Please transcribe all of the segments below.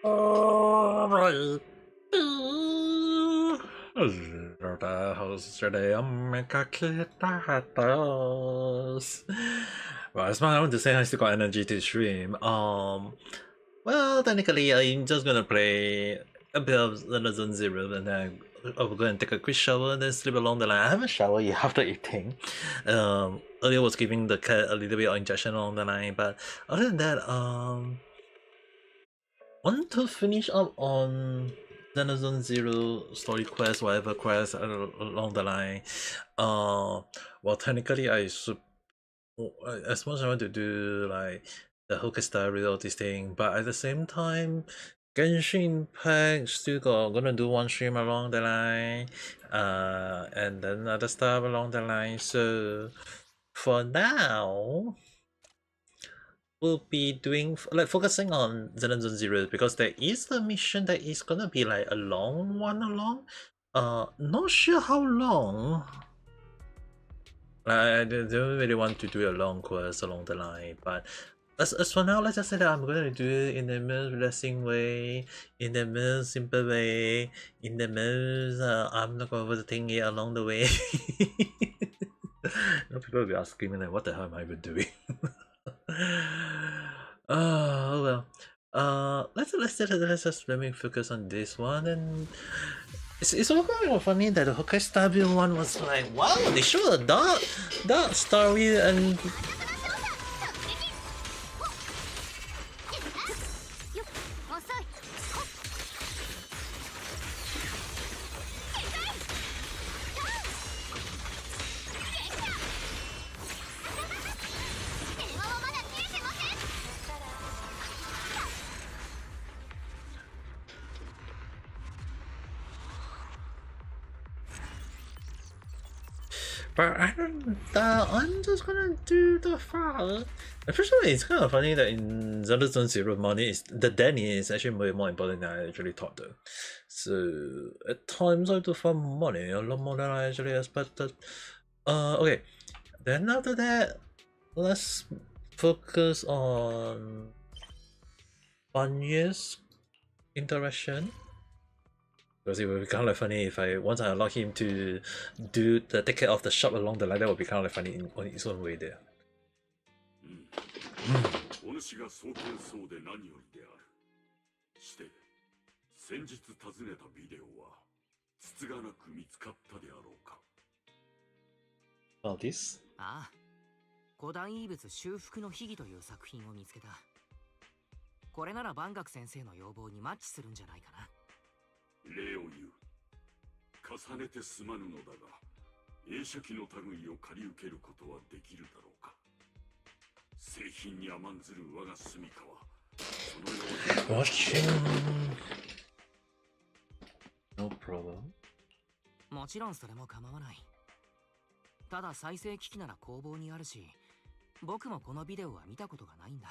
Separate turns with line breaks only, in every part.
Alright. How's your day? Ame Gakita. Well, as much I want to say I still got energy to stream. Well, technically, I'm just gonna play a bit of ZZZ and then I'll go and take a quick shower and then sleep along the line. I haven't showered yet after eating. Earlier was giving the cat a little bit of injection along the line, but other than that, want to finish up on Zenless Zero story quest, whatever quest along the line. Well, technically, I should, as much as I want to do like the Hooker Star all this thing, but at the same time, Genshin Impact still gonna do one stream along the line, and then other stuff along the line. So for now, we'll be doing like focusing on Zenless Zero because there is a mission that is gonna be like a long one along. Not sure how long. I don't really want to do a long quest along the line, but as for now, let's just say that I'm gonna do it in the most relaxing way, in the most simple way, in the most I'm not gonna overthink it along the way. People will be asking me like, what the hell am I even doing? Oh well. Let's just let me focus on this one, and it's all kind of funny that the Hokkaido Star one was like, wow, they showed a dark story and. But I'm just gonna do the file. Especially, it's kind of funny that in Zenless Zero, money is the Danny is actually way more important than I actually thought though. So at times I do farm money a lot more than I actually expected. Okay. Then after that, let's focus on Banya's interaction. Because it would be kind of funny if once I allow him to take care of the shop along the line, that would be kind of funny on its own way there.
お主が創建そうで何よりである。して先日訪ねたビデオはつつがなく見つかったであろうか。
All this?
ああ、古代遺物修復の秘技という作品を見つけた。これなら万学先生の要望にマッチするんじゃないかな。
礼を言う。重ねてすまぬのだが、映写機の類を借り受けることはできるだろうか。製品に甘んずる我が住処は、そのように。
Watching. No problem.
もちろんそれも構わない。ただ再生機器なら工房にあるし、僕もこのビデオは見たことがないんだ。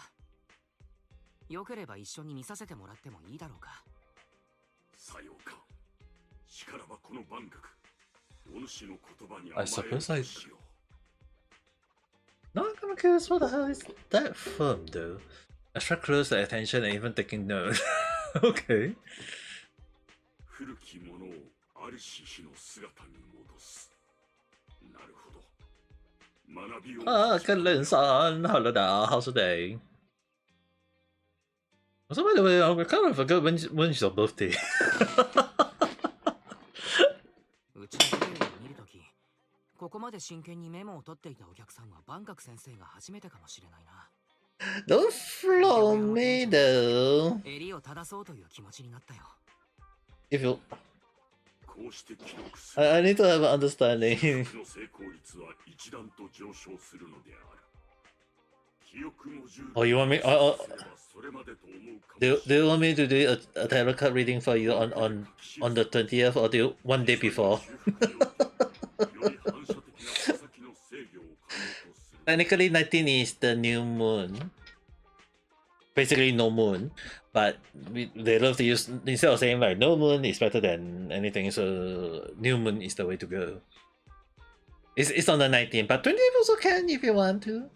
よければ一緒に見させてもらってもいいだろうか。
さようか。しからばこの万学、お主の言葉に
I
甘える
suppose I.
としよう。
Not gonna curious what the hell is that from though? Extra close attention and even taking note. Okay.
古きものをありし日の姿に戻す。なるほど。学びを。
Kalin-san, hello there, how's the day? So by the way, I kind of forgot when's your birthday.
うちのビデオを見るとき、ここまで真剣にメモを取っていたお客さんは万学先生が初めてかもしれないな。
Don't flow me though.
襟を正そうという気持ちになったよ。
If you,
こうして記録する。
I need to have an understanding.
の成功率は一段と上昇するのである。記憶も充
Oh, you want me?
それまでと思うかも
Do you want me to do a tarot card reading for you on the 20th or do you, one day before? Technically, 19 is the new moon. Basically, no moon. But they love to use, instead of saying like no moon is better than anything, so new moon is the way to go. It's on the 19th, but 20th also can if you want to.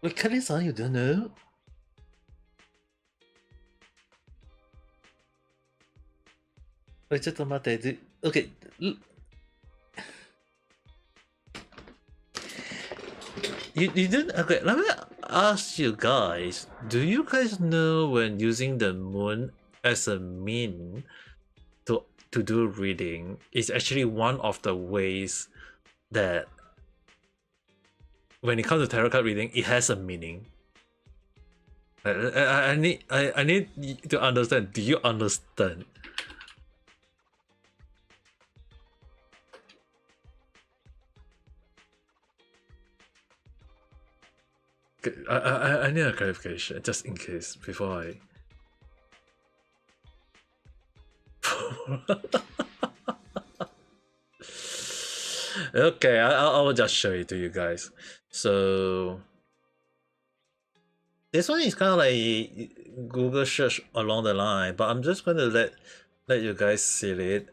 Wait, Kali-san, you don't know? Wait, ちょっと待って。Okay. You didn't. Okay, let me ask you guys. Do you guys know when using the moon as a mean to do reading is actually one of the ways that when it comes to tarot card reading, it has a meaning. I need to understand. Do you understand? I need a clarification just in case before I. Okay, I'll just show it to you guys. So this one is kind of like Google search along the line, but I'm just going to let you guys see it.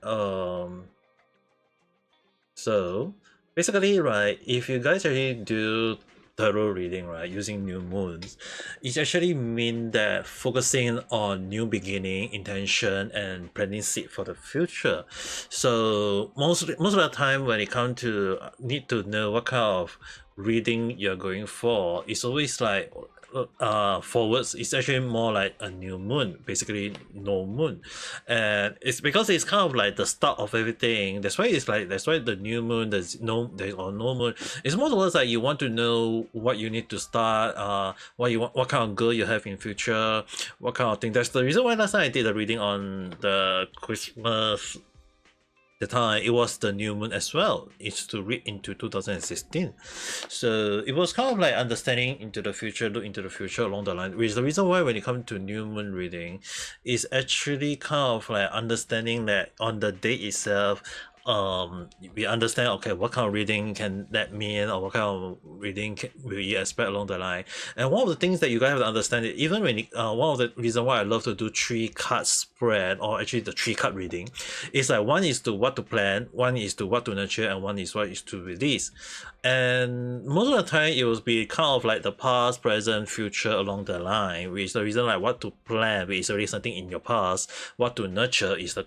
So basically, right, if you guys actually do tarot reading, right, using new moons, it actually mean that focusing on new beginning, intention, and planting seed for the future. So most of the time when it comes to need to know what kind of reading you're going for, it's always like forwards. It's actually more like a new moon, basically no moon, and it's because it's kind of like the start of everything. That's why the new moon, there's no moon. It's more towards like you want to know what you need to start, what kind of goal you have in future, what kind of thing. That's the reason why last time I did a reading on the Christmas the time. It was the new moon as well. It's to read into 2016. So it was kind of like understanding into the future, look into the future along the line, which is the reason why when it comes to new moon reading, is actually kind of like understanding that on the day itself, we understand, okay, what kind of reading can that mean, or what kind of reading will you expect along the line. And one of the things that you guys have to understand is even when one of the reason why I love to do 3-card spread, or actually the 3-card reading, is like one is to what to plan, one is to what to nurture, and one is what is to release. And most of the time it will be kind of like the past, present, future along the line, which is the reason like what to plan, which is already something in your past, what to nurture is the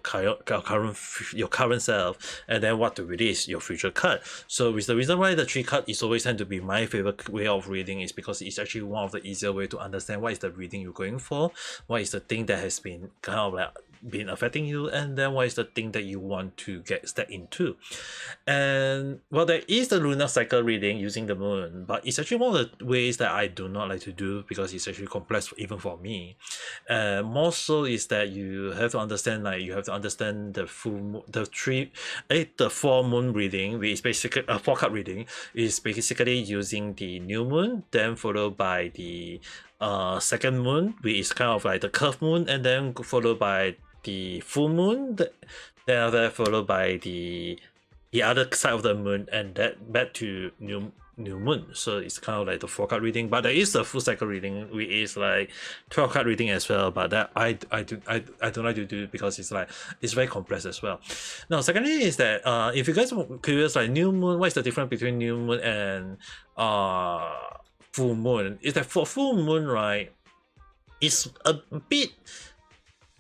your current self, and then what to release, your future card. So it's the reason why the 3-card is always tend to be my favorite way of reading, is because it's actually one of the easier way to understand what is the reading you're going for, what is the thing that has been kind of like been affecting you, and then what is the thing that you want to get step into. And well, there is the lunar cycle reading using the moon, but it's actually one of the ways that I do not like to do because it's actually complex even for me. More so is that you have to understand, like you have to understand the the 4 moon reading, which is basically a 4-card reading, is basically using the new moon, then followed by the second moon, which is kind of like the curved moon, and then followed by the full moon, then after that followed by the other side of the moon, and that back to new moon. So it's kind of like the 4-card reading, but there is the full cycle reading, which is like 12-card reading as well, but that I don't like to do because it's like it's very complex as well. Now secondly is that if you guys are curious, like new moon, what is the difference between new moon and full moon, is that for full moon, right, it's a bit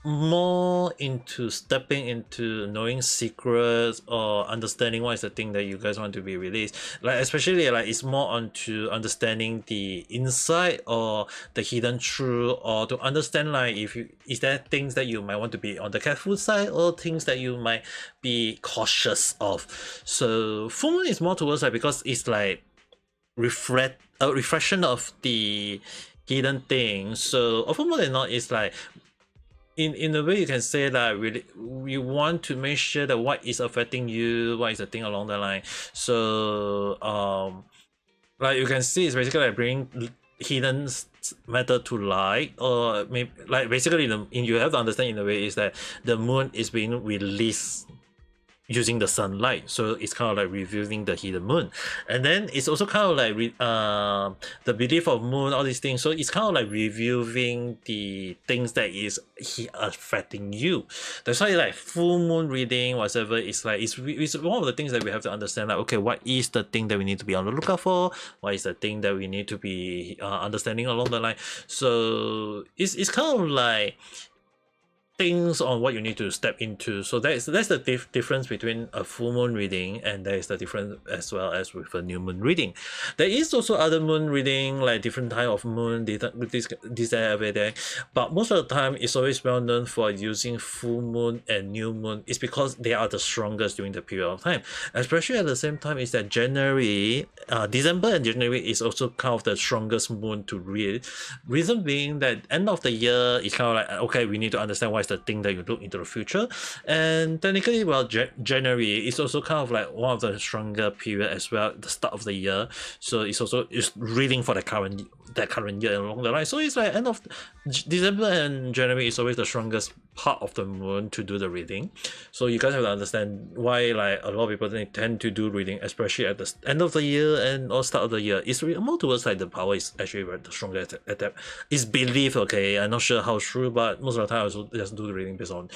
more into stepping into knowing secrets or understanding what is the thing that you guys want to be released, like especially like it's more onto understanding the insight or the hidden truth, or to understand like if you is there things that you might want to be on the careful side, or things that you might be cautious of. So full moon is more towards like, because it's like a reflection of the hidden things. So often more than not, it's like in a way you can say that really we want to make sure that what is affecting you, what is the thing along the line. So like you can see, it's basically like bringing hidden matter to light, or maybe like basically you have to understand in a way is that the moon is being released using the sunlight, so it's kind of like reviewing the hidden moon. And then it's also kind of like the belief of moon, all these things, so it's kind of like reviewing the things that is affecting you. That's why like full moon reading whatever, it's like it's one of the things that we have to understand, like okay, what is the thing that we need to be on the lookout for, what is the thing that we need to be understanding along the line. So it's kind of like things on what you need to step into. So that's the difference between a full moon reading, and there is the difference as well as with a new moon reading. There is also other moon reading, like different type of moon, this every day, but most of the time it's always well known for using full moon and new moon. It's because they are the strongest during the period of time, especially at the same time is that January, December and January is also kind of the strongest moon to read. Reason being that end of the year is kind of like okay, we need to understand what is the thing that you look into the future, and technically well January is also kind of like one of the stronger period as well, the start of the year, so it's also reading for the current year along the line. So it's like end of December and January is always the strongest part of the moon to do the reading. So you guys have to understand why like a lot of people tend to do reading, especially at the end of the year and or start of the year. It's more towards like the power is actually the strongest at that. It's belief, okay, I'm not sure how true, but most of the time I also just do the reading based on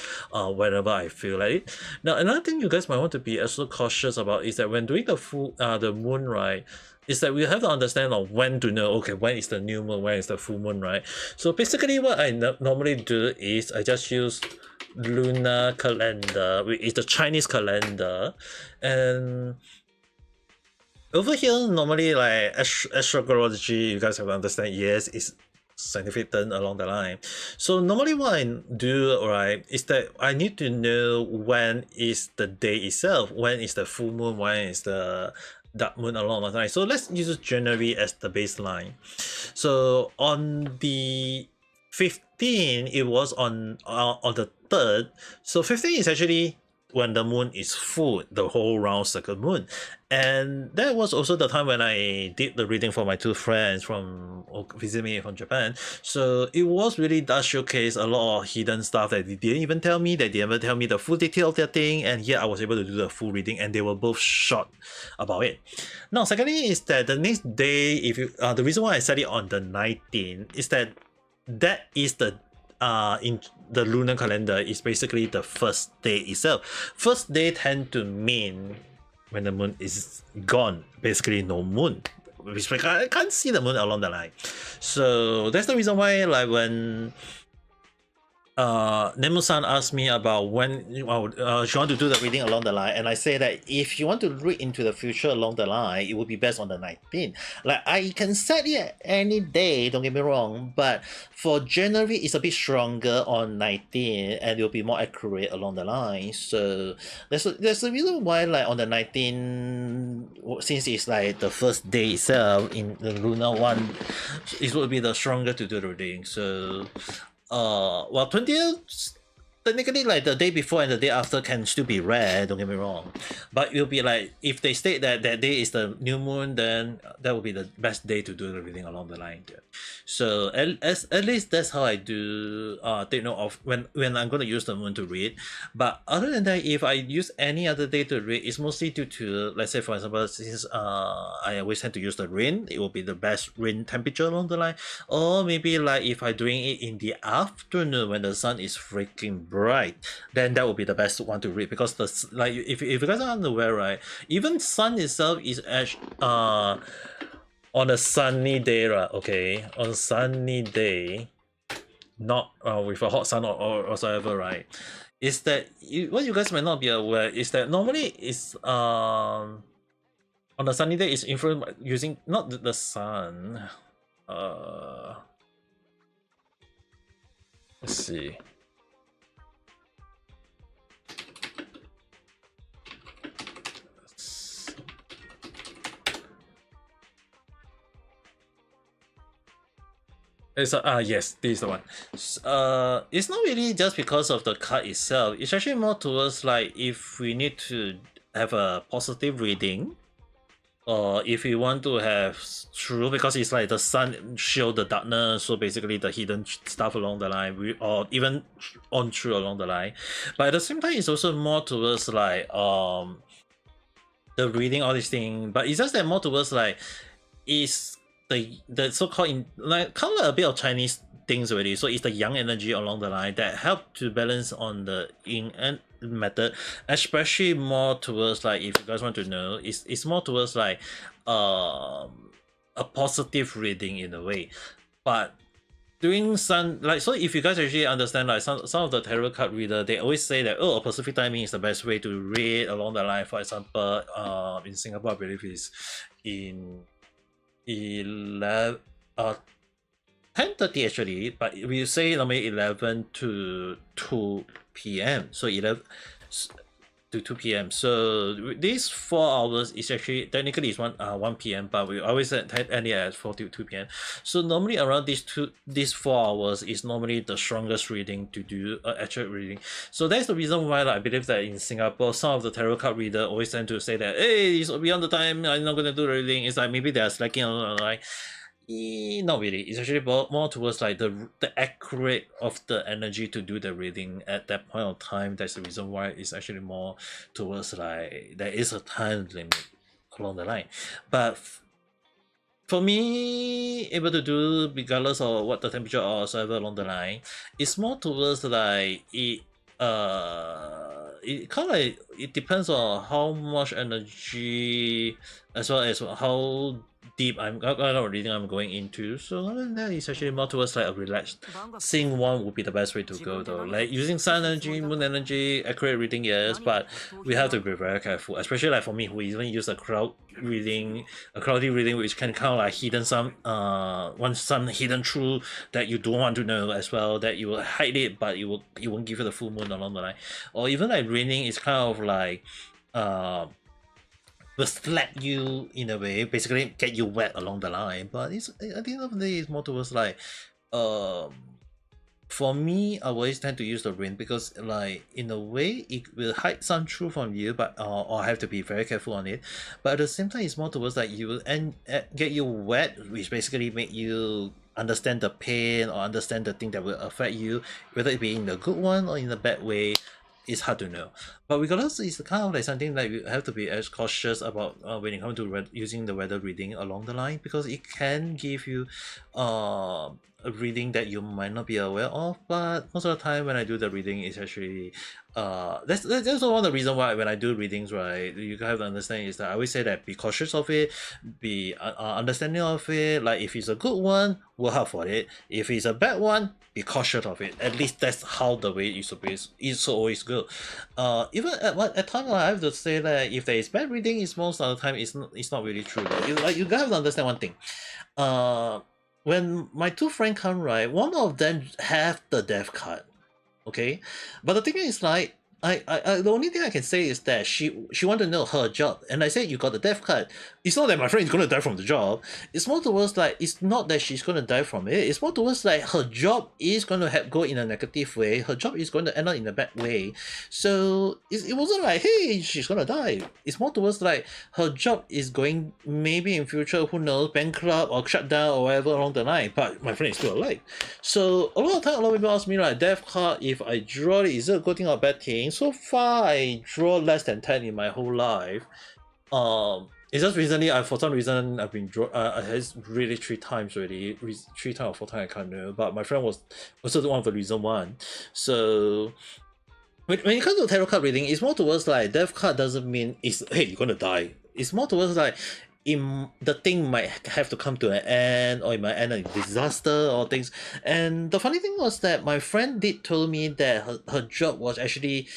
whenever I feel like it. Now another thing you guys might want to be also cautious about is that when doing the full the moon, right, is that we have to understand of when to know, okay, when is the new moon, when is the full moon, right? So basically what I normally do is I just use lunar calendar, which is the Chinese calendar, and over here normally like astrology, you guys have to understand, yes, it's scientific term along the line. So normally what I do, right, is that I need to know when is the day itself, when is the full moon, when is the dark moon along the line. So let's use January as the baseline. So on the 15th, it was on the 3rd. So 15 is actually when the moon is full, the whole round circle moon. And that was also the time when I did the reading for my two friends from visit me from Japan. So it was really does showcase a lot of hidden stuff that they didn't even tell me. They didn't even tell me the full detail of their thing, and yet I was able to do the full reading, and they were both shocked about it. Now, secondly, is that the next day, if you the reason why I set it on the 19th is that is the in the lunar calendar is basically the first day itself. First day tend to mean when the moon is gone, basically no moon. I can't see the moon along the line. So that's the reason why like when Nemu-san asked me about when she want to do the reading along the line, and I say that if you want to read into the future along the line, it would be best on the 19th. Like I can set it any day, don't get me wrong, but for January it's a bit stronger on 19th and it will be more accurate along the line. So there's a reason why like on the 19th, since it's like the first day itself in the lunar one, it will be the stronger to do the reading. So well 20th technically like the day before and the day after can still be rare, don't get me wrong, but it will be like if they state that that day is the new moon, then that will be the best day to do the reading along the line there. So at least that's how I do take note of when I'm going to use the moon to read. But other than that, if I use any other day to read, it's mostly due to, let's say for example, since I always tend to use the rain, it will be the best rain temperature along the line, or maybe like if I'm doing it in the afternoon when the sun is freaking bright, then that would be the best one to read, because the like if you guys are unaware, right, even sun itself is on a sunny day, right? Okay, on a sunny day, not with a hot sun or whatsoever, right? Is that what you guys might not be aware is that normally it's on a sunny day is influenced by using not the sun. Let's see. It's yes, this is the one. It's not really just because of the card itself. It's actually more towards like if we need to have a positive reading, if you want to have true, because it's like the sun show the darkness, so basically the hidden stuff along the line, or even on true along the line. But at the same time, it's also more towards like the reading all these things. But it's just that more towards like is the so-called like kind of like a bit of Chinese things already. So it's the yang energy along the line that help to balance on the yin and method, especially more towards like, if you guys want to know, it's more towards like a positive reading in a way. But doing some like, so if you guys actually understand like some of the tarot card reader, they always say that, oh, a Pacific timing is the best way to read along the line. For example, in Singapore I believe is in 11 10:30 actually, but we say normally 11 to 2 p.m. So 11 to 2 p.m. So these 4 hours is actually technically is 1 p.m. but we always end it at 4 to 2 p.m. So normally around these 4 hours is normally the strongest reading to do actual reading. So that's the reason why, like, I believe that in Singapore some of the tarot card reader always tend to say that, hey, it's beyond the time, I'm not gonna do the reading. It's like maybe they're slacking on like, not really. It's actually more towards like the accurate of the energy to do the reading at that point of time. That's the reason why it's actually more towards like there is a time limit along the line. But for me, able to do regardless of what the temperature or whatsoever along the line, it's more towards like it kind of like, it depends on how much energy as well as how deep I'm reading I'm going into. So other than that, it's actually more towards like a relaxed seeing one would be the best way to go though. Like using sun energy, moon energy, accurate reading, yes, but we have to be very careful, especially like for me who even use a cloudy reading, which can kind of like hidden some hidden truth that you don't want to know as well, that you will hide it, but it won't give you the full moon along the line. Or even like raining is kind of like will slap you in a way, basically get you wet along the line. But it's at the end of the day, it's more towards like um for me, I always tend to use the rain because, like, in a way, it will hide some truth from you, but or I have to be very careful on it. But at the same time, it's more towards like you will get you wet, which basically make you understand the pain or understand the thing that will affect you, whether it be in the good one or in the bad way. It's hard to know. But regardless, it's kind of like something like you have to be as cautious about when it comes to using the weather reading along the line, because it can give you a reading that you might not be aware of. But most of the time when I do the reading, it's actually that's also one of the reasons why when I do readings, right, you have to understand is that I always say that be cautious of it, be understanding of it. Like if it's a good one, work hard for it. If it's a bad one, be cautious of it. At least that's how the way it's always go. Even at time I have to say that if there is bad reading, it's most of the time it's not really true. Like you have to understand one thing. When my two friends come, right, one of them have the death card, okay, but the thing is like I the only thing I can say is that she want to know her job, and I said you got the death card. It's not that my friend is gonna die from the job. It's more towards like it's not that she's gonna die from it. It's more towards like her job is gonna go in a negative way. Her job is going to end up in a bad way. So it wasn't like, hey, she's gonna die. It's more towards like her job is going maybe in future, who knows, bankrupt or shut down or whatever along the line. But my friend is still alive. So a lot of time, a lot of people ask me like, death card, if I draw it, is it a good thing or a bad thing? So far, I draw less than 10 in my whole life. It's just recently, for some reason, I've been draw. I has really 3 times already, 3 times or 4 times, I can't know. But my friend was also one of the reason one. So when it comes to tarot card reading, it's more towards like death card doesn't mean it's, hey, you're gonna die. It's more towards like the thing might have to come to an end, or it might end in disaster or things. And the funny thing was that my friend did tell me that her job was actually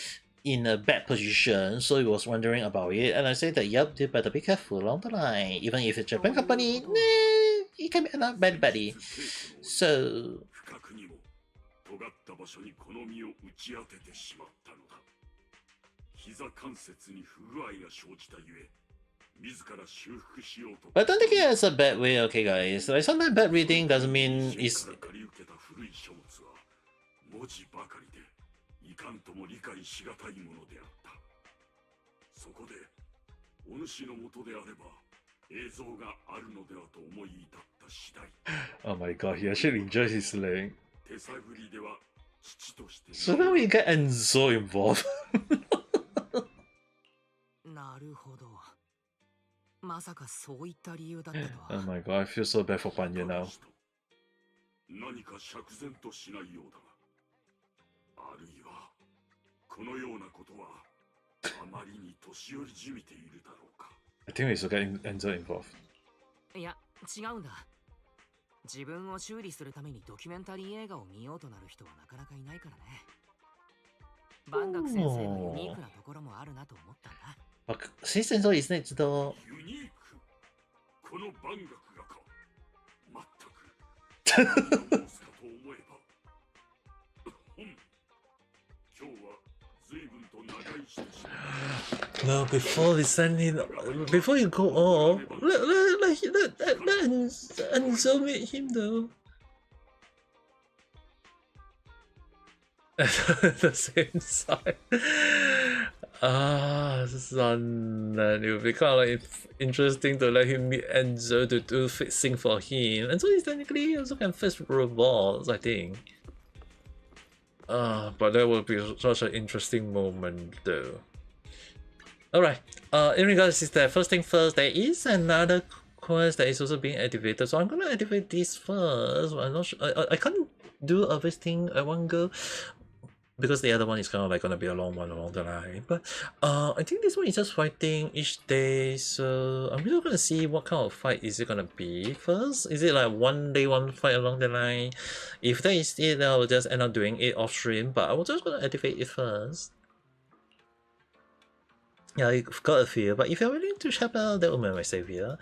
in a bad position, so he was wondering about it. And I said that, yep, you better be careful along the line. Even if it's a Japan company, nah, it can be a bad buddy. So
深くにも尖った場所にこの身を打ち当ててしまったのだ。膝関節に不具合が生じたゆえ、自ら修復しようと。
But don't take it as a bad way, okay, guys. Like sometimes bad reading doesn't mean it's.
借り受けた古い書物は文字ばかりでいかんとも理解しがたいものであった。そこでお主のもとであれば
Oh my god, he actually enjoys his leg. So now we get Enzo involved.
なるほど。まさかそういった理由だったとは。
Oh my god, I feel so bad for Panya now.
何か釈然としないようだが、あるいはこのようなことはあまりに年寄りじみているだろうか。
I think we should get Enzo involved.
いや、違うんだ。自分を修理するためにドキュメンタリー映画を見ようとなる人はなかなかいないからね。万学先生のユニークなところもあるなと思ったんだ。
Since Enzo is next door.
ユニーク。この万学がか。まったく。何を申すかと思えば。今日は随分と長いしてしまう。
No, before we send him, before you go off, let Enzo meet him though. At the same side. Son, it would be kind of like interesting to let him meet Enzo to do fixing for him. Enzo is technically also can fix robots, I think. But that would be such an interesting moment though. Alright, in regards to that, first thing first, there is another quest that is also being activated, so I'm gonna activate this first. I'm not sure, I can't do everything at one go because the other one is kind of like gonna be a long one along the line. But I think this one is just fighting each day, so I'm really gonna see what kind of fight is it gonna be first. Is it like one day one fight along the line? If that is it, then I'll just end up doing it off stream, but I was just gonna activate it first. Yeah, I've got a few, but if you're willing to shop out, that will be my savior.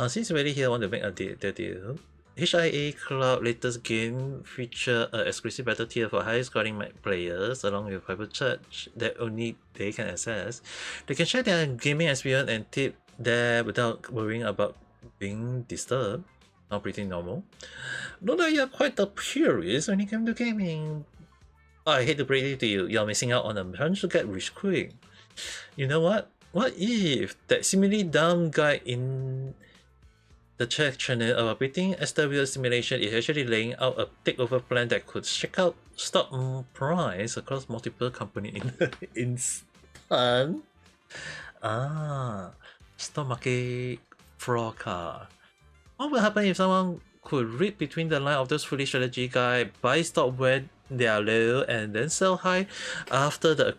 Since you're already here, I want to make a deal. HIA Cloud latest game feature an exclusive battle tier for high scoring players along with private chat that only they can access. They can share their gaming experience and tip there without worrying about being disturbed. Now pretty normal. Know that you're quite a purist when it comes to gaming. I hate to break it to you, you're missing out on a chance to get rich quick. You know what? What if that seemingly dumb guy in the chat channel about beating SW simulation is actually laying out a takeover plan that could shake out stock price across multiple companies in the instant? Stock market fraud. What will happen if someone could read between the line of those foolish strategy guy, buy stock when they are low and then sell high after the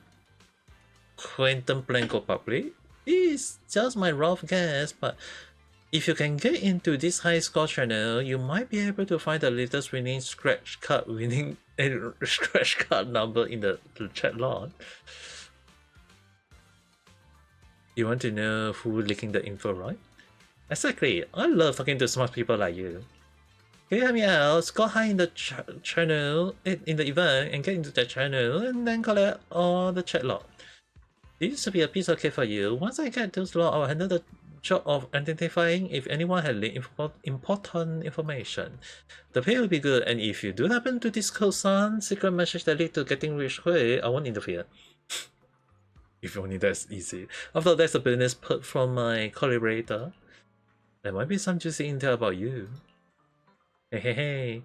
quantum plan go public? It's just my rough guess, but if you can get into this high score channel, you might be able to find the latest winning scratch card number in the chat log. You want to know who leaking the info, right? Exactly. I love talking to smart people like you. Can you help me out? Score high in the channel, in the event, and get into that channel, and then collect all the chat log. This used to be a piece of cake for you. Once I get those log, I'll handle the job of identifying if anyone had leaked important information. The pay will be good, and if you do happen to disclose some secret message that lead to getting rich quick, I won't interfere. If only that's easy. After all, that's a business perk from my collaborator. There might be some juicy intel about you. Hey.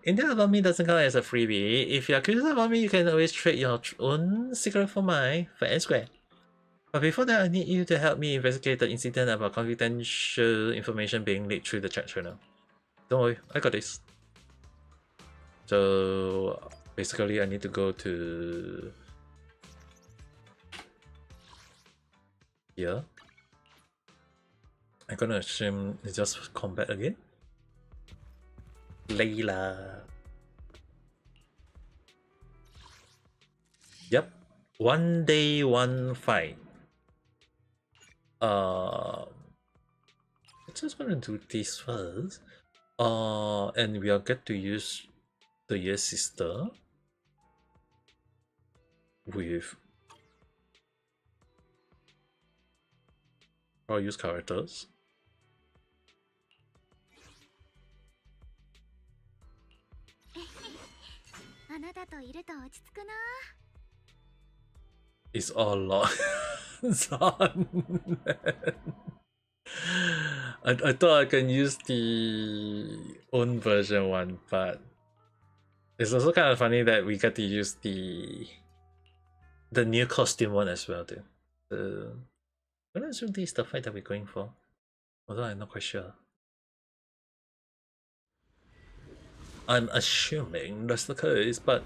Intel about me doesn't count as a freebie. If you're curious about me, you can always trade your own secret for mine, fair and square. But before that, I need you to help me investigate the incident about confidential information being leaked through the chat channel. Don't worry, I got this. So basically, I need to go to here. I'm gonna assume it's just combat again. Layla. Yep. One day, one fight. I'm just gonna do this first. And we'll get to use the Yes Sister with I'll use characters. It's all locked. I thought I can use the own version one, but it's also kind of funny that we get to use the new costume one as well, too. I'm not sure this is the fight that we're going for, although I'm not quite sure. I'm assuming that's the case, but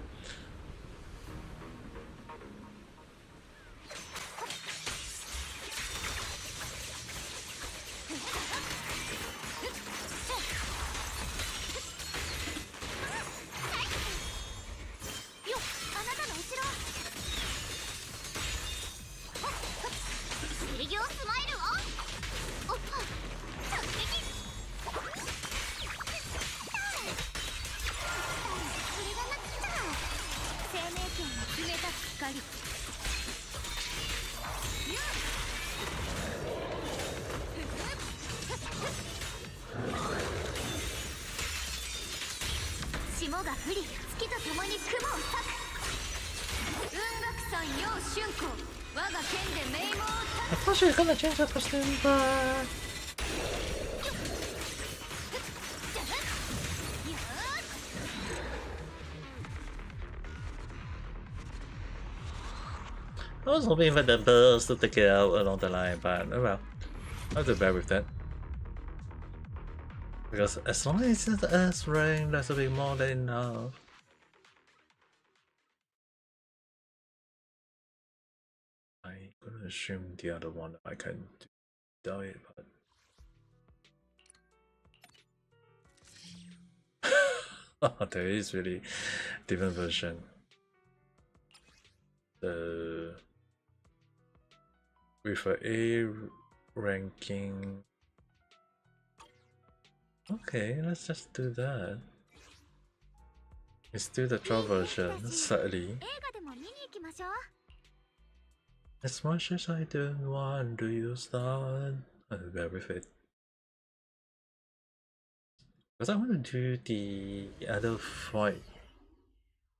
I thought she was gonna change her costume, but I was hoping for the burst to take it out along the line, but oh well. I have to bear with that. Because as long as it's the S rank, that's a bit more than enough. I'm gonna assume the other one I can do it, but there is really different version. With a ranking. Okay, let's just do that. It's still the 12 version, sadly. As much as I don't want to use that, I'll bear with it. Because I want to do the other fight.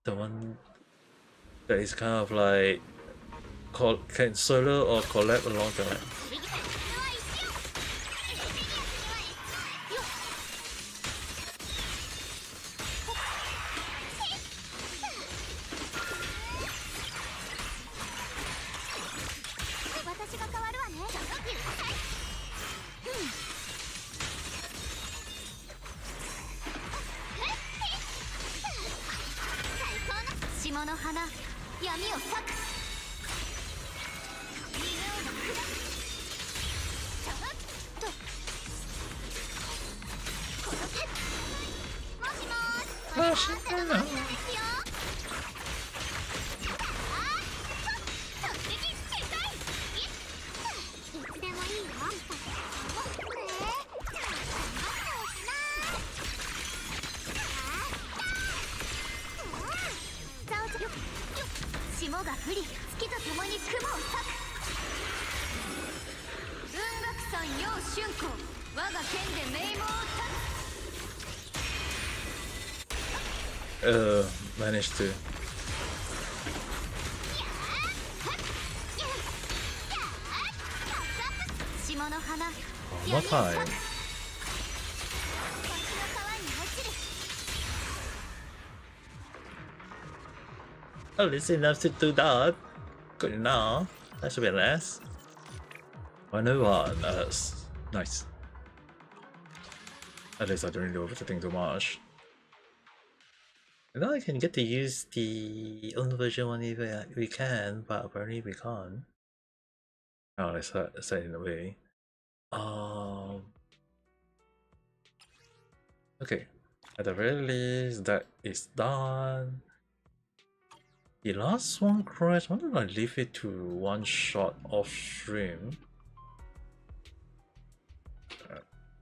The one that is kind of like can solo or collab along the line. Managed to. One more time. Oh, it's enough to do that. Good enough. That should be less. 101. That's nice. At least I don't really overthink too much. Now I can get to use the own version one if we can, but apparently we can't. Oh, let's say it in a way. Okay. At the very least, that is done. The last one crashed. Why don't I leave it to one shot off stream?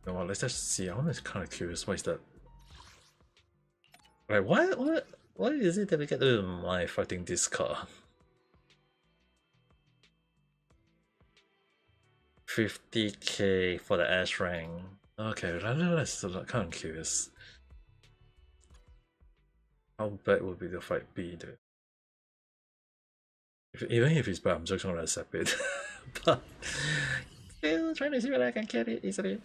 No, let's just see. I'm kind of curious. What is that? Like, what is it that we get? Oh, my fighting this car. 50k for the S rank. Okay, let's kind of curious. How bad would be the fight be though? Even if it's bad, I'm just gonna accept it. But still trying to see whether I can get it easily.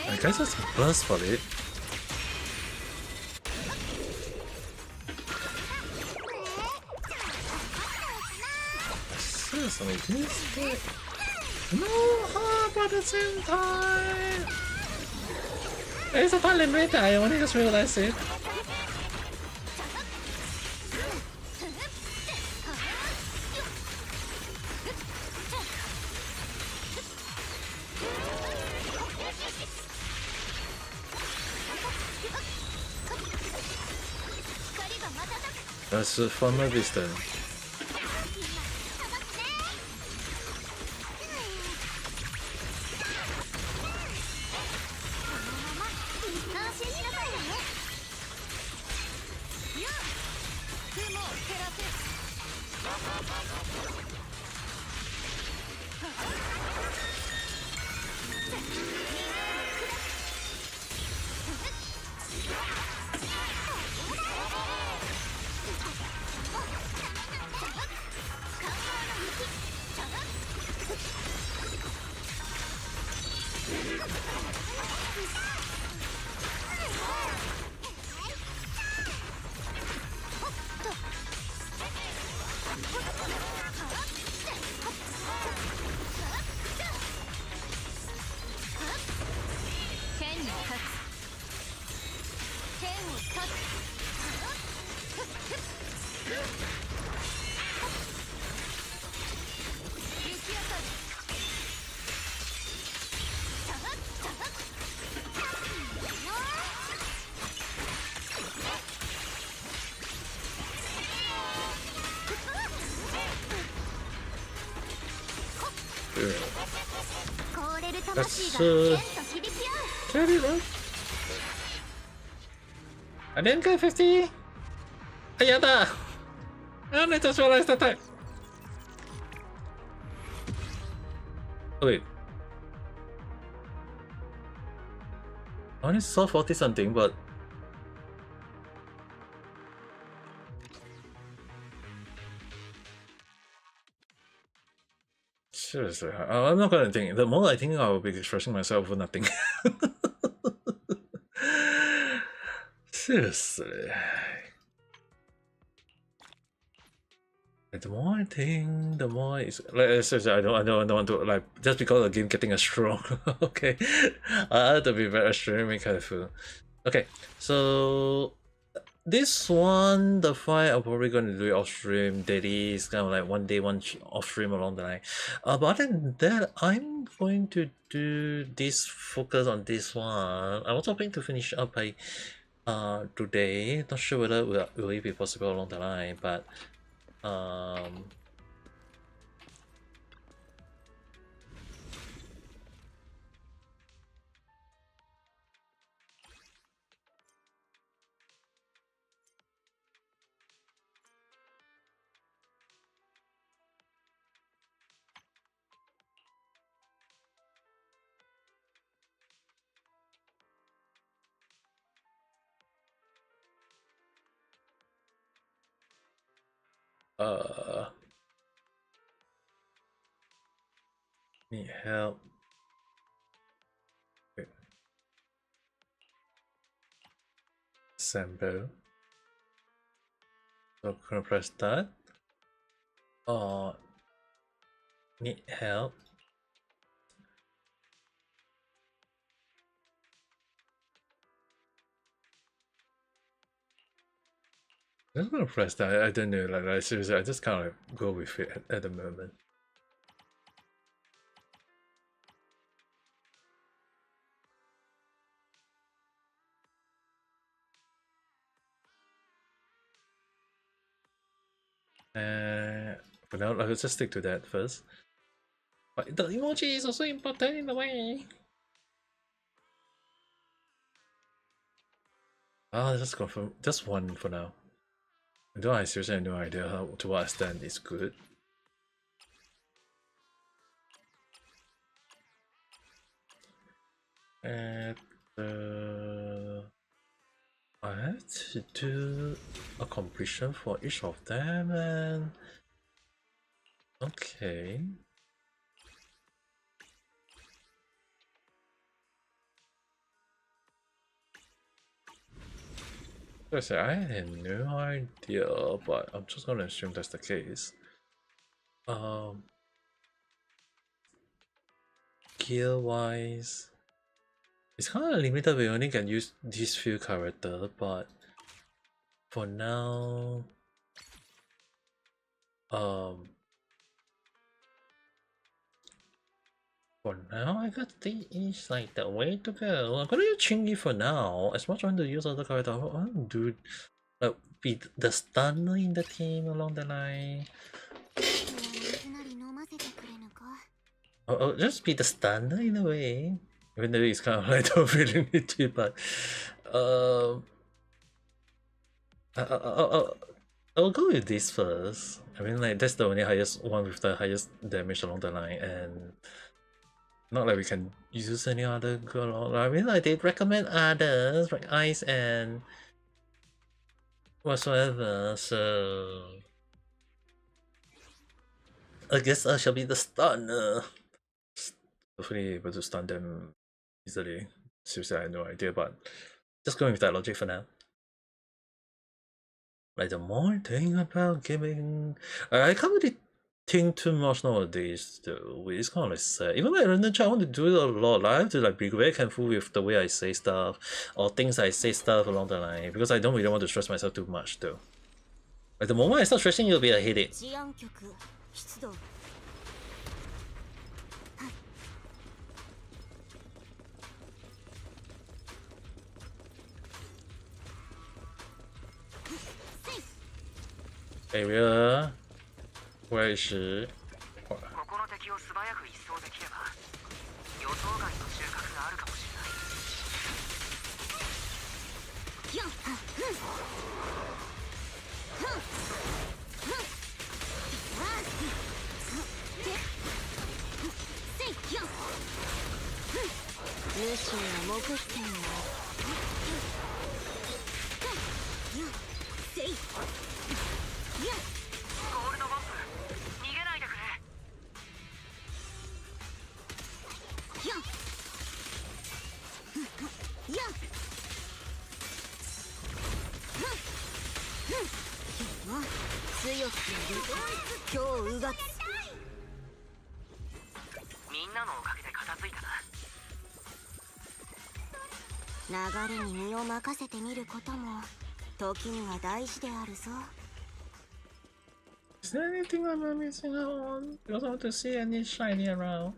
I guess it's a burst for it. Seriously, this no harm at the same time. It's a time limit. I only just realized it. That's fun of this then. That's carry run. I didn't get 50. Ayada. And I just realized that time. Oh, wait. I only saw 40 something, but seriously, I'm not gonna think. The more I think, I will be stressing myself for nothing. Seriously. The more I think, the more it's like seriously, I don't want to like just because the game getting a strong. Okay, I have to be very extremely careful. Okay, so this one, the fight, I'm probably going to do it off stream daily. It's kind of like one day, one off stream along the line. But other than that, I'm going to do this focus on this one. I was hoping to finish up by today. Not sure whether will it be possible along the line, but need help. Wait. Sample. So gonna press that. Need help. I'm gonna press that. I don't know. Like seriously, I just kind of go with it at the moment. For now, I'll just stick to that first. But the emoji is also important in a way. Just confirm. Just one for now. Though I seriously have no idea how to what extent it's good. And I have to do a completion for each of them, and Okay. I had no idea, but I'm just gonna assume that's the case. Gear wise, it's kind of limited. We only can use these few characters, but for now, I guess this is like the way to go. I'm gonna use Chingy for now. As much as I want to use other characters, I want to do be the stunner in the team along the line. Oh, just be the stunner in a way. Even though it's kind of like I don't really need to, but I'll go with this first. I mean, like that's the only highest one with the highest damage along the line, and not like we can use any other girl. I mean, like they recommend others like Ice and whatsoever. So I guess I shall be the stunner. Hopefully able to stun them easily. Seriously, I have no idea, but just going with that logic for now. Like the more thing about gaming, I can't really think too much nowadays though. It's kind of like sad. Even like in the chat, I want to do it a lot. Like, I have to like be very careful with the way I say stuff or things I say stuff along the line because I don't really want to stress myself too much though. Like the moment I start stressing, it'll be a headache. Area 外石。
ここの敵を素早く一掃できれば予想外の収穫があるかもしれない。主の目標はゴールドボンブ逃げないでくれ。強く今日うがつみんなのおかげで片付いたな。流れに身を任せてみることも時には大事であるぞ。
Is there anything I'm missing on? Because I want to see any shiny around.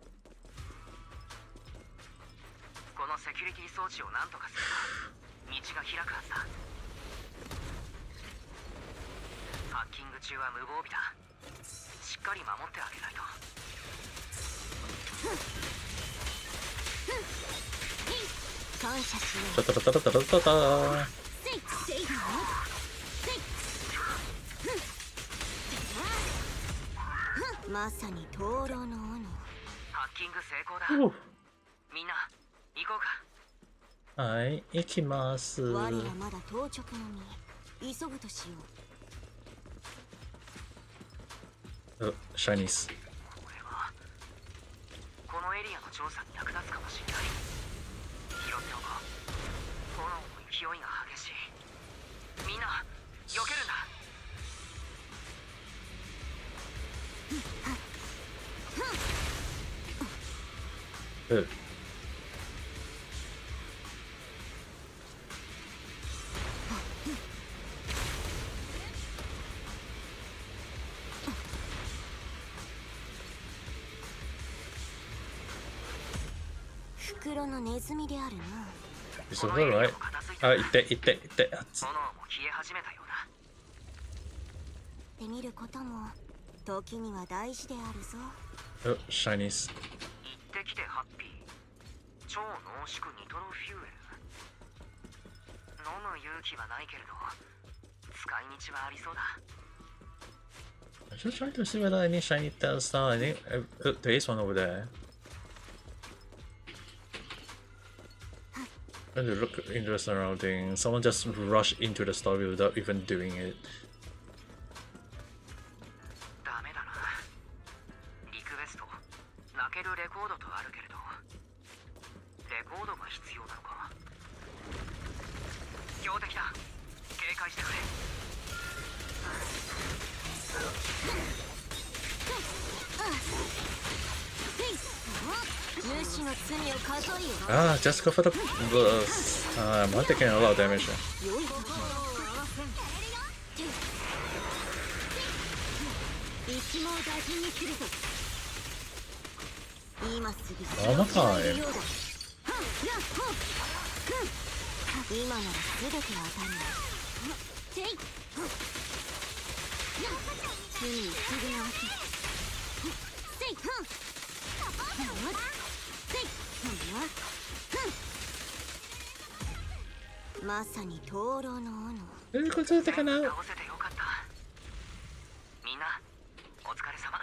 このセキュリティ装置を何とかすれば道が開くはずだ。ハッキング中は無防備だ。しっかり守ってあげないと。感謝しよう。
タタタタタタタタ。
まさに灯籠の斧。ハッキング成功だ。みんな行こうか。
はい、行きます。
我らまだ当直のみ、急ぐとしよう。
シャイニース。
これはこのエリアの調査に役立つかもしれない。拾っておこう。炎の勢いが激しい。みんな避けるんだ。袋のネズミであるな。
It's alright. あ、いて。
炎も消え始めたようだ。ってみることも時には大事であるぞ。
シャイニース。
行ってきてハッピー。超濃縮ニトロフューエル。飲む勇気はないけれど使い道はありそうだ。
I'm just trying to see whether any shiny tells now. I think there is one over there. Trying to look into the surroundings. Someone just rushed into the story without even doing it.
ダメだな。けるレコードとあるけれど、レコードが必要なのか。標的だ。警戒してくれ。
Ah, just go for the. I'm not taking a lot of damage. 7 time.
今なら全て当たる。罪に償わせ。まさに灯籠の斧。
これかな。
倒せてよかった。みんなお疲れ様。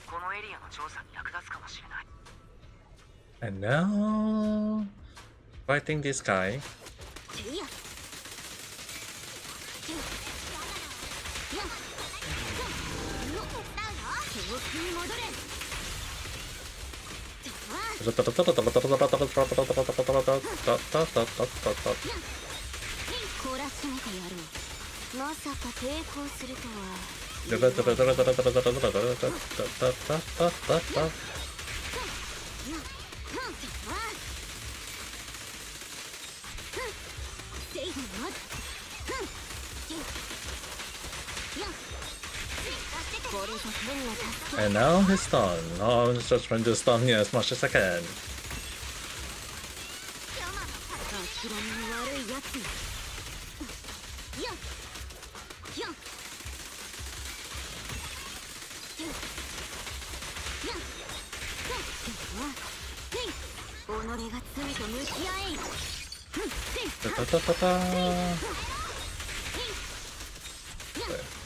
このエリアの調査に役立つかもしれない。
And now, fighting this guy. And now he's stunned. Oh, I'm just trying to stun you as much as I can.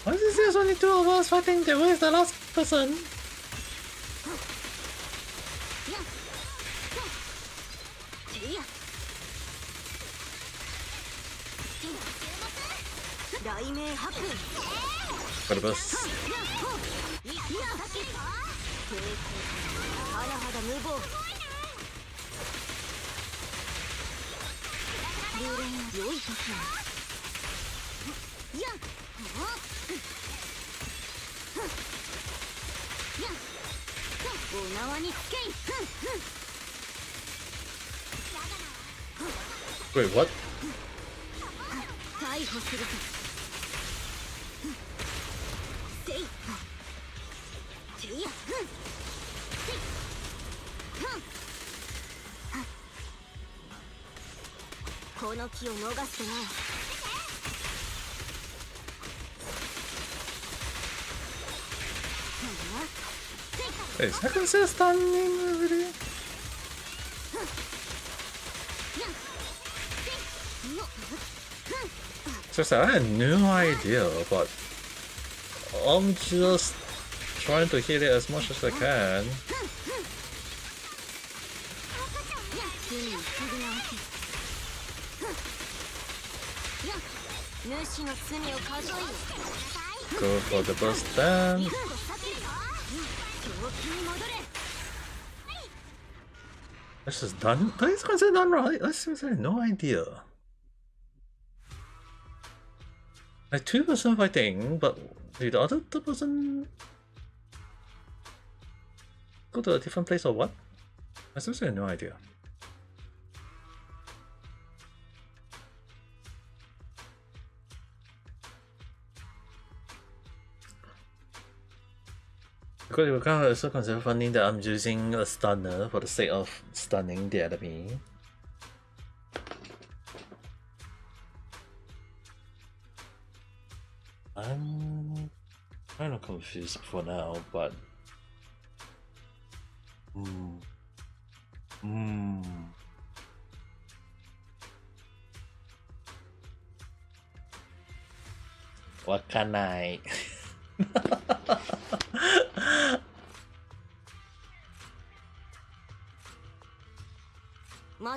Why is there only two of us fighting? Where's the last person? Hoyoverse. Wait, what? Wait, second still stunning really? Seriously, I had no idea, but I'm just trying to hit it as much as I can. Go for the burst dance. This is done. This is done right. I seriously had no idea. Like 2% fighting, but did the other 2% go to a different place or what? I seriously had no idea. Because you can also consider funny that I'm using a stunner for the sake of stunning the enemy. I'm kind of confused for now, but what can I?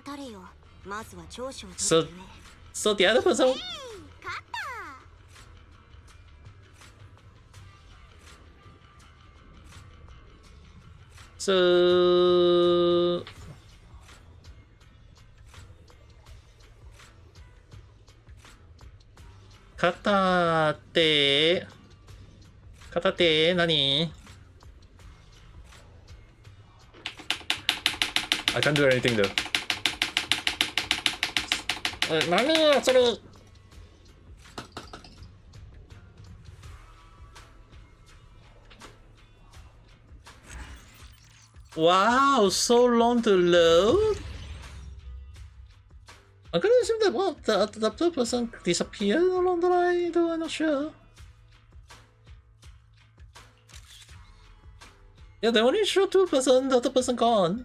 渡れよ。まずは長所を取
So
るゆえ。
so the other person.
勝った。
So Katate. Katate, nani? I can't do anything though. Nani? Sorry. Wow, so long to load? I'm gonna assume that, well, the other person disappeared along the line, though I'm not sure. Yeah, they only show 2%, the other person gone.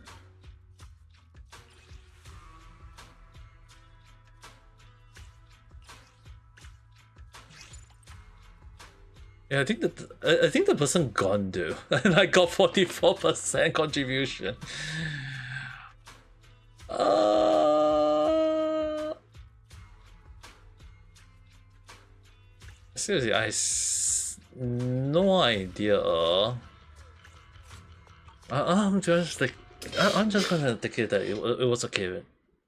Yeah, I think the person gone though. And I got 44% contribution. Seriously, no idea. I'm just gonna take it that it was okay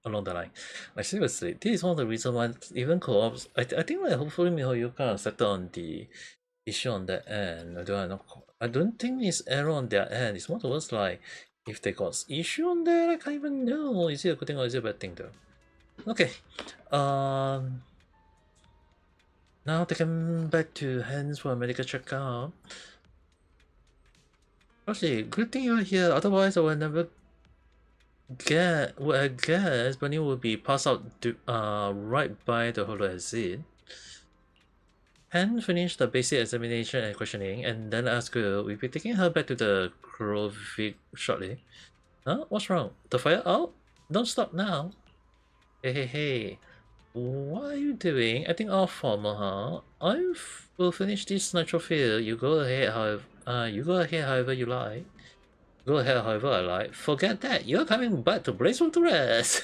along the line. Like seriously, this is one of the reasons why even co-ops. I think like hopefully you kind of settle on the issue on that end. I don't think it's error on their end. It's more towards like if they got issue on there. I can't even know. Is it a good thing or is it a bad thing though? Okay. Now take him back to hands for a medical checkup. Actually, good thing you're here. Otherwise, I would never get. Well, I guess Bunny will be passed out to, right by the holo exit. Han finished the basic examination and questioning, and then asked her, we'll be taking her back to the Krovic shortly. Huh? What's wrong? The fire out? Don't stop now. Hey. What are you doing? I think all formal, huh? I will finish this nitro field. You go ahead, however you like. Go ahead, however I like. Forget that. You're coming back to blaze with the rest.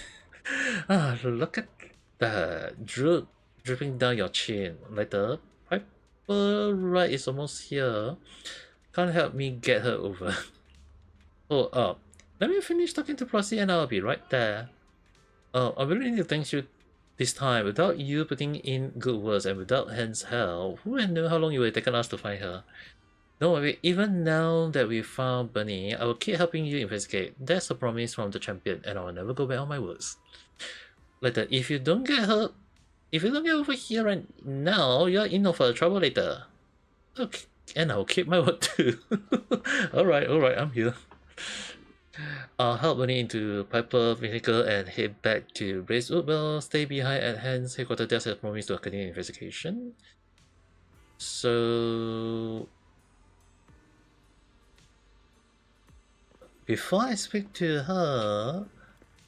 Look at that drip dripping down your chin. Like the Piper right is almost here. Can't help me get her over. Hold up. Let me finish talking to Procy and I'll be right there. I really need to thank you this time. Without you putting in good words and without Han's help, who would know how long it would have taken us to find her? Don't worry, even now that we found Bunny, I will keep helping you investigate. That's a promise from the champion, and I will never go back on my words. Later, if you don't get over here right now, you're in for trouble later. Okay, and I'll keep my word too. Alright, I'm here. I'll help Bunny into Piper vehicle and head back to Bracewood. Well, stay behind at Han's headquarters as I promised to continue investigation. So before I speak to her,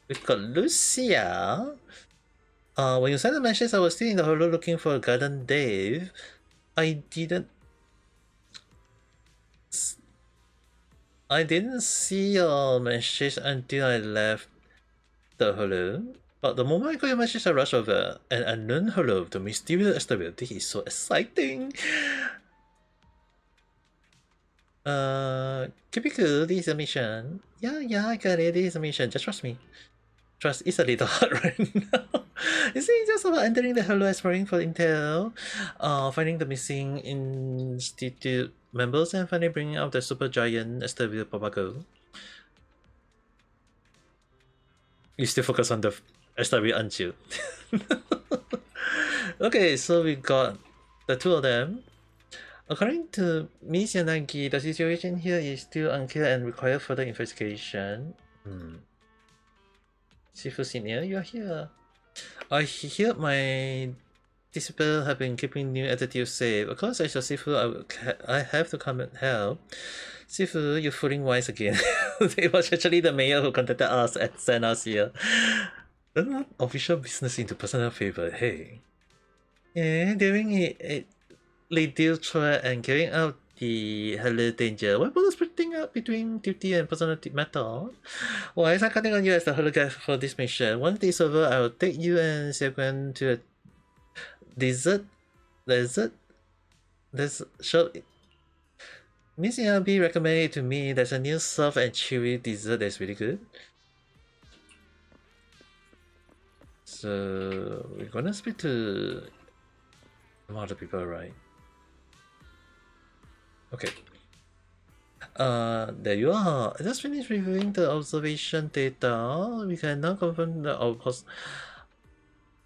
we've got Lucia. When you sent the message, I was still in the holo looking for Garden Dave. I didn't see your message until I left the holo. But the moment I got your message, I rushed over. An unknown holo to mysterious SW. This is so exciting. Keep it cool, this is a mission. Yeah, I got it, this is a mission, just trust me. Trust is a little hard right now. Is it just about entering the holo, exploring for intel, finding the missing institute members, and finally bringing out the super giant SW Papago? You still focus on the SW, aren't you? Okay, so we got the two of them. According to Miss Yanagi, the situation here is still unclear and requires further investigation. Sifu Senior, you're here. I hear my disciples have been keeping new attitudes safe. Of course, as your Sifu, I have to come and help. Sifu, you're fooling wise again. It was actually the mayor who contacted us and sent us here. Not official business into personal favor, hey. Yeah, during a reduced threat and carrying out the hello danger. What bonus shifting up between duty and personal matter. Well, as I'm counting on you as the hologram for this mission, once this is over, I will take you and Sequin to a desert. There's show. Miss Yabi recommended it to me. There's a new soft and chewy dessert that's really good. So we're gonna speak to some other people, right? Okay. There you are. I just finished reviewing the observation data. We can now confirm the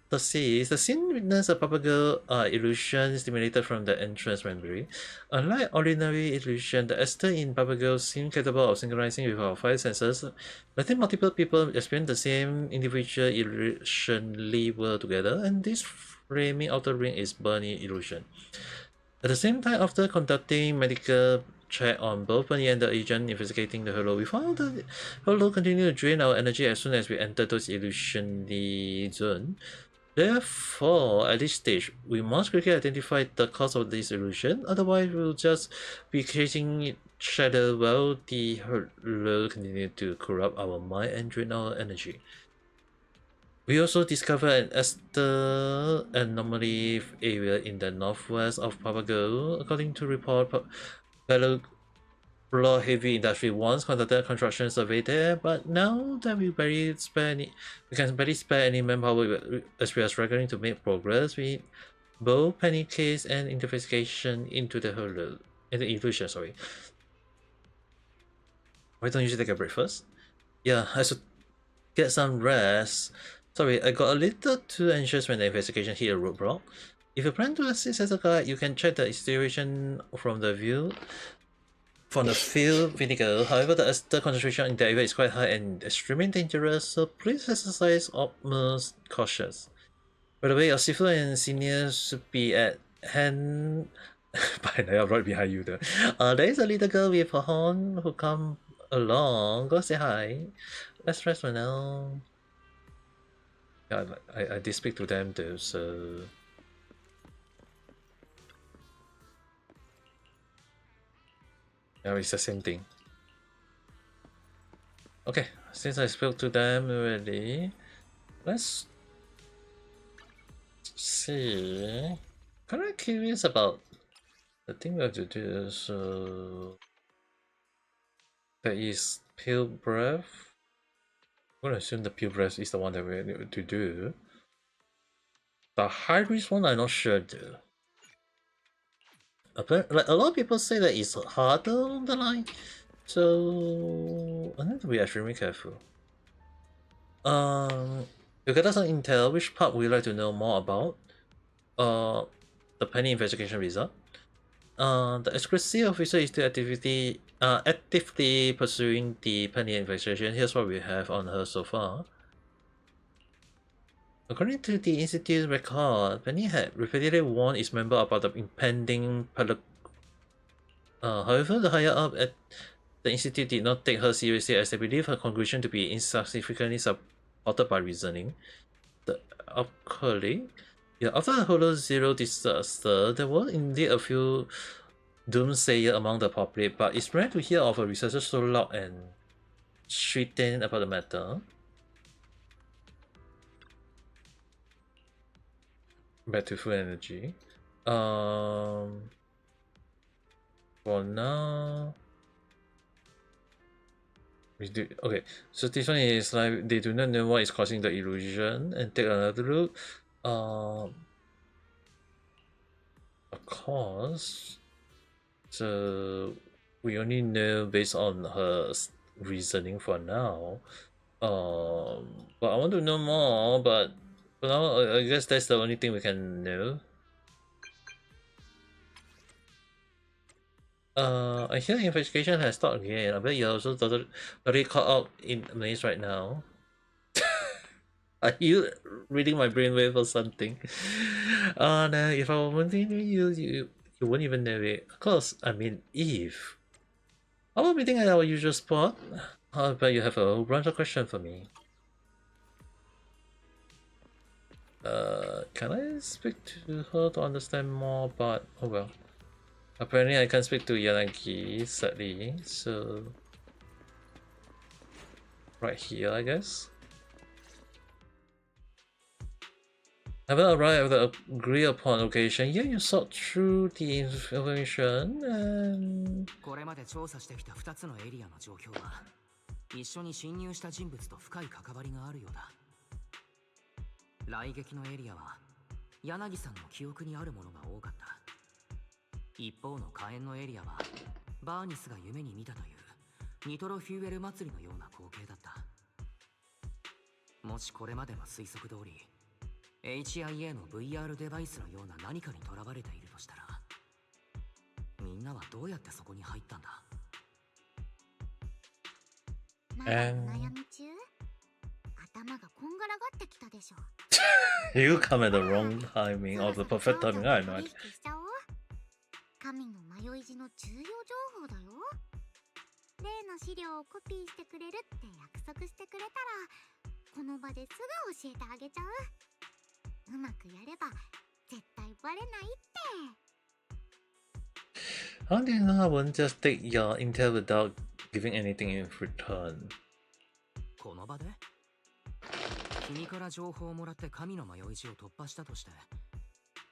the scene witnessed a papagirl illusion stimulated from the entrance memory. Unlike ordinary illusion, the Esther in papagirl seemed capable of synchronizing with our five senses, letting multiple people experience the same individual illusion level together, and this framing outer ring is Bernie illusion. At the same time, after conducting medical check on both Bernie and the agent investigating the holo, we found the holo continued to drain our energy as soon as we entered those illusion zone. Therefore, at this stage, we must quickly identify the cause of this illusion, otherwise we'll just be chasing shadow while the holo continue to corrupt our mind and drain our energy. We also discovered an Esther anomaly area in the northwest of Papago. According to report, Floor Heavy Industry once conducted a construction survey there, but now that we can barely spare any manpower as we are struggling to make progress with both panic case and investigation into the illusion. Sorry. Why don't you take a breakfast? Yeah, I should get some rest. Sorry, I got a little too anxious when the investigation hit a roadblock. If you plan to assist as a guide, you can check the situation from the field vinegar. However, the concentration in the area is quite high and extremely dangerous, so please exercise utmost caution. By the way, your seafood and seniors should be at hand by now, right behind you there. There is a little girl with a horn who come along. Go say hi. Let's rest for now. Yeah, I did speak to them too, so... Yeah, it's the same thing. Okay, since I spoke to them already, let's see. Kind of curious about the thing we have to do. So there is pale breath. I'm gonna assume the pale breath is the one that we need to do. The high risk one, I'm not sure though. Like a lot of people say that it's harder on the line, so I need to be extremely careful. You get us some intel. Which part would you like to know more about? The penny investigation result. The exclusive officer is still actively pursuing the penny investigation. Here's what we have on her so far. According to the Institute record, Penny had repeatedly warned its member about the impending however, the higher up at the Institute did not take her seriously as they believe her conclusion to be insufficiently supported by reasoning. The colleague, yeah, after the Holo Zero disaster, there were indeed a few doomsayer among the public, but it's rare to hear of a researcher so loud and strident about the matter. Back to full energy. For now, we do okay. So this one is like they do not know what is causing the illusion, and take another look. Of course. So we only know based on her reasoning for now. But I want to know more. But for now, I guess that's the only thing we can know. I hear investigation has started again. I bet you're also totally caught up in a maze right now. Are you reading my brainwave or something? No, if I were meeting you wouldn't even know it. Of course, I mean, if I were meeting at our usual spot, I bet you have a whole bunch of questions for me. Can I speak to her to understand more? But oh well. Apparently, I can speak to Yanagi, sadly, so right here, I guess. Haven't arrived at the agreed upon location. Yeah, you sought through the information and
これまで調査してきた2つのエリアの状況は一緒に侵入した人物と深い関わりがあるようだ。来撃のエリアは柳さんの記憶にあるものが多かった。一方の火炎のエリアはバーニスが夢に見たというニトロフューエル祭りのような光景だった。もしこれまでの推測通り HIA の VR デバイスのような何かに囚われているとしたら、みんなはどうやってそこに入ったんだ。
まだお悩み中？頭がこんがらがってきたでしょ。
you come at the wrong timing or the perfect timing. I know.
神の迷い路の重要情報だよ。例の資料をコピーしてくれるって約束してくれたら、この場ですぐ教えてあげちゃう。うまくやれば絶対バレないって。
How do you know I won't just take your intel without giving anything in return?
この場で君から情報をもらって神の迷い路を突破したとして、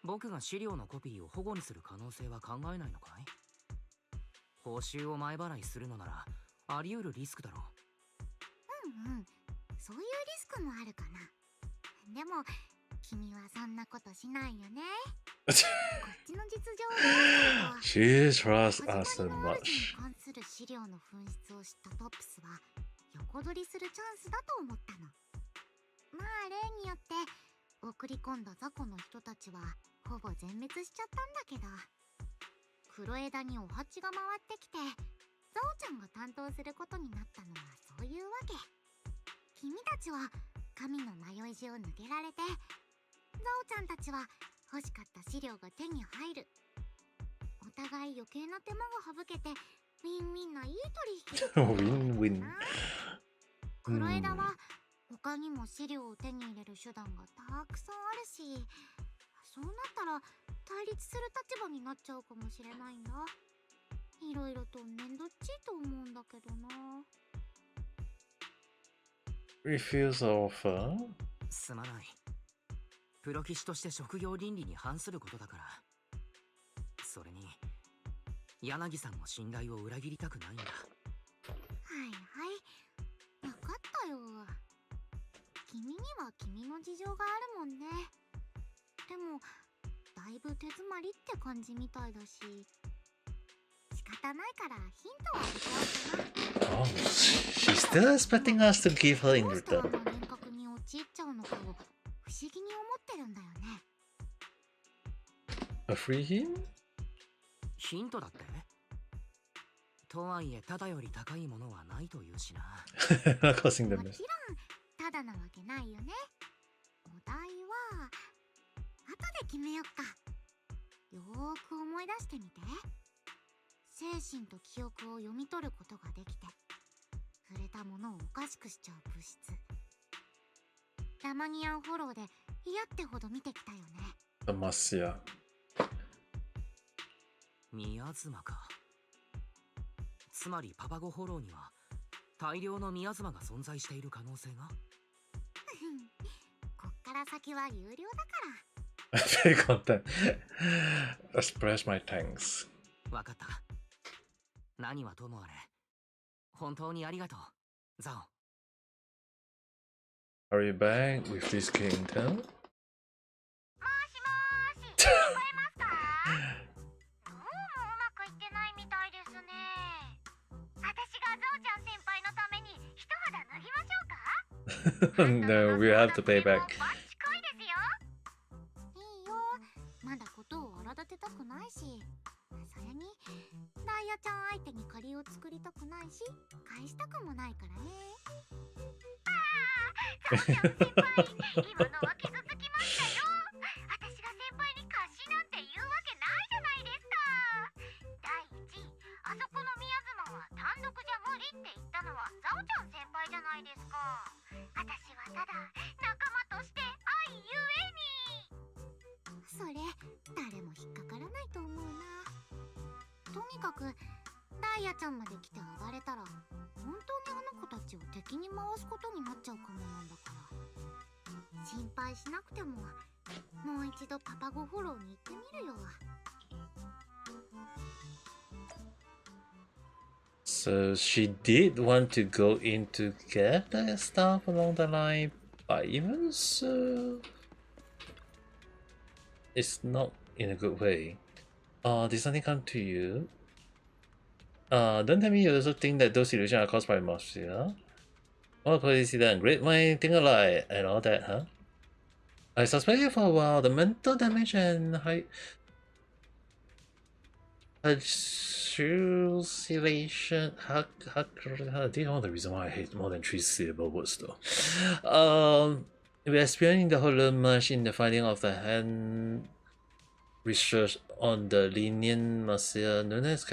僕が資料のコピーを保護にする可能性は考えないのかい？報酬を前払いするのならあり得るリスクだろう。
うんうん、そういうリスクもあるかな。でも君はそんなことしないよね。こっちの実情を
She trusts us
始まりの
much.
主に関する資料の紛失を知ったトップスは横取りするチャンスだと思ったの。まあ例によって送り込んだ雑魚の人たちはほぼ全滅しちゃったんだけど、黒枝にお鉢が回ってきてザオちゃんが担当することになったのはそういうわけ。君たちは神の迷い路を抜けられて、ザオちゃんたちは欲しかった資料が手に入る。お互い余計な手間が省けてウィンウィンないい取引だったんだよな。黒枝は他にも資料を手に入れる手段がたくさんあるし、そうなったら対立する立場になっちゃうかもしれないんだ。いろいろとめんどっちいと思うんだけどな。
Refuse offer?
すまない。プロ棋士として職業倫理に反することだから。それに柳さんの信頼を裏切りたくないんだ。
はいはい、分かったよ。君には君の事情があるもんね。でもだいぶ手詰まりって感じみたいだし、仕方ないからヒントをあげちゃおうかな。
Oh, she's still expecting us to give her in
どうしてあ
return.
の幻覚に陥っちゃうのかを不思議に思ってるんだよね。
A free hint?
ヒントだって？とはいえただより高いものはないというしな。
Not causing
も
them.
ちろんただなわけないよね。お題は後で決めよっか。よーく思い出してみて。精神と記憶を読み取ることができて、触れたものをおかしくしちゃう物質。ラマニアンフォローで嫌ってほど見てきたよね。
Demacia.
宮妻か。つまりパパゴホローには大量の宮妻が存在している可能性が。
こっから先は有料だか
Very content. Express my thanks.
わかった。何はともあれ本当にありがとう、ザオ。
Are you back with this key intel?
もしもーし、聞こえますか？どうもうまくいってないみたいですね。私がゾウちゃん先輩のために一肌脱ぎましょうか？
No, we have to pay back.
バッチコイですよ。いいよ、まだことを荒立てたくないし、それにダイヤちゃん相手に借りを作りたくないし、返したくもないからね。ゾウちゃん先輩、今のは傷つきましたよ。私が先輩に貸しなんて言うわけないじゃないですか。第一、あそこの宮妻は単独じゃ無理って言ったのはザオちゃん先輩じゃないですか。私はただ仲間として愛ゆえに。それ誰も引っかからないと思うな。とにかくダイヤちゃんまで来て暴れたら本当にあの子たちを敵に回すことになっちゃうかもなんだから、心配しなくてももう一度パパゴフォローに行ってみるよ。
So she did want to go in to get that stuff along the line, but even so, it's not in a good way. Did something come to you? Don't tell me you also think that those illusions are caused by Marcia? Oh, coincidence, great mind, think alike, and all that, huh? I suspected for a while the mental damage and hallucination. This is one of the reasons why I hate more than 3-syllable words, though. We're experiencing the whole merge in the finding of the hand research on the lenient Marcia known as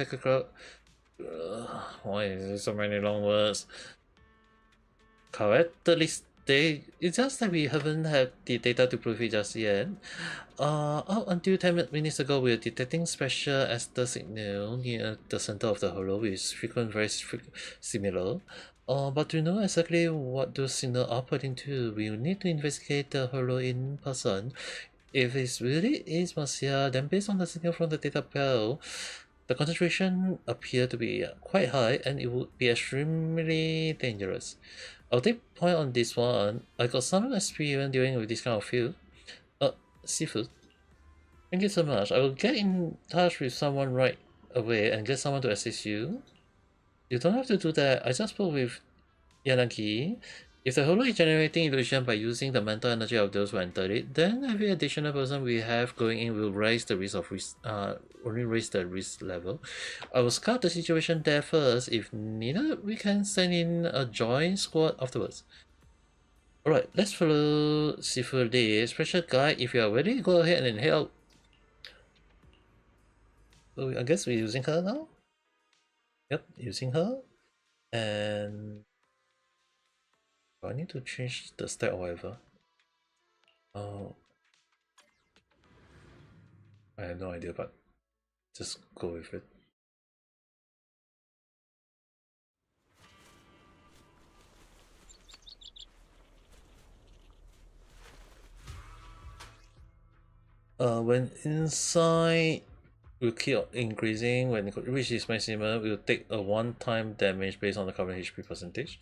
why is there so many long words? Characteristic. It's just that we haven't had the data to prove it just yet. Up until 10 minutes ago, we were detecting special Esther signal near the center of the hollow with frequent very similar. But to know exactly what those signals are pointing to, we will need to investigate the hollow in person. If it really is Marcia, then based on the signal from the data bell, the concentration appears to be quite high and it would be extremely dangerous. I'll take point on this one. I got some experience dealing with this kind of field. Seafood. Thank you so much. I will get in touch with someone right away and get someone to assist you. You don't have to do that. I just spoke with Yanagi. If the hollow is generating illusion by using the mental energy of those who entered it, then every additional person we have going in will raise the risk of only raise the risk level. I will scout the situation there first. If needed, we can send in a joint squad afterwards. Alright, let's follow Sifu Lee. Special guide, if you are ready, go ahead and help. So I guess we're using her now? Yep, using her. And do I need to change the stat or whatever? Oh, I have no idea, but just go with it. When inside, will keep increasing. When it reaches maximum, it will take a one-time damage based on the current HP percentage.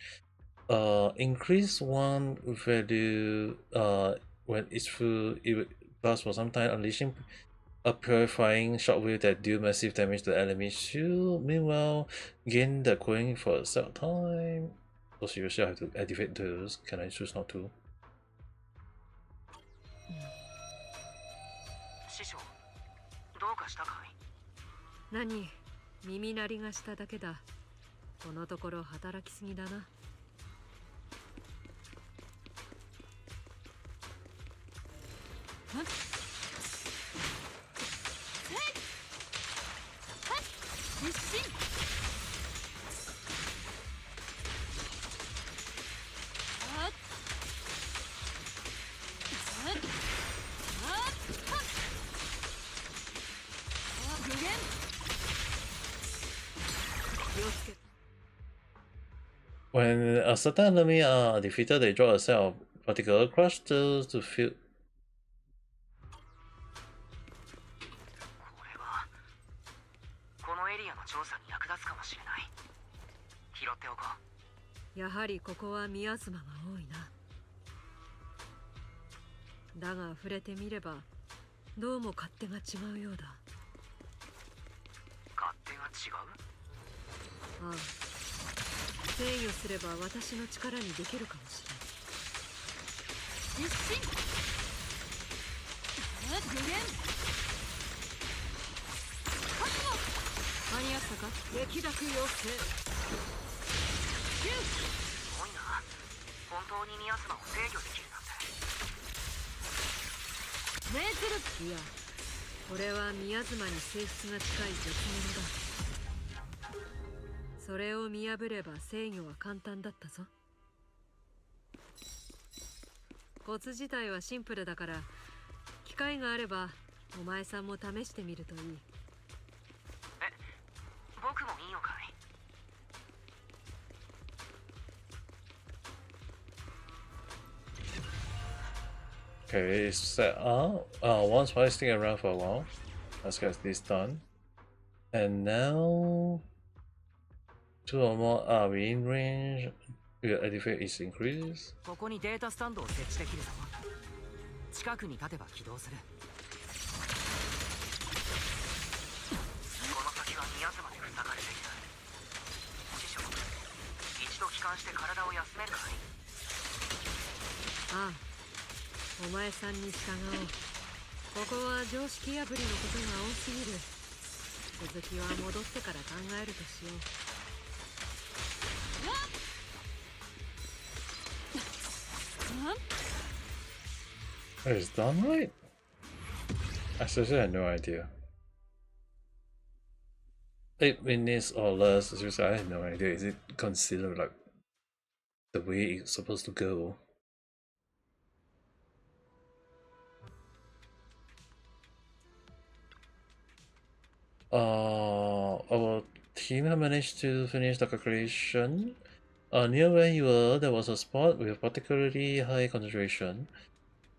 Increase one value when it's full, it will last for some time, unleashing a purifying shockwave that deal massive damage to the enemy shield. Meanwhile, gain the coin for a set time. So seriously, I have to activate those. Can I choose not to?
師匠、どうかしたかい？
何、耳鳴りがしただけだ。このところ働きすぎだな。
When a certain enemy are defeated, they draw a set of particular crystals to fill.
これはこのエリアの調査に役立つかもしれない。拾っておこう。
やはりここはミアズマが多いな。だが触れてみればどうも勝手が違うようだ。
勝手が違う？
ああ、制御すれば私の力にできるかもしれない。実進無限間に合ったか？激濁妖精
すごいな。本当にミアスマを制御できるなんて。
命ずる。いや、これはミアズマに性質が近い絶物だ。それを見破れば制御は簡単だったぞ。コツ自体はシンプルだから、機会があればお前さんも試してみるといい。
Okay, set up. Once while sticking around for a while. Let's get this done. And now 2 or more are within range. Your artifact is increased.
ここにデータスタンドを設置できるぞ。近くに立てば起動する。この先は宮妻で塞がれている。師匠、一度帰還して体を休めるかい？
ああ、お前さんに従おう。ここは常識破りのことが多すぎる。続きは戻ってから考えるとしよう。
It's done right? I seriously had no idea. 8 minutes or less, seriously, I had no idea. Is it considered like the way it's supposed to go? Our team had managed to finish the calculation. Near where you were, there was a spot with particularly high concentration.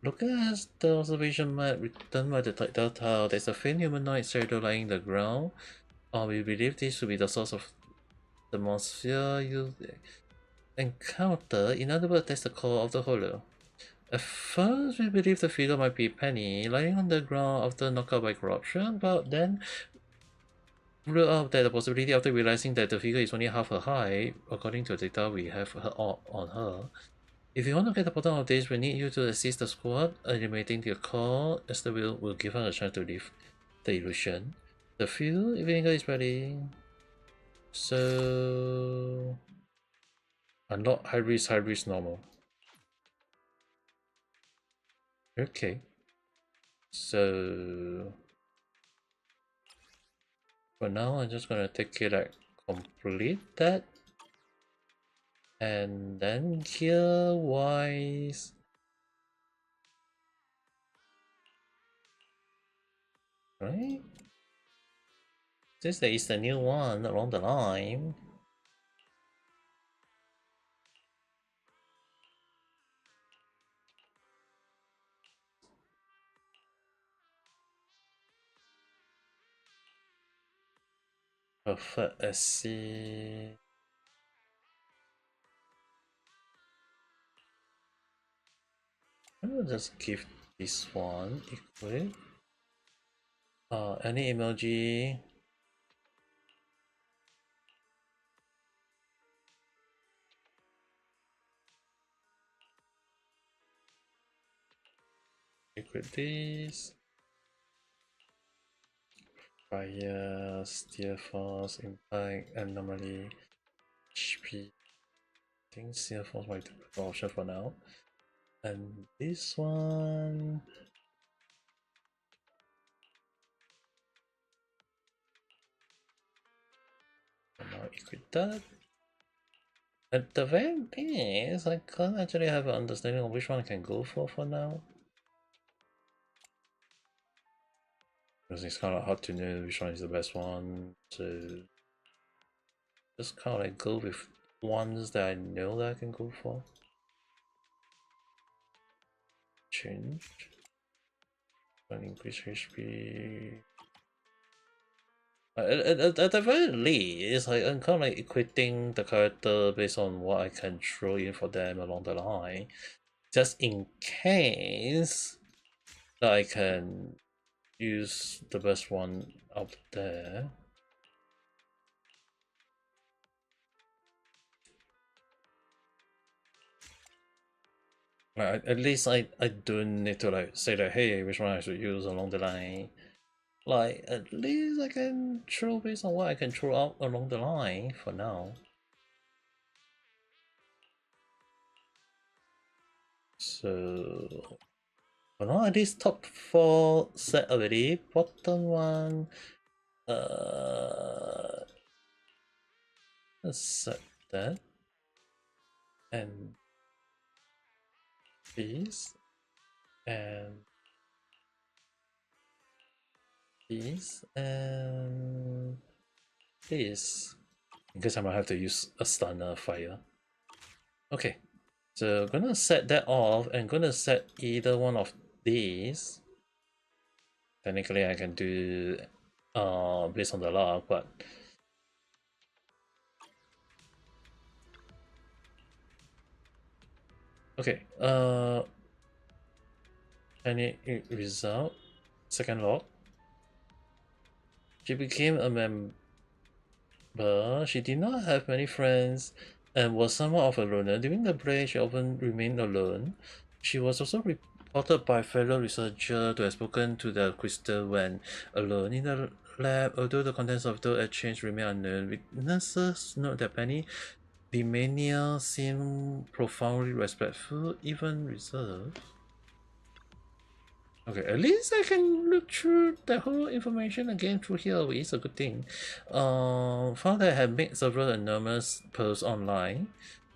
Looking at the observation map done by the Delta, there's a faint humanoid shadow lying on the ground. We believe this to be the source of the atmosphere you encounter. In other words, that's the core of the hollow. At first, we believed the figure might be Penny, lying on the ground after knockout by corruption, but then ruled out that the possibility after realizing that the figure is only half her height, according to the data we have on her. If you want to get the bottom of this, we need you to assist the squad, eliminating the core, as the will give her a chance to leave the illusion. The field vinegar is ready. So unlock high risk, normal. Okay. So for now I'm just gonna take it like complete that. And then gear wise, right? Since there is a new one along the line. Perfect. Let's see. I'm gonna just give this one equip. Any emoji. Equip this. Fire, steer force, impact, anomaly, HP. I think steer force might be the option for now. And this one. Now equip that. And the very thing is, I can't actually have an understanding of which one I can go for now. Because it's kind of hard to know which one is the best one. So just kind of like go with ones that I know that I can go for. Change. And increase HP. At the very least, I'm kind of like equipping the character based on what I can throw in for them along the line. Just in case that I can use the best one out there. Like, at least I don't need to like say that, hey, which one I should use along the line. Like, at least I can throw based on what I can throw out along the line for now. So for now, at least top 4 set already. Bottom one, let's set that. And these. And these. And this. I guess I might have to use a stunner fire. Okay. So gonna set that off and gonna set either one of these. Technically I can do based on the log, but okay. Any result? Second log. She became a member. She did not have many friends and was somewhat of a loner. During the break, she often remained alone. She was also reported by fellow researchers to have spoken to the crystal when alone in the lab, although the contents of the exchange remain unknown. Witnesses note that Penny Demania seemed profoundly respectful, even reserved. Okay, at least I can look through the whole information again through here, which is a good thing. Found that I had made several anonymous posts online.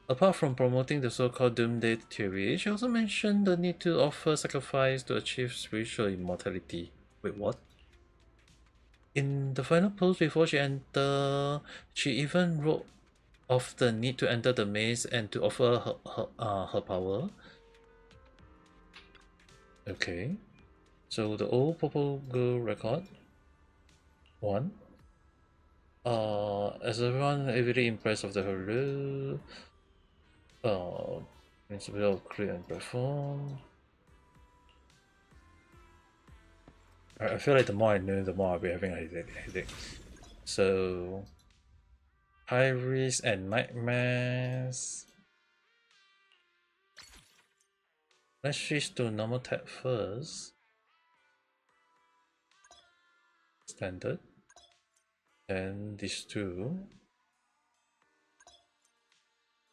Apart from promoting the so-called doomsday theory, she also mentioned the need to offer sacrifice to achieve spiritual immortality. Wait, what? In the final post before she entered, she even wrote of the need to enter the maze and to offer her power. Okay. So the old purple girl record. 1. As everyone really impressed with the hello. Principle of create and perform. I feel like the more I know, the more I'll be having a headache. So high risk and nightmares. Let's switch to normal tab first. Standard. Then these two.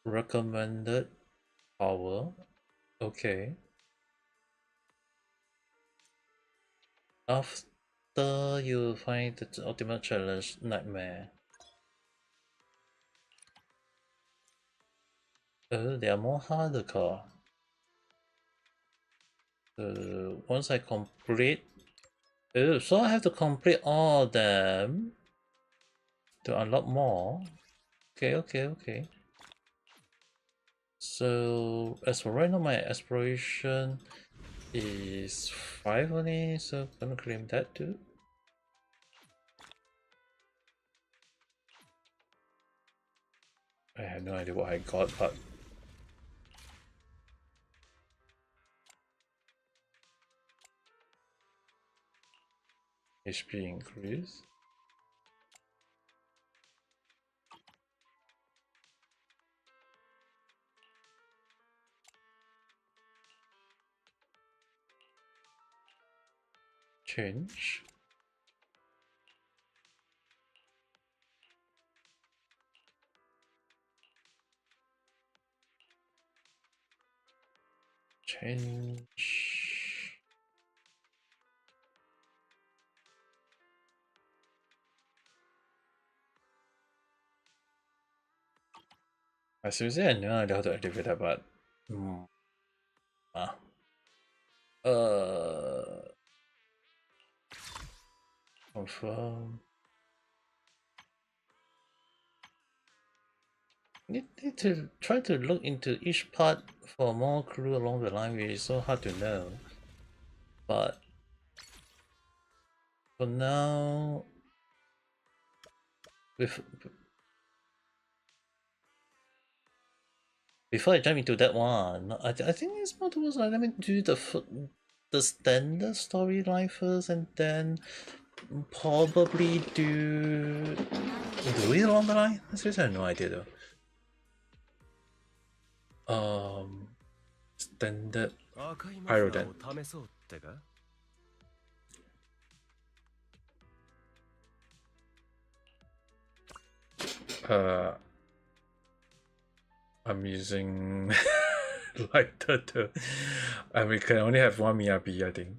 Recommended power. Okay. After you find the ultimate challenge, nightmare. They are more hardcore. Once I complete, so I have to complete all of them to unlock more. Okay. So as for right now, my exploration is 5 only, so I'm gonna claim that too. I have no idea what I got, but HP increase. Change. I seriously had no idea how to activate that, but confirm. Need to try to look into each part for more clue along the line, which is so hard to know. But for now, before I jump into that one, I think it's more towards like, let me do the standard storyline first, and then probably do it along the line. I seriously have no idea though. Standard Pyroden. I'm using lighter too. And we can only have one Miyabi, I think.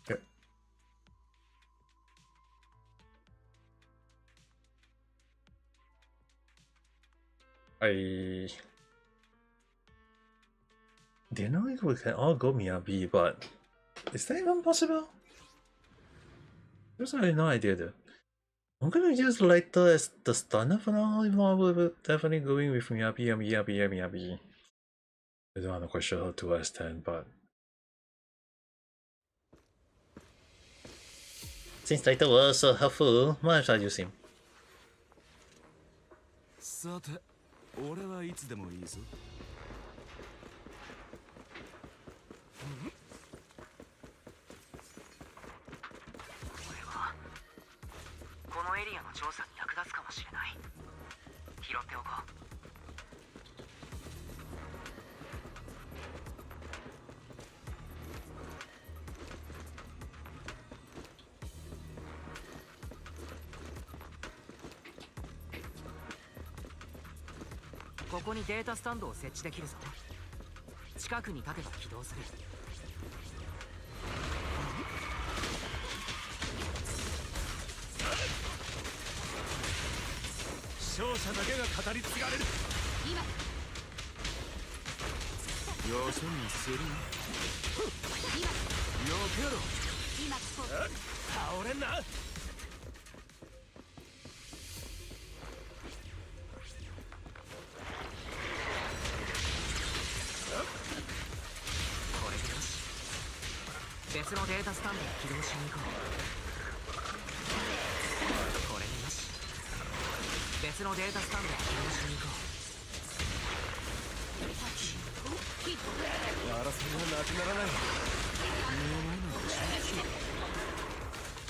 Okay. I didn't know we can all go Miyabi, but is that even possible? There's really no idea though. I'm gonna use Lighter as the stunner for now, even though we're definitely going with Miyabi. I'm not quite sure how to S10, but since Lighter was so helpful, might as well use him.
さて、俺はいつでもいいぞ。
このエリアの調査に役立つかもしれない。拾っておこう。ここにデータスタンドを設置できるぞ。近くに立てば起動する。
勝者だけが語り継がれる。
今
よそにするな。
今
よけろ。
今こう
倒れんな。
別のデータスタンドを起動しに行こう。これでよし。別のデータスタンドを起動しに行こ
争いはなくならない。
う。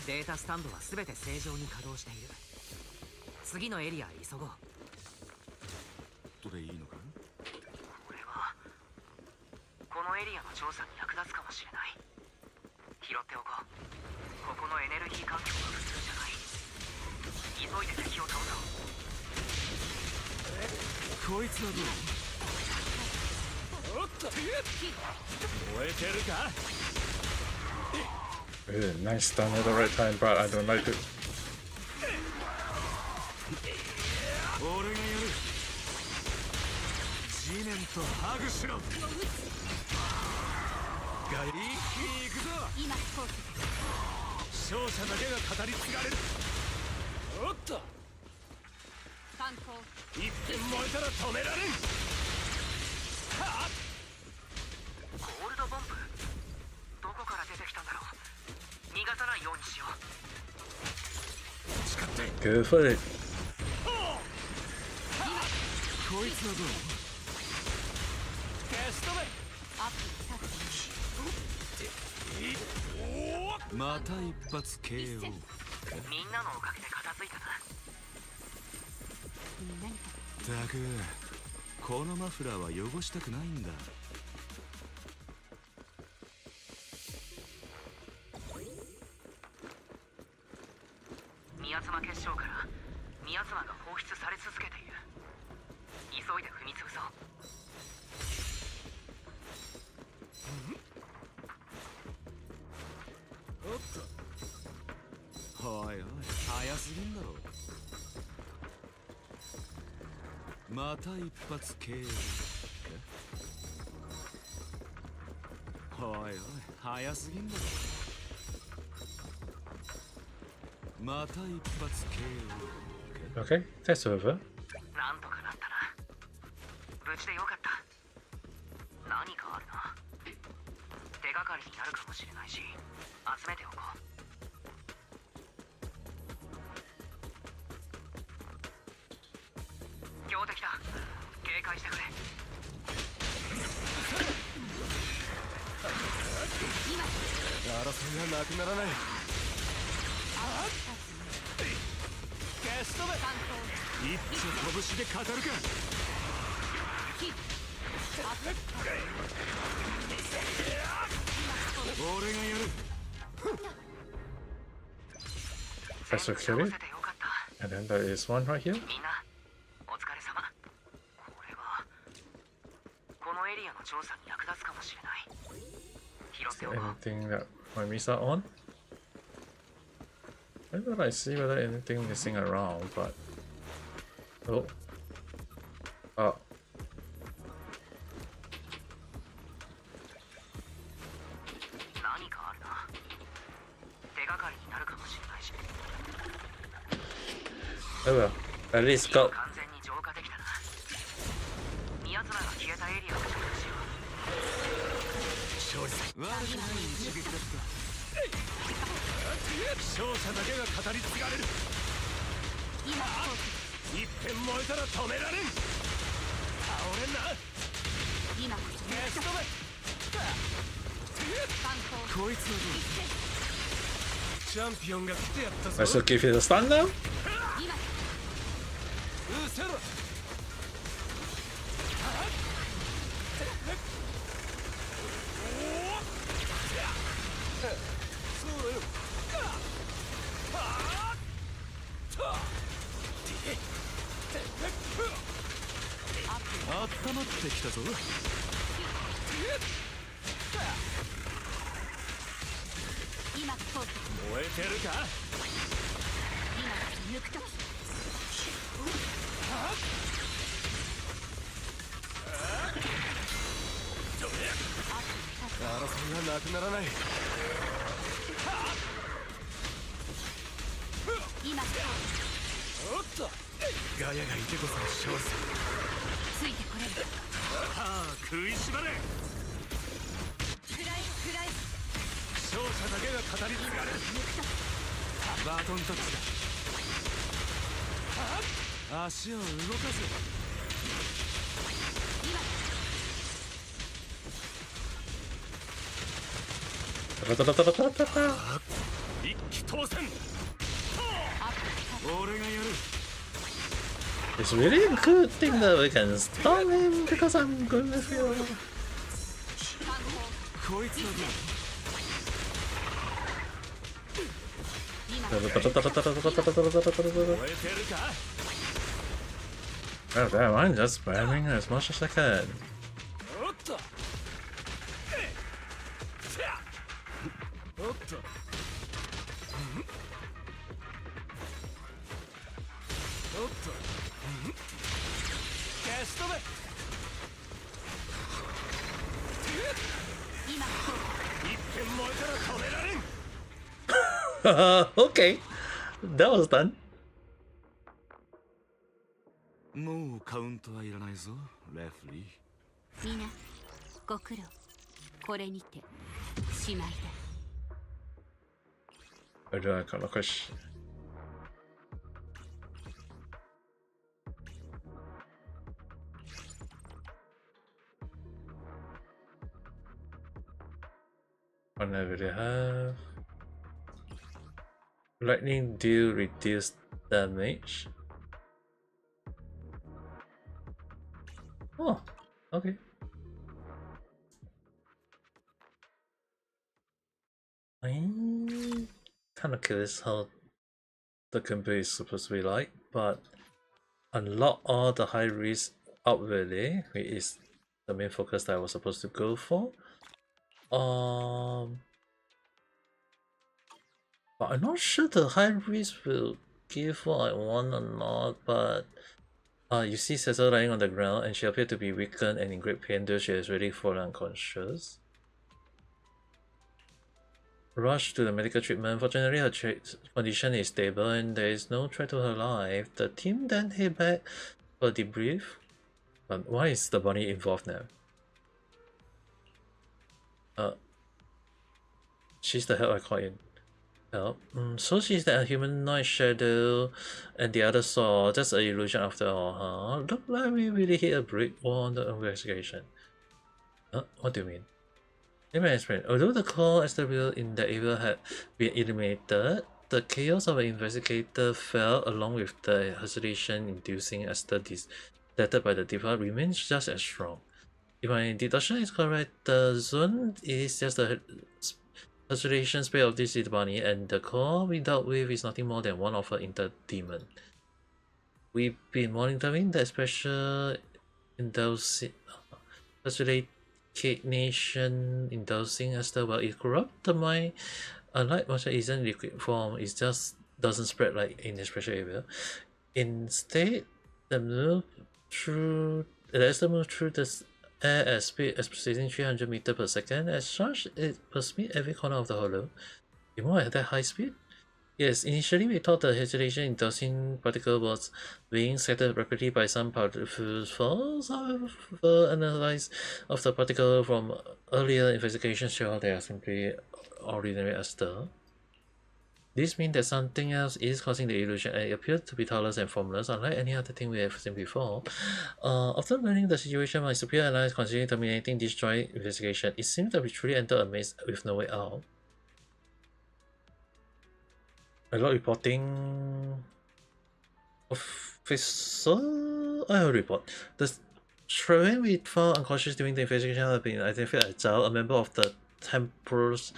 データスタンドは全て正常に稼働している。次のエリアへ急ごう。
どれいいのか。
これはこのエリアの調査に役立つかもしれない。拾っておこう。ここのエネルギー環境は普通じゃない。急いで敵を倒そう。
こいつはどう。おっと、燃えてるか。
Nice stun at the right time, but I don't like it.
俺がやる。地面とハグしろ。一気に行くぞ。
今こう
勝者だけが語り継がれる。おっと、
観光
一点燃えたら止められん。はっ、
ゴールドボンブ、どこから出てきたんだろう。逃がさないようにしよう。
誓って。
Go for it.
こいつはどう。消し止め。
アップさせ
また一発 KO。
みんなのおかげで片付いたな。
何か
たく、このマフラーは汚したくないんだ。
宮妻結晶から宮妻が放出され続けている。急いで踏み潰そう。
おっと、おいおい、早すぎんだろ。また一発 KO。 おいおい、早すぎんだろ。また一発 KO。
Okay, that's over.
なんとかなったな。無事でよかった。何かあるな。手がかりになるかもしれないし、集めておこう。強敵だ。警戒してくれ。
争いがなくならない。消し止め。一丁拳で語るか。俺がやる。
That's okay. And then there is one right here.
みんなお疲れ様。これはこのエリアの調査に役立つかもしれない。拾っておこう。
Anything that might miss out on? I don't see whether anything missing around, but oh,
しれないし。
Oh well, at least got
完全に浄化できたな。宮綱が消えたエリアを調査しよう。
勝利悪くない一撃だった。勝者だけが語り継がれる。
今
一遍燃えたら止められん。倒れんな。
今こそ
消し止め。
観光
こいつのチャンピオンが来てやったぞ。
I still give you the stun now?
今
うせろ。そうだよ。温まってきたぞ。
今こそ
燃えてるか。
今こそ抜くとき
争いはなくならない。
今こ
おっと、ガヤがいてこその勝利さ。
そついてこれる。
はあ、食いしばれ。
フライフライ
勝者だけが語り継がれる。バトンタッチだ。足を動かせ。一気当選。俺がやる。
It's really a good thing that we can stop him because I'm good with you.
こいつの燃えてるか。
Oh damn, I'm just spamming as much as I can.
おっと。おっと。おっと。消し止め。
今こ
一遍燃えたら止められん。
Okay, that was done.
もうカウントはいらないぞ、レフリー。
みなご苦労。これにてしまいだ。
I do I kind of question. What I really have? Lightning deal reduced damage. Oh, okay. I'm kind of curious how the campaign is supposed to be like, but unlock all the high risk outwardly, which is the main focus that I was supposed to go for. But I'm not sure the high risk will give what I want or not, but you see Cecil lying on the ground and she appeared to be weakened and in great pain though she has already fallen unconscious. Rush to the medical treatment. Fortunately her condition is stable and there is no threat to her life. The team then head back for debrief. But why is the bunny involved now? She's the help I call in. Help. So she's the humanoid shadow and the other saw. That's an illusion after all, huh? Look like we really hit a brick wall on the investigation. What do you mean? Let me explain. Although the core SW in the area had been eliminated, the chaos of an investigator fell along with the hallucination inducing Esther detected by the device remains just as strong. If my deduction is correct, the zone is just the hallucination space of this bunny, and the core we dealt with is nothing more than one of her inter-demon. We've been monitoring the special inducing nation inducing Esther, but it corrupt the mind. Unlike motion isn't liquid form, it just doesn't spread like in the special area. Instead, the Esther moves through the air at speed exceeding 300 meters per second. As such, it permeates every corner of the hollow. Even at that high speed, Yes, initially we thought the hesitation in dosing particle was being scattered rapidly by some particles. However, analysis of the particle from earlier investigations show they are simply ordinary ester. This means that something else is causing the illusion, and it appears to be colorless and formless, unlike any other thing we have seen before. After learning the situation, my superior allies considering terminating this joint investigation. It seems that we truly entered a maze with no way out. A lot reporting. Officer, I will report. The train we found unconscious during the investigation has been identified as Zhao, a member of the campus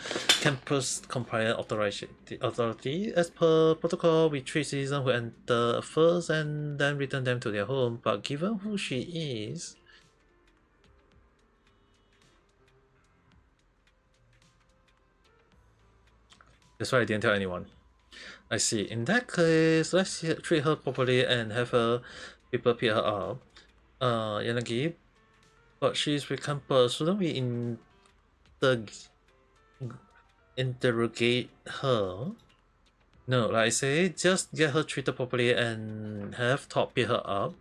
compliant authority. As per protocol, we treat citizens who enter first and then return them to their home. But given who she is, that's why I didn't tell anyone. I see. In that case, let's treat her properly and have her people pick her up. Yanagi, but she's with campus. Shouldn't we interrogate her? No, like I say, just get her treated properly and have Top pick her up.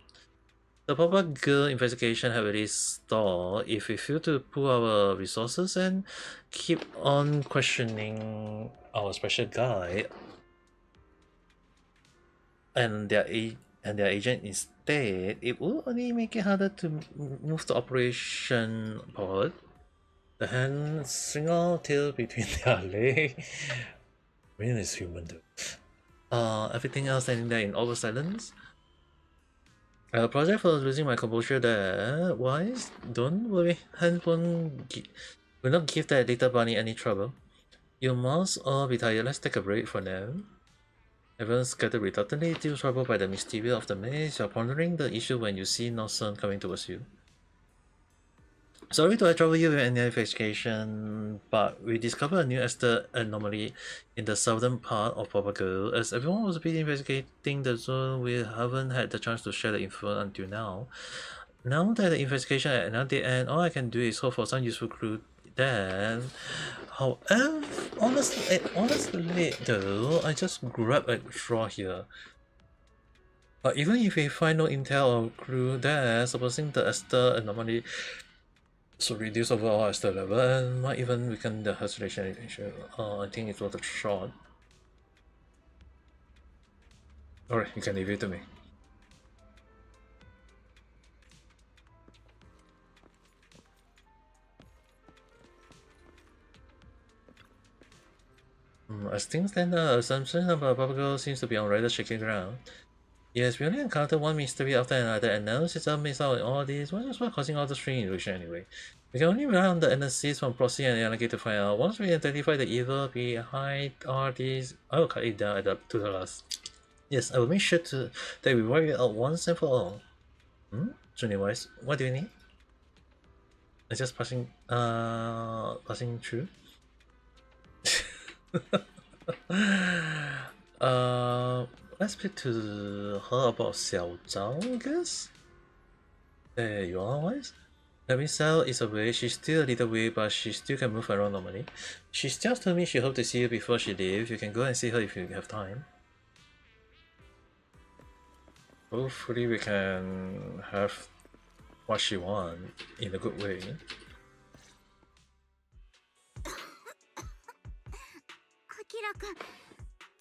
The Papa Girl investigation have already stalled. If we fail to pool our resources and keep on questioning our special guy and their agent instead, it will only make it harder to move the operation forward. The hand single tail between their legs. Rain is human though. Everything else standing there in over silence. Project for losing my composure there. Wise, don't worry. Hand will not give that little bunny any trouble. You must all be tired. Let's take a break for now. Everyone scattered reluctantly, still troubled by the mysterious of the maze. You're pondering the issue when you see Nelson coming towards you. Sorry to trouble you with any investigation, but we discovered a new ester anomaly in the southern part of Papago. As everyone was busy investigating the zone, we haven't had the chance to share the info until now. Now that the investigation at another end, all I can do is hope for some useful clue then. However, honestly though, I just grabbed a straw here. But even if we find no intel or clue there, supposing the ester anomaly so reduce overall ester level and might even weaken the hallucination. I think it was a shot. Alright, you can leave it to me. As things stand, the assumption of a Papago seems to be on rather shaky ground. Yes, we only encountered one mystery after another, and now since I missed out on all this, what's causing all the strange illusion anyway? We can only rely on the analysis from Proxy and Yanagi to find out. Once we identify the evil behind all these, I will cut it down to the last. Yes, I will make sure that we work it out once and for all. Junior Wise, what do you need? I'm just passing through. Let's speak to her about Xiao Zhao, I guess? There you are, Wise. That means Xiao is away. She's still a little weak, but she still can move around normally. She just told me she hoped to see you before she leaves. You can go and see her if you have time. Hopefully we can have what she wants in a good way.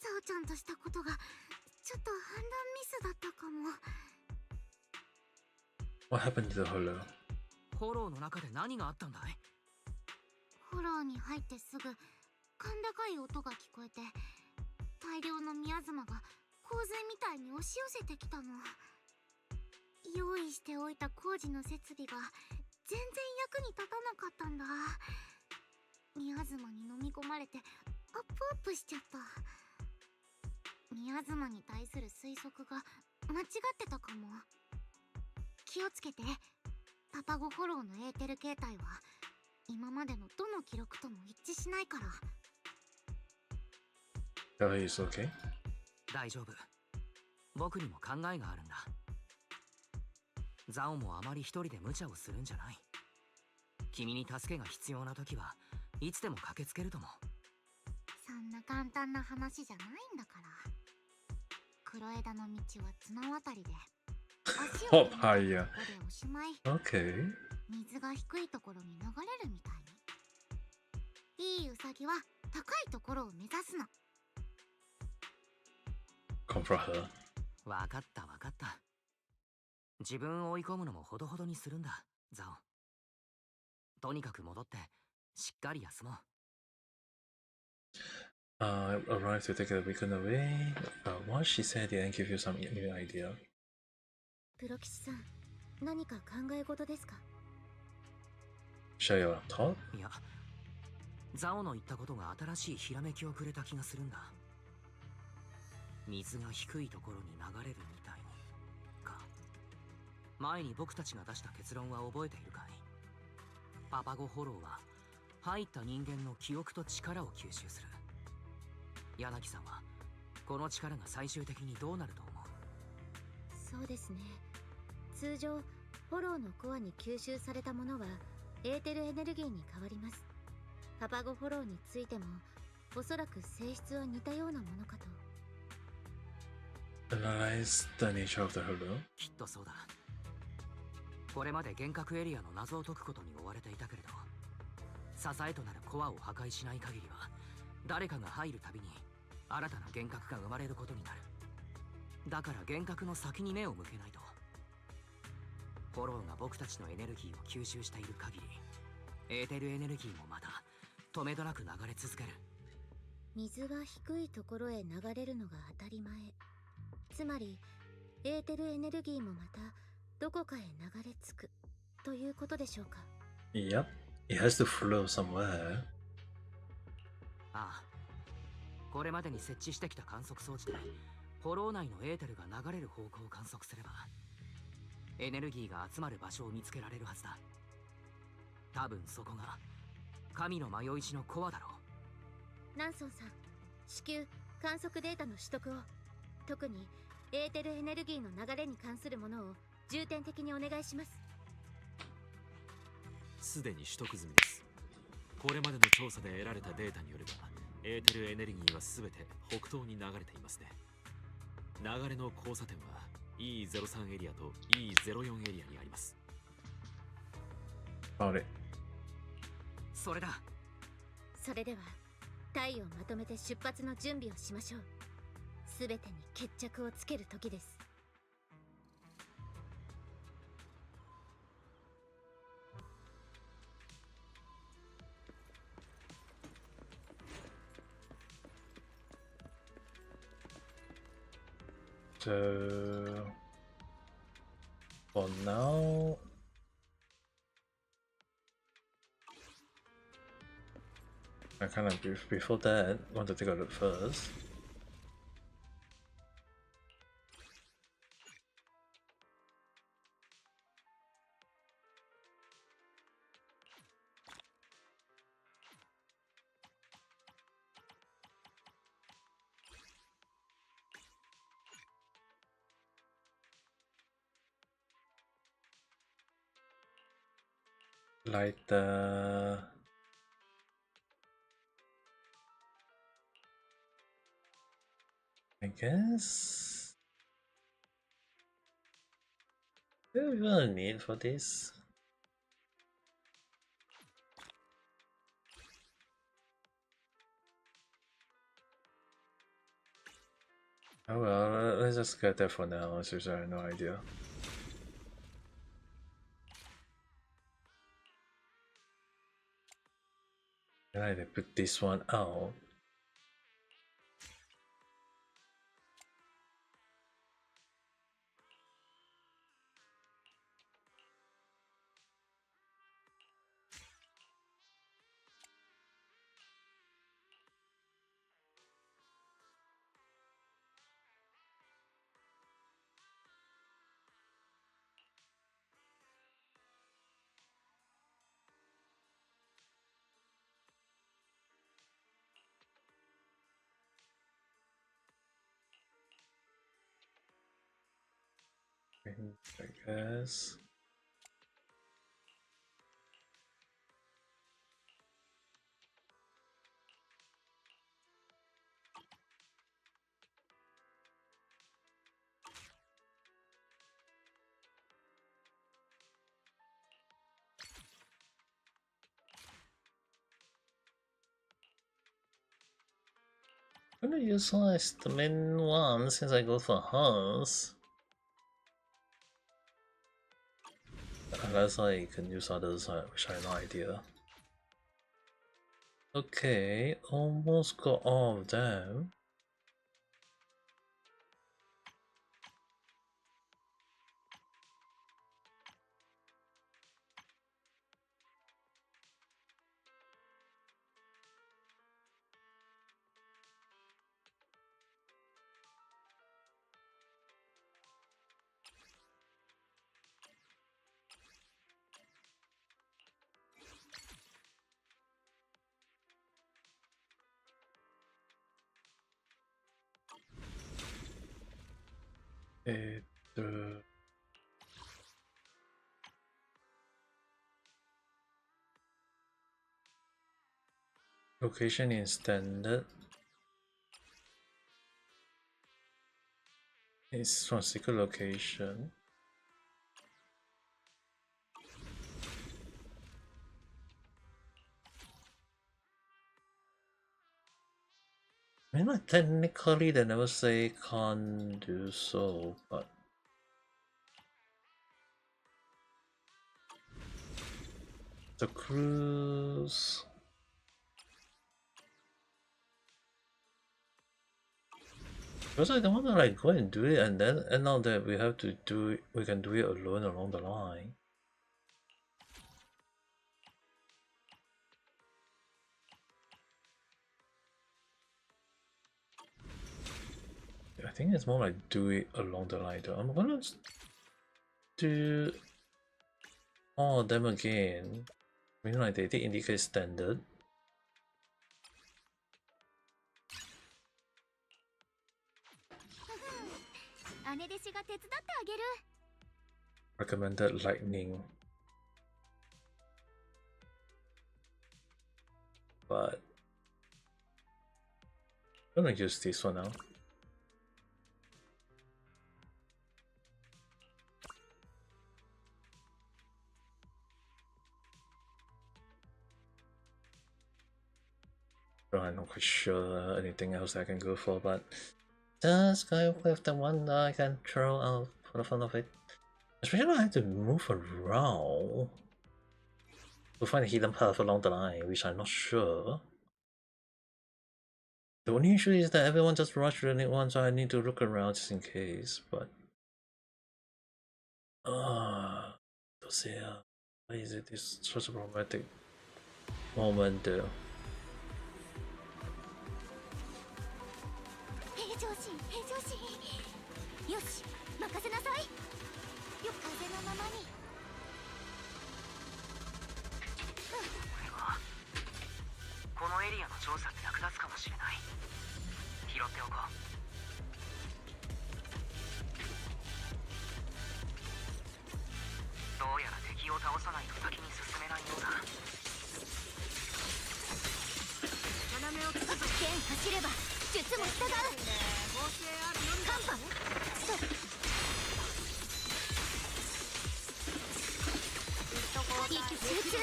ザオちゃんとしたことがちょっと判断ミスだったかも。
What happened to the Hollow?
フォローの中で何があったんだい？
ホローに入ってすぐ甲高い音が聞こえて、大量のミヤズマが洪水みたいに押し寄せてきたの。用意しておいた工事の設備が全然役に立たなかったんだ。ミヤズマに飲み込まれてアップしちゃった。ミヤズマに対する推測が間違ってたかも。気をつけて。パパゴフォローのエーテル形態は今までのどの記録とも一致しないから。
Is okay?
大丈夫。僕にも考えがあるんだ。ザオもあまり一人で無茶をするんじゃない。君に助けが必要な時はいつでも駆けつけるとも。
そんな簡単な話じゃないんだから。白枝の道は綱渡りで足
Oh,
を踏み入れ
higher.
たとこでおしまい。
Okay.
水が低いところに流れるみたいに、いいウサギは高いところを目指すの。
Come for her.
わかったわかった。自分を追い込むのもほどほどにするんだ、ザオ。とにかく戻ってしっかり休もう。
Arrived to take the weekend away. What she said didn't give you some new idea.
プロ騎士さん、何か考え事ですか？
Share your thought?
いや、ザオの言ったことが新しいひらめきをくれた気がするんだ。水が低いところに流れるみたいにか。前に僕たちが出した結論は覚えているかい？パパゴフォローは入った人間の記憶と力を吸収する。柳さんはこの力が最終的にどうなると思う？
そうですね。通常フォローのコアに吸収されたものはエーテルエネルギーに変わります。パパゴフォローについてもおそらく性質は似たようなものかと。
Analyze the nature of the halo?
きっとそうだ。これまで幻覚エリアの謎を解くことに追われていたけれど、支えとなるコアを破壊しない限りは誰かが入るたびに新たな幻覚が生まれることになる。だから幻覚の先に目を向けないと。フォローが僕たちのエネルギーを吸収している限り、エーテルエネルギーもまた止めどなく流れ続ける。
水は低いところへ流れるのが当たり前。つまりエーテルエネルギーもまたどこかへ流れ着くということでしょうか？
Yep. It has to flow somewhere.
ああ、これまでに設置してきた観測装置でフォロー内のエーテルが流れる方向を観測すればエネルギーが集まる場所を見つけられるはずだ。多分そこが神の迷い石のコアだろ
う。ナンソンさん、至急観測データの取得を、特にエーテルエネルギーの流れに関するものを重点的にお願いします。
すでに取得済みです。これまでの調査で得られたデータによれば、エーテルエネルギーは全て北東に流れていますね。流れの交差点は E03 エリアと E04 エリアにあります。
Got it.
それだ。
それでは隊をまとめて出発の準備をしましょう。すべてに決着をつける時です。
So for now, I kind of before that want to take a look first. Like I guess do we really need for this? Oh well, let's just get there for now, since I have no idea. Can I put this one out? I guess. I'm gonna utilize the main one since I go for Hans. Unless I can use others, which I have no idea. Okay, almost got all of them. It, location in standard. It's from secret location. I mean, like, technically they never say can't do so, but the cruise. Because I don't want to like go and do it and then end out that we have to do it, we can do it alone along the line. I think it's more like do it along the line though. I'm gonna do all of them again. I mean, like they did indicate standard. Recommended lightning. But I'm gonna use this one now. I'm not quite sure anything else I can go for, but just go with the one that I can throw out for the fun of it. Especially when I have to move around to find a hidden path along the line, which I'm not sure. The only issue is that everyone just rushed running one, so I need to look around just in case, but... why is it this such a problematic moment there?
よし任せなさいよ風のままに
このエリアの調査に役立つかもしれない。拾っておこう。どうやら敵を倒さないと先に進めないようだ。
要をつくぞ。剣走れば術も従う。カンパストップ。一気集中。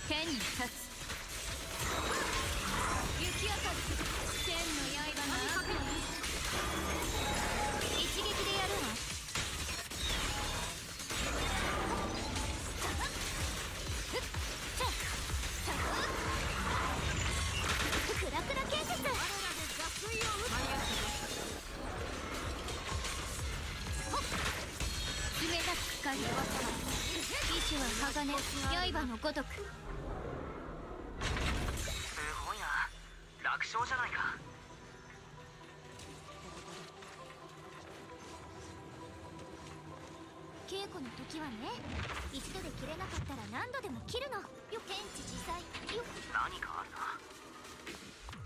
天に立つ。雪当たり。天の刃の悪魔。一撃でやるわ。クラクラ剣術。冷たく光。意志は鋼、刃のごとく。
すごいな。楽勝じゃないか。
稽古の時はね、一度で切れなかったら何度でも切るの。よ、天地自在。よ。
何かあるな。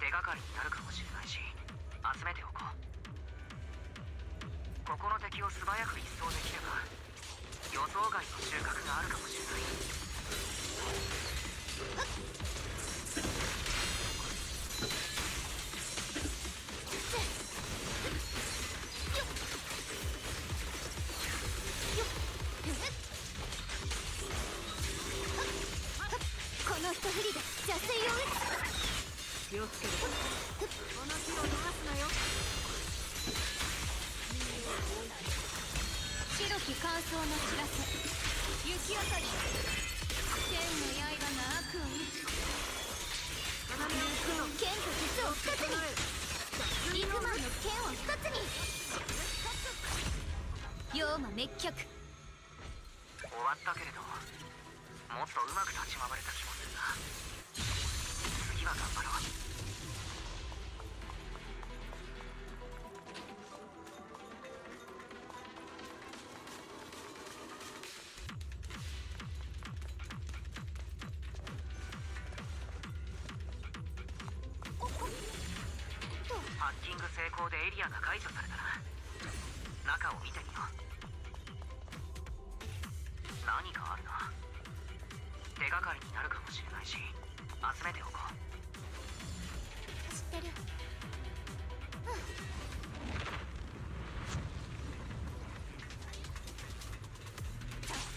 手がかりになるかもしれないし、集めておこう。ここの敵を素早く一掃できれば、予想外の収穫があるかもしれない。
この火邪推を打
気をつけろ。この火を逃すなよ。
つ白き乾燥の知らせ雪明かり剣の刃が悪を打つ
要を引くの。
剣と鉄を二つにリクマンの剣を一つに妖魔滅却。
終わったけれどもっとうまく立ち回れた気もするな。次は頑張ろう。ハッキング成功でエリアが解除されたな。中を見てみよう。何かあるな。手がかりになるかもしれないし集めておこう。
知ってる。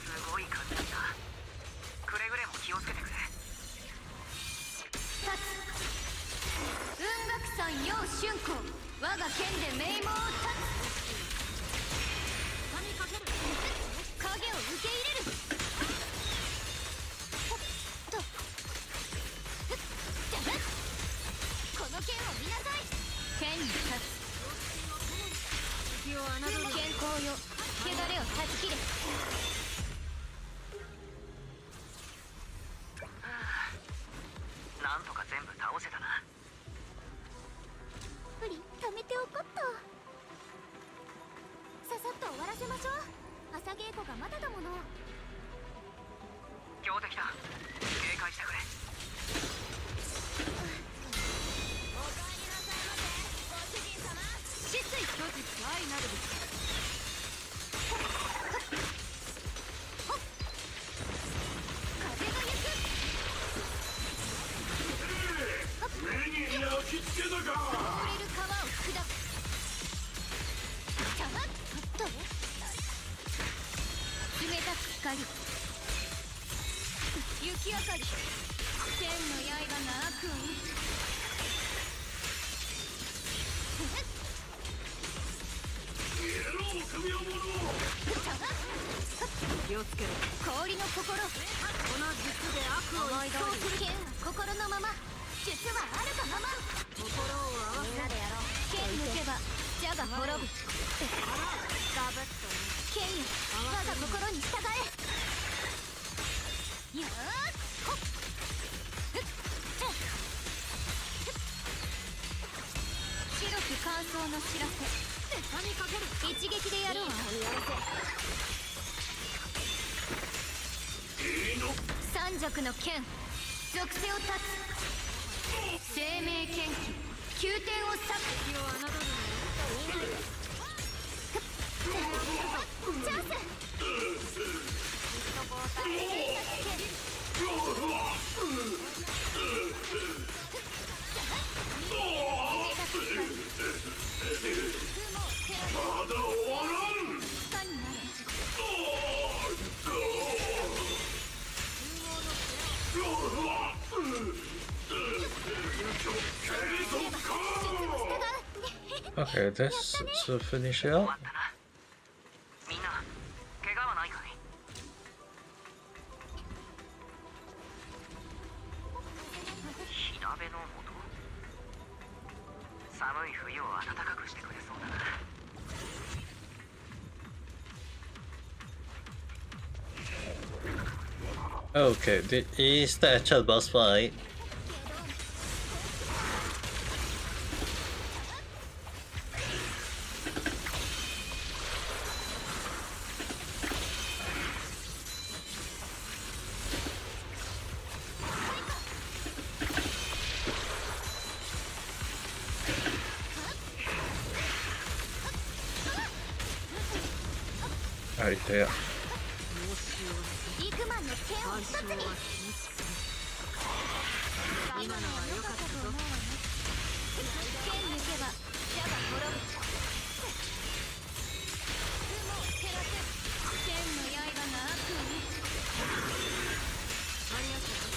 すごい感じだ。くれぐれも気をつけてくれ。
立つ雲岳山陽春光我が剣で名門を立つ
畳みかける。
影を受け入れる。ほっとふっじゃふっこの剣を見なさい。剣に立
敵を侮る。
つ健康よ汚れを断ち切れ。
なんとか全部倒せたな。
プリ貯めておこっと。ささっと終わらせましょう。朝稽古がまだだもの。
強敵だ。警戒してくれ。
おかえりなさいませご主人様。失水
虚実愛なるべき。
風が行く。
目に焼き付けたか。
触れる川を砕く。さまっと冷たく光雪明かり剣の刃が悪を打つ。
野郎首を物
さまっ
気をつけろ。
氷の心
この術で悪を
思い
一掃する。
通り剣は心のまま術はあるがまま。
心を合わせ。
みんなでやろう。剣抜けば蛇が滅ぶ。
ガブッとね。
剣よ我が心に従え。やーっほっふっちゃふっ白き乾燥の知らせ
畳みかける。
一撃でやるわ。三尺の剣属性を断つ。生命剣気宮殿を裂く。
敵を侮るなよ。
チャンス。
まだ終わらん。
下になれ。
Okay, this to finish it
終わ
up.
ったな。みんな怪我はないかい。火鍋の元。寒い冬を暖かくしてくれそうだな。
Okay, is the actual boss fight? Right there.
リクマンの剣を一つに。
今のは良かったぞ。
剣抜けば蛇が滅ぶ。雲を照らせ。剣の刃が悪を打つ。
間に合ったぞ。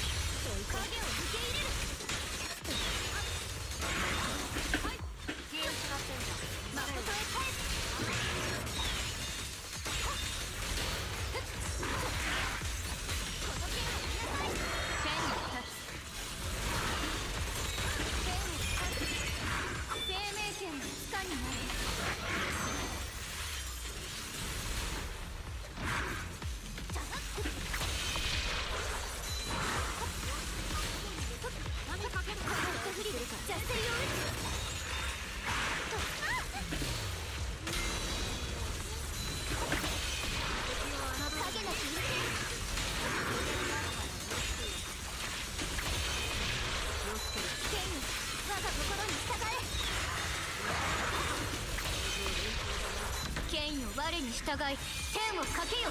影を受け入れ剣よ我に従い天をかけよ。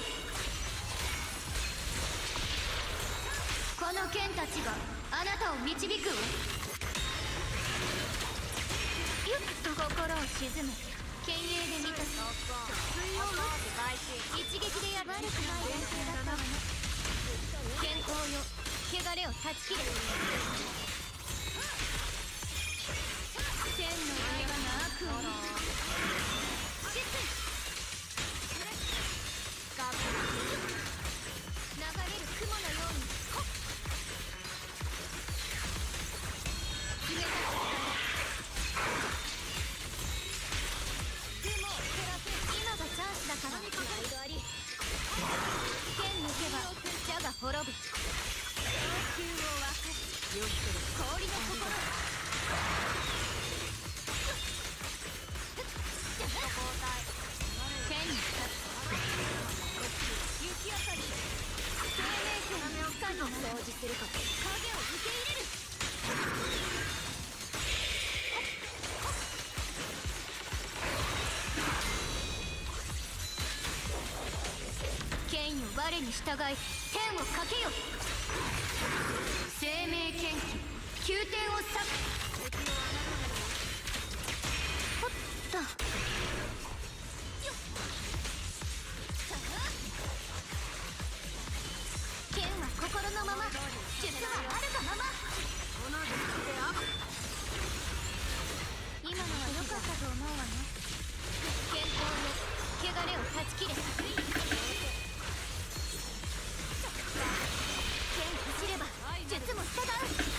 この剣たちがあなたを導くわ。よっと心を沈め、剣影で見た一撃でやる。悪くない連携だったわね。健康よ、汚れを断ち切れ。天の刃が悪を流れる雲のように決めた雲を照らせ。今がチャンスだから。プライドあり。剣抜けば蛇が滅ぶ。要求を分かる。氷の心。剣に立つ。雪明かり。生命線のつかに掃除するか。影を受け入れる。剣よ我に従い天をかけよ。生命剣気宮廷を裂く。ほっと剣は心のまま、術はあるがまま。今のは良かったと思うわね。健康よ、汚れを断ち切れ。剣走れば術も従う。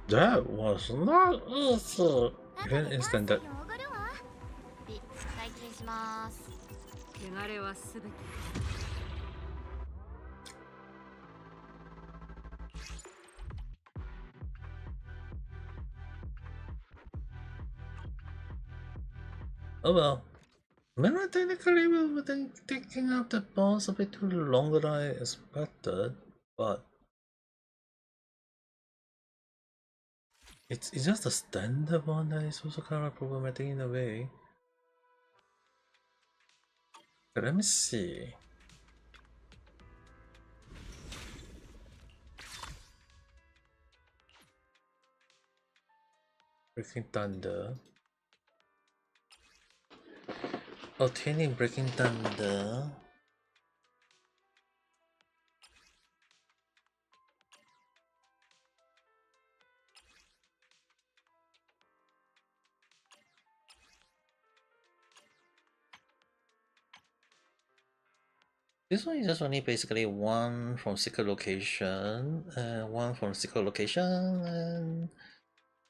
That was not easy. Even instant that.
体験します。
汚れはすべて。
Oh well. Maybe technically we were taking up the boss a bit too longer than I expected, but it's just a standard one that is also kind of problematic in a way. But let me see. Breaking Thunder. Obtaining Breaking Thunder. This one is just only basically one from secret location, and one from secret location, and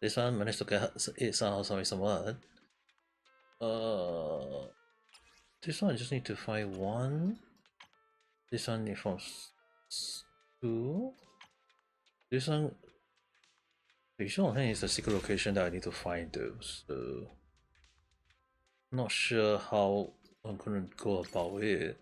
this one managed to get it somehow somewhat. This one I just need to find one. This one is from two. This one, I think it's a secret location that I need to find though, so not sure how I'm gonna go about it.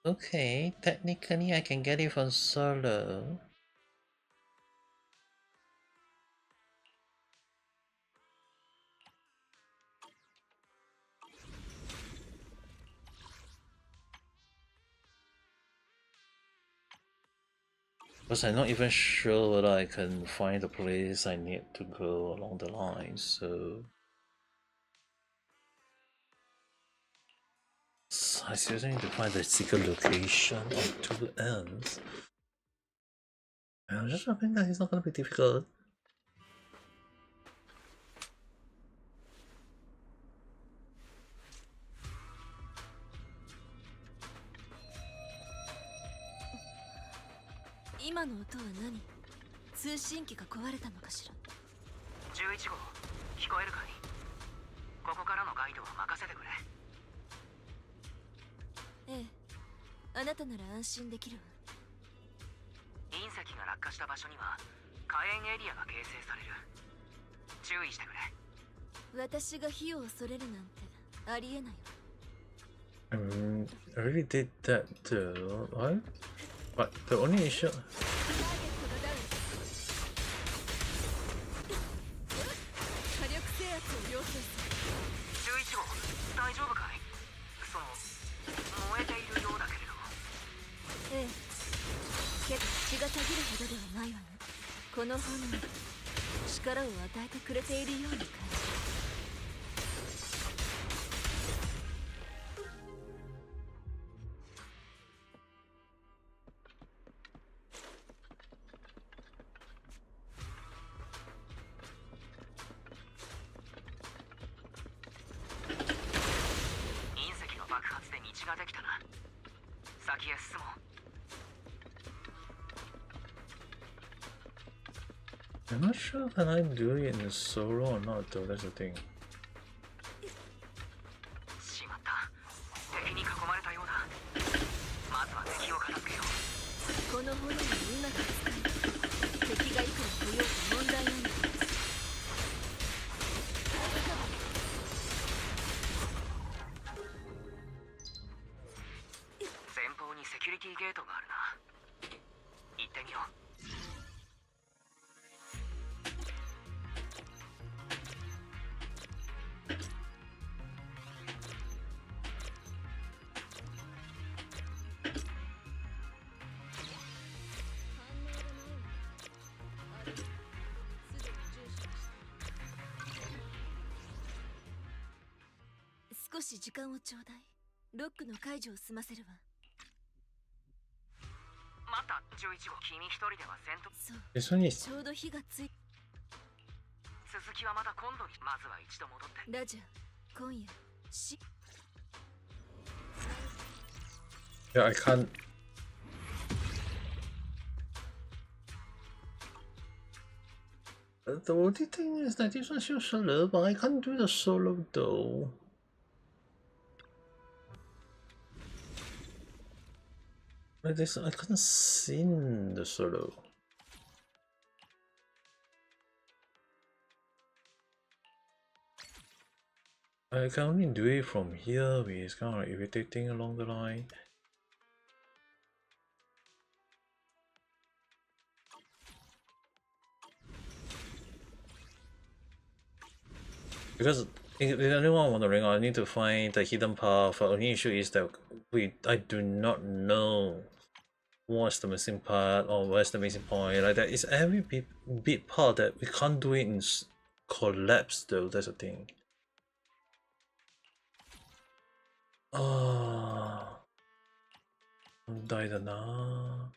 Okay, technically I can get it from solo. Because I'm not even sure whether I can find the place I need to go along the line, so I seriously need to find the secret location on two ends. I'm just hoping that it's not gonna be difficult.
今の音は何？通信機が壊れたのかしら。
11号、聞こえるかい？ここからのガイドは任せてくれ。
ええ、あなたなら安心できるわ。
隕石が落下した場所には火炎エリアが形成される。注意してくれ。
私が火を恐れるなんてありえないわ。
I really did that though, right? But the only issue...
ターゲットがダウン。火力制圧を要請する。
11号、大丈夫かい？燃えているようだけれど。
ええ、けど血がたぎるほどではないわね。この炎が力を与えてくれているように感じる。
隕石の爆発で道ができたな。先へ進もう。
I'm not sure that I do it in solo or not though, that's the thing.
しまった。敵に囲まれたようだ。まずは敵を片付けよう。
この炎をうまく使い、敵がいくら来ようと問題ないんだ。
前方にセキュリティゲートがあるな。行ってみよう。
少し時間をちょうだい。ロックの解除を済ませるわ。
待った、11号。君一人では戦闘。
そう、
This one is...
ちょうど火がつい。
続きはまた今度に。まずは一度戻って。
ラジャー、今夜
Yeah, I can't... The only thing is that this one shows solo, but I can't do the solo though. Like this, I can't sing the solo. I can only do it from here, which is kind of like irritating along the line. Because if anyone wondering, I need to find the hidden path. The only issue is that I do not know what's the missing part or where's the missing point. Like that is every bit part that we can't do it in collapse though. That's the thing. Ah, died now.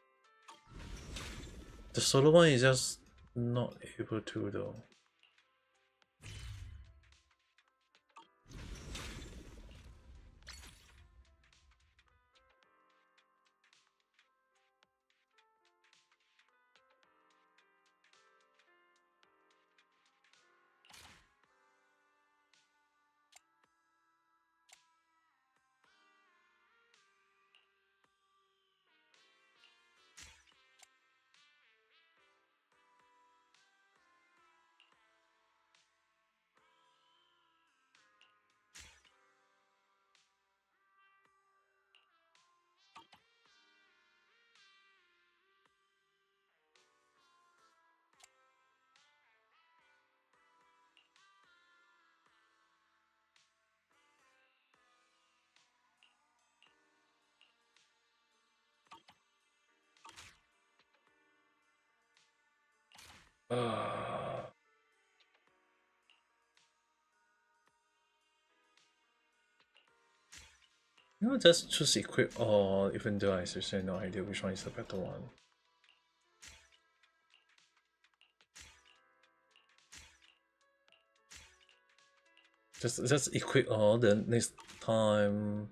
The solo one is just not able to though. You know, just choose equip all, even though I seriously no idea which one is the better one. Just equip all, then next time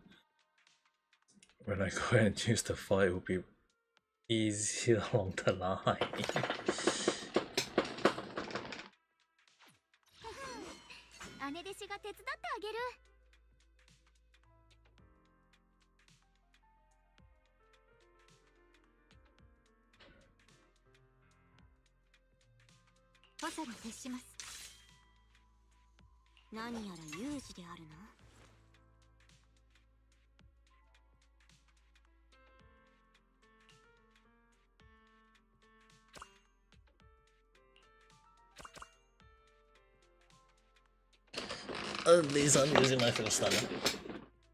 when I go and use the file, it will be easier along the line.
姉弟子が手伝ってあげる。補佐に徹します。何やら有事であるな。
At least I'm using my first stunner.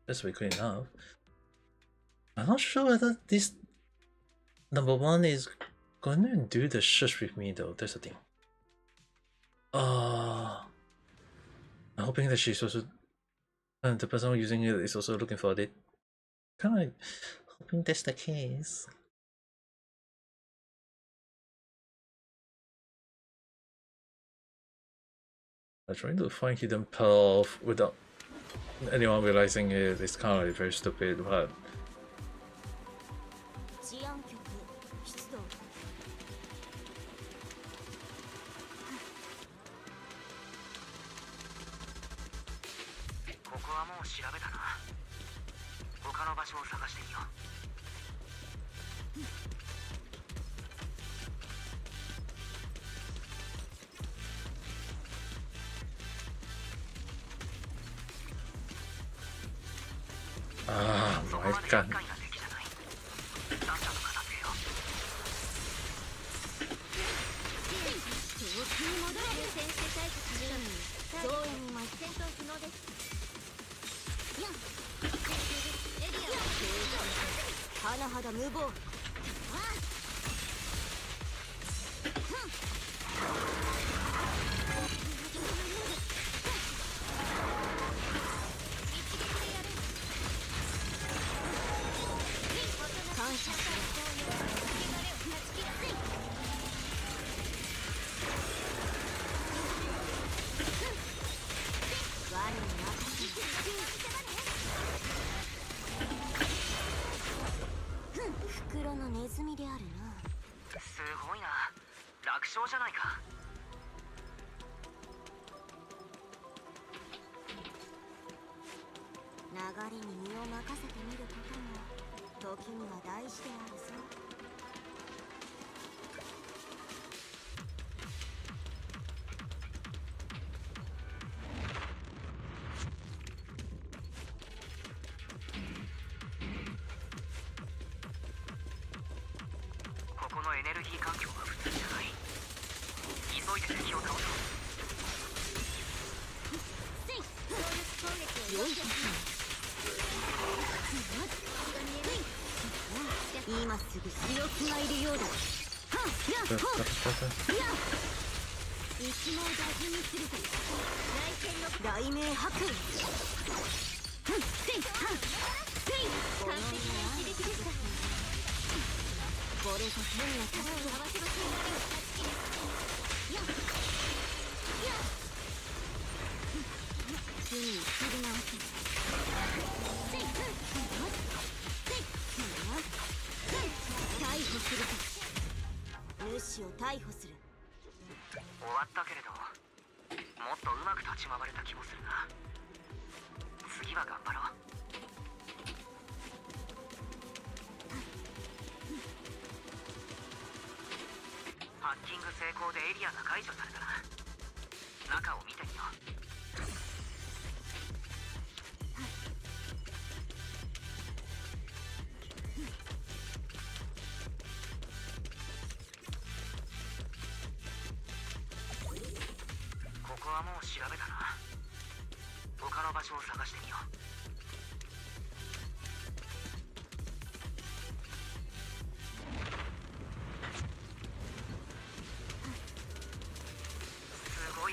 That's pretty quick enough. I'm not sure whether this number one is going to do the shush with me though. That's the thing. I'm hoping that she's also, and the person using it is also looking for it. Kind of hoping that's the case. I'm trying to find hidden path without anyone realizing it. It's kind of like very stupid, but
治安局出動。
ここはもう調べたな。他の場所を探してみよう。
my god.
甚だ無謀。感謝する。我に任せる。袋のネズミであるな。
すごいな。楽勝じゃないか。
流れに身を任せてみることも時には大事であるぞ。
ここのエネルギー環境は普通じゃない。急いで敵を倒そう。
今すぐ強気がいるようだ。一網打尽にするぞ。雷鳴白雲。完璧な一撃でした。これぞ天の助け。合わせません。火に切り直す。逮捕するぞ。主を逮捕する。
終わったけれど、もっとうまく立ち回れた気もするな。次は頑張ろう。ハッキング成功でエリアが解除されたな。中を見てみよう。ここはもう調べたな。他の場所を探してみよう。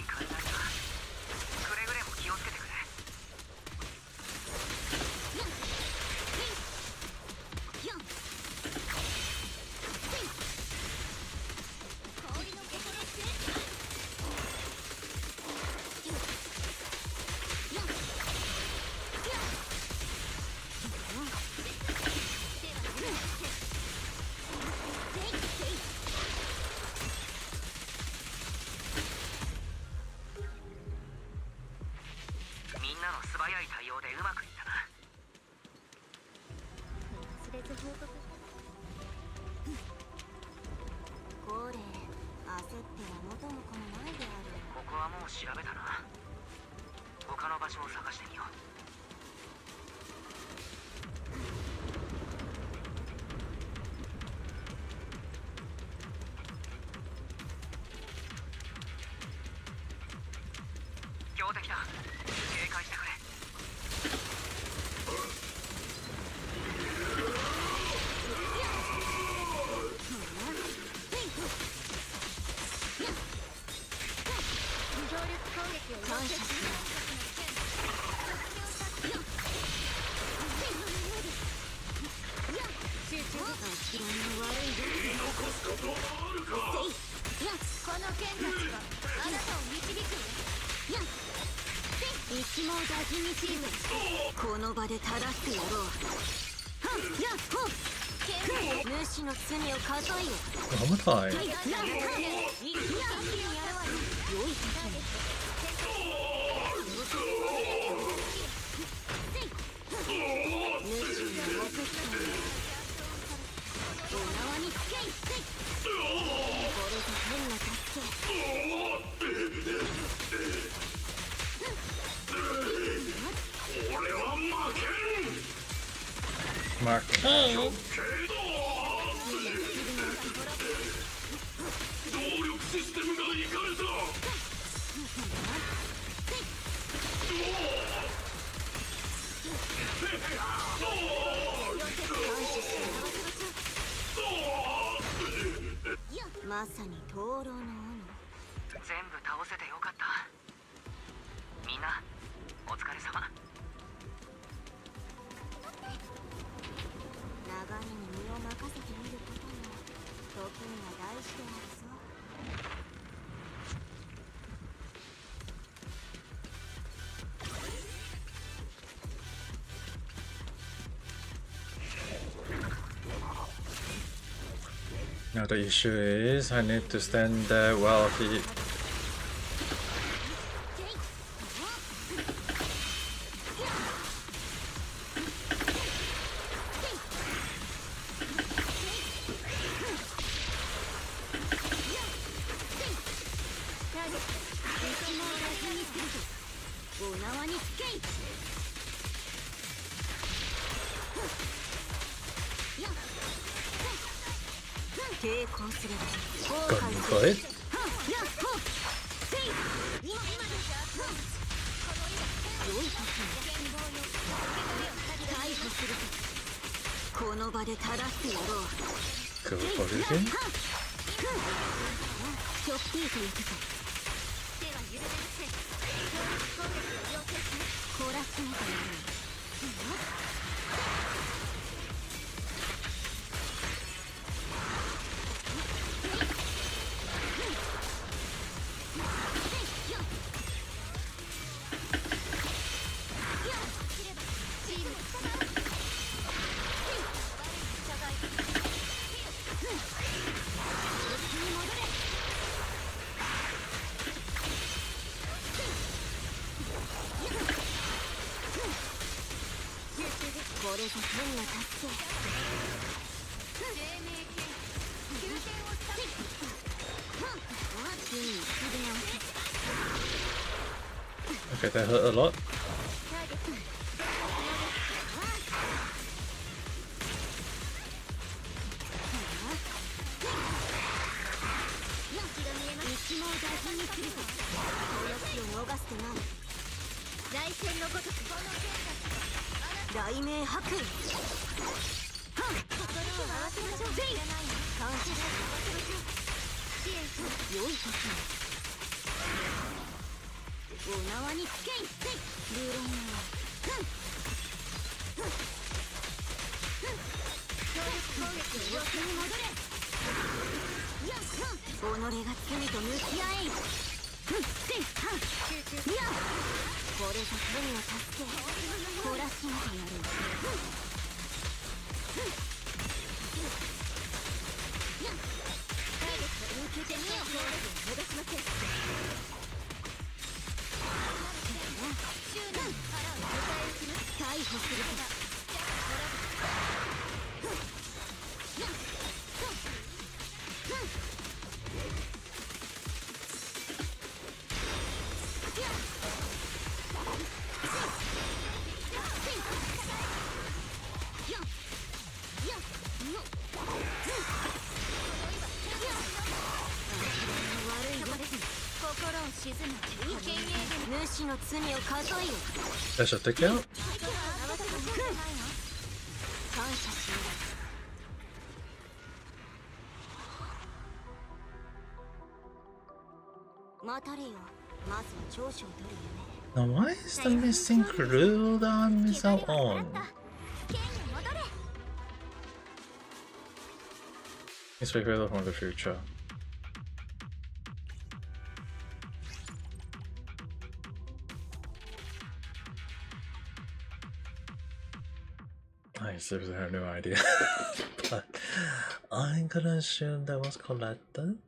い雷だ。くれぐれも気をつけてくれ。みんなの素早い対応でうまくいったな。
忘れず報告。これ焦っては元も子もないである。
ここはもう調べたな。他の場所を探してみよう。標的だ。警戒してくれ。
協力攻撃を感謝する。集中力が嫌いの悪いよ。この剣たちはあなたを導くよ。一網打尽にする。この場で正してやろう。主の罪を数えよ。
なんだい。
良い時に主の目的お縄につけい。これぞ天の助け。
俺は負けん。
マーケ
極刑だ。動力システムがいかれた。
まさに灯籠の斧。
全部倒せてよかった。みんなお疲れ様。
流れに身を任せてみることも時には大事であるぞ。
Now the issue is I need to stand there while he. Got it?
この場で正してやろう。
Go for it again?
ちょっぴりと行くぞ。懲らしめてやる。これぞ天の助け。
Okay, that hurt a lot.
お縄につけい無論強力攻撃を様子に戻れ己が罪と向き合えいこれぞ神を助け懲らしめてやる受けてみよう戻しません逮捕する主の罪を数えよ
I shall take it out.
感謝しよう待たれよまずは長所を取る
Now, why is the missing crew that I'm missing out on? It's figured from the future. I seriously have no idea. But I'm gonna assume that was collected.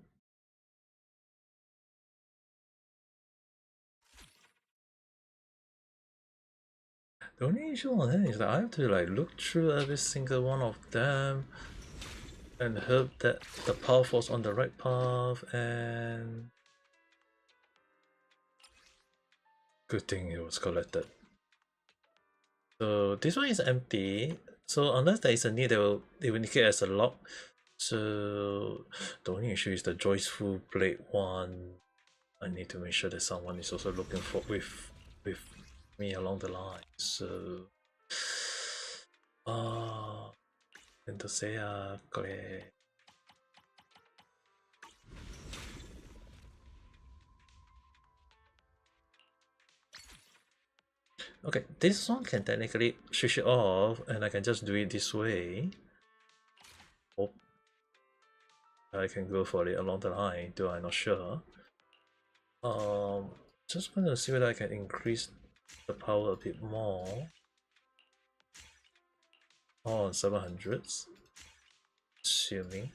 The only issue on it is that I have to like look through every single one of them and hope that the path was on the right path, and good thing it was collected. So this one is empty, so unless there is a need, it will indicate as a lock. So the only issue is the joyful blade one. I need to make sure that someone is also looking for with me along the line. So entonces okay, this one can technically switch it off, and I can just do it this way. Oh, I can go for it along the line, though I'm not sure. Just gonna see whether I can increase the power a bit more. On 700s, assuming.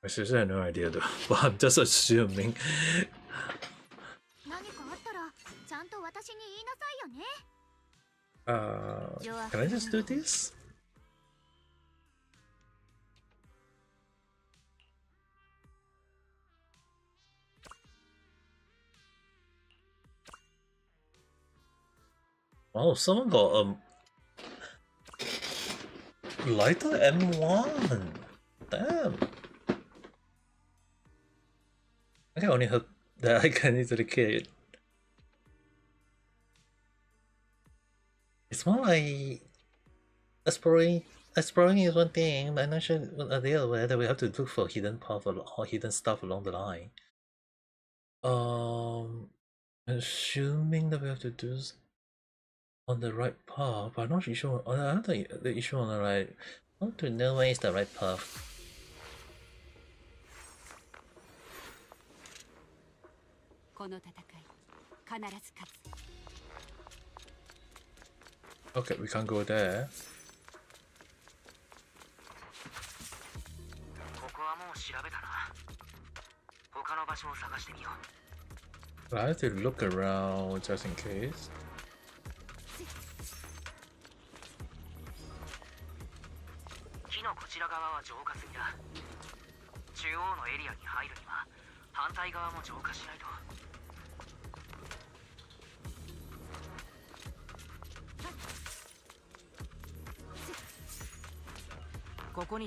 I seriously have no idea though, but I'm just assuming. Can I just do this? Oh, someone got lighter M1. Damn. I can only hope that I can easily kill it. It's more like exploring is one thing, but I'm not sure the other way that we have to look for hidden path or hidden stuff along the line. Assuming that we have to do on the right path, but I'm not sure. I don't think the issue on the right. I want to know where is the right path. Okay, we can't go there. I have to look around just in case.
Here,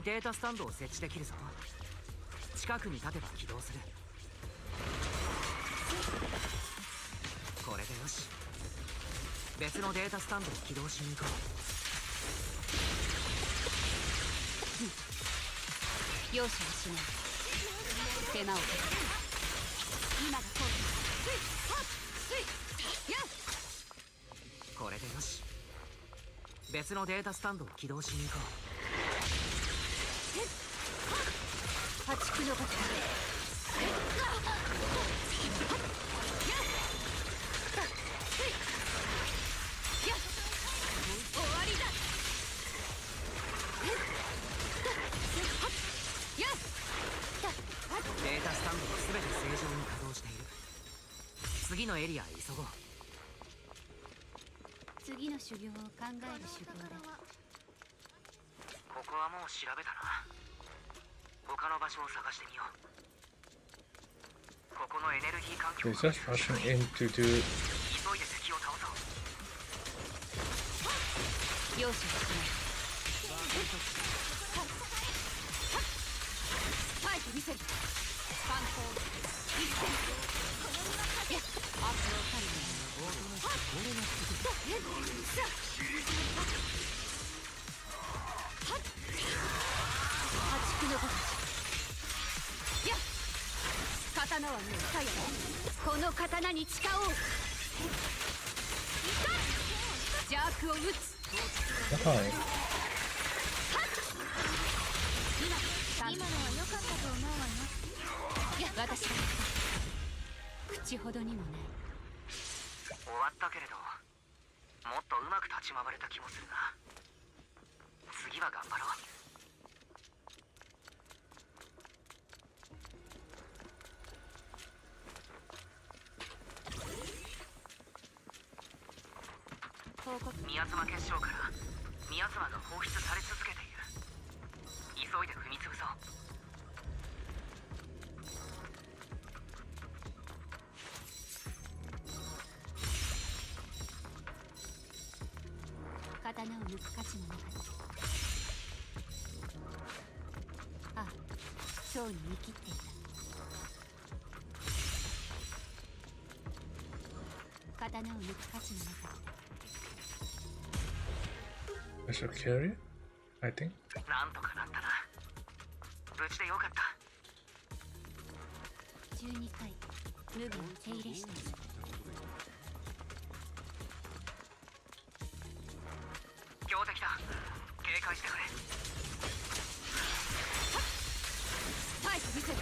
データスタンドを設置できるぞ。近くに立てば起動する。これでよし。別のデータスタンドを起動しに行こう。
容赦はしない。手間をかける。今が好機。
これでよし。別のデータスタンドを起動しに行こ
破竹の型。終わりだ。
データスタンドは全て正常に稼働している。次のエリアへ急ごう。
次の修行を考える修行だ。
ここはもう調べたな。他の場所を探してみよう。ここのエネルギー環境
They're just rushing in to do.
急いで敵を倒そう。
容赦はしない。ファイト見せる。反攻一戦。やっアップローカルに破竹の形。やっ刀はもうさや。この刀に誓おう。邪悪を打つ。
Why?
今のは良かったと思うわよ。いや、私が口ほどにもない。
終わったけれど、もっとうまく立ち回れた気もするな。次は頑張ろう。
報告。
宮妻結晶から宮妻が放出され続けている。急いで踏み潰そう。
刀を抜く価値もなかった。ああ、蝶に見切っていた。刀を抜く価値もなかった。
I should carry it, I think.
なんとかなったな。無事でよかった。
12回無分を手入れした。
強敵だ。警戒してくれ。
ファイト見せる。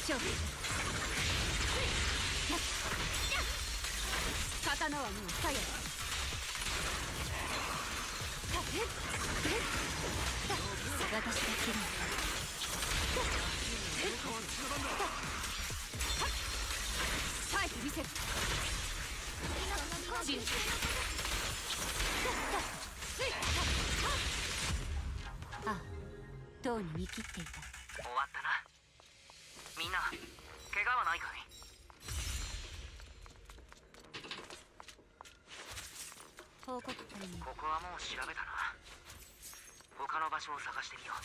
勝負。刀はもうさや。私が切る。ファイト見せる。ああ、とうに見切っていた。
終わったな。みんな怪我はないかい？
報告会に。
ここはもう調べたな。他の場所を探してみよう。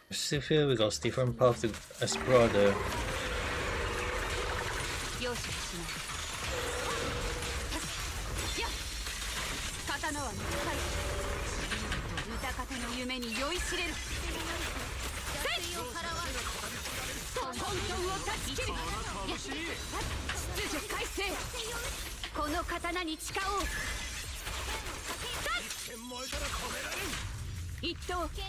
I still feel we got different paths to explore the.
容赦はしない。やっ刀はもうさや。歌方の夢に酔いしれる。混沌を断ち切る。秩序改正。この刀に誓おう。一刀無影。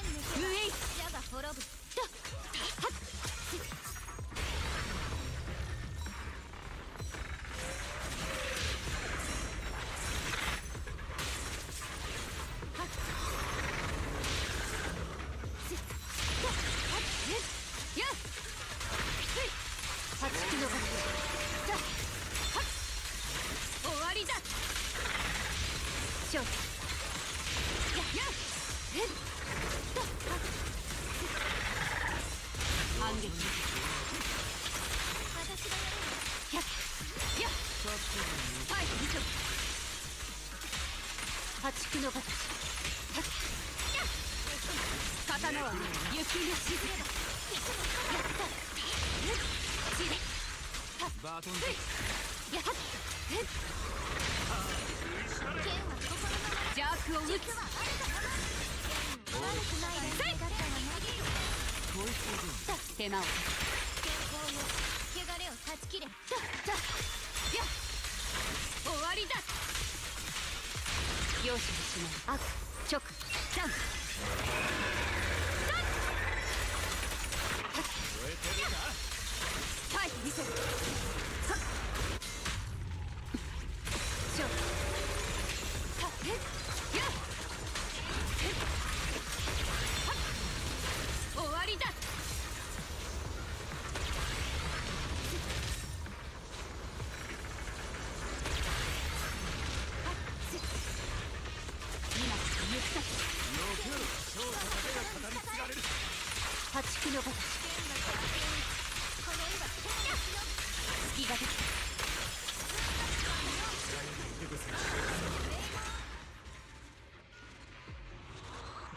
終わりだ。勝負。反撃。ファイト見せろ。破竹の形。刀は雪のしず。
バトン
やっ剣は心の
邪悪を打つ。
悪くない連携だったわね。
手間を。
健康よ、汚れを断ち切れ。
終わりだ。容赦しない。悪直ダウン。はい、見せる。終わりだ。破竹のごとし隙ができた。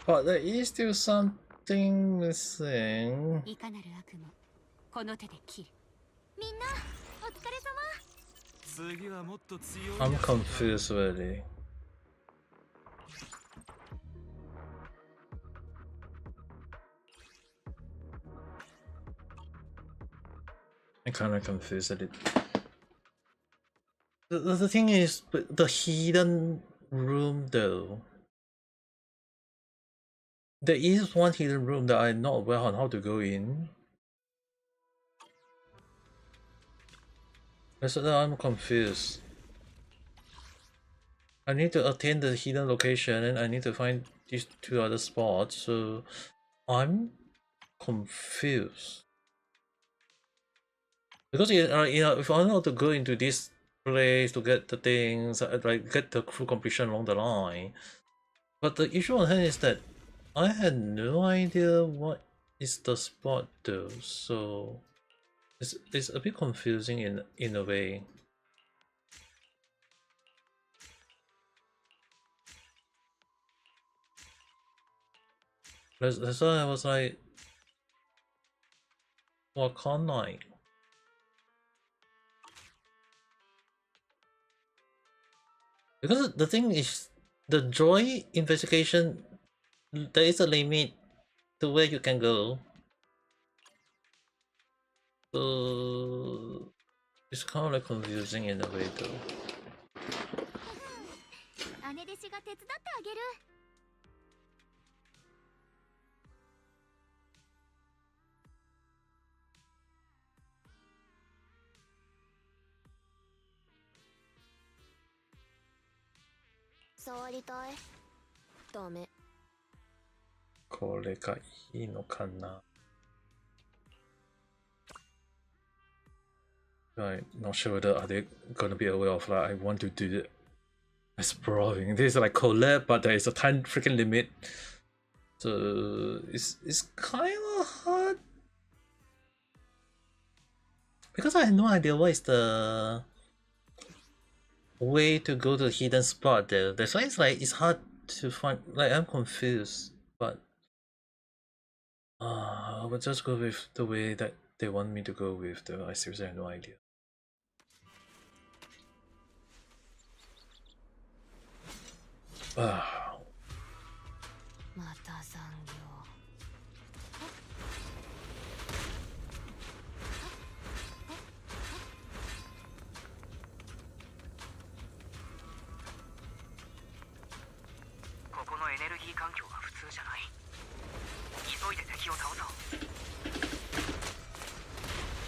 But there is still something missing.
いかなる悪もこの手で切る。
みんなお疲れ様。
次はもっと強い
I'm confused really. I'm kinda confused at it. The thing is, the hidden room though. There is one hidden room that I'm not aware on how to go in. So I'm confused. I need to attain the hidden location and I need to find these two other spots, so I'm confused. Because if I know to go into this place to get the things, like get the full completion along the line. But the issue on hand is that I had no idea what is the spot though, so it's a bit confusing in a way. That's why I was like, what can't I? Because the thing is, the joy investigation, there is a limit to where you can go. So it's kind of like confusing in a way though.
姉弟子が手伝ってあげる。触りたい。ダメ。
これがいいのかな? I'm not sure whether are they gonna be aware of like I want to do the exploring. This is like collab, but there is a time freaking limit. So it's kind of hard because I have no idea what is the way to go to the hidden spot there. That's why it's like it's hard to find. Like I'm confused, but I would just go with the way that they want me to go with. Though I seriously have no idea. Ah.
また残業。
ここのエネルギー環境は普通じゃない。急いで敵を倒そう。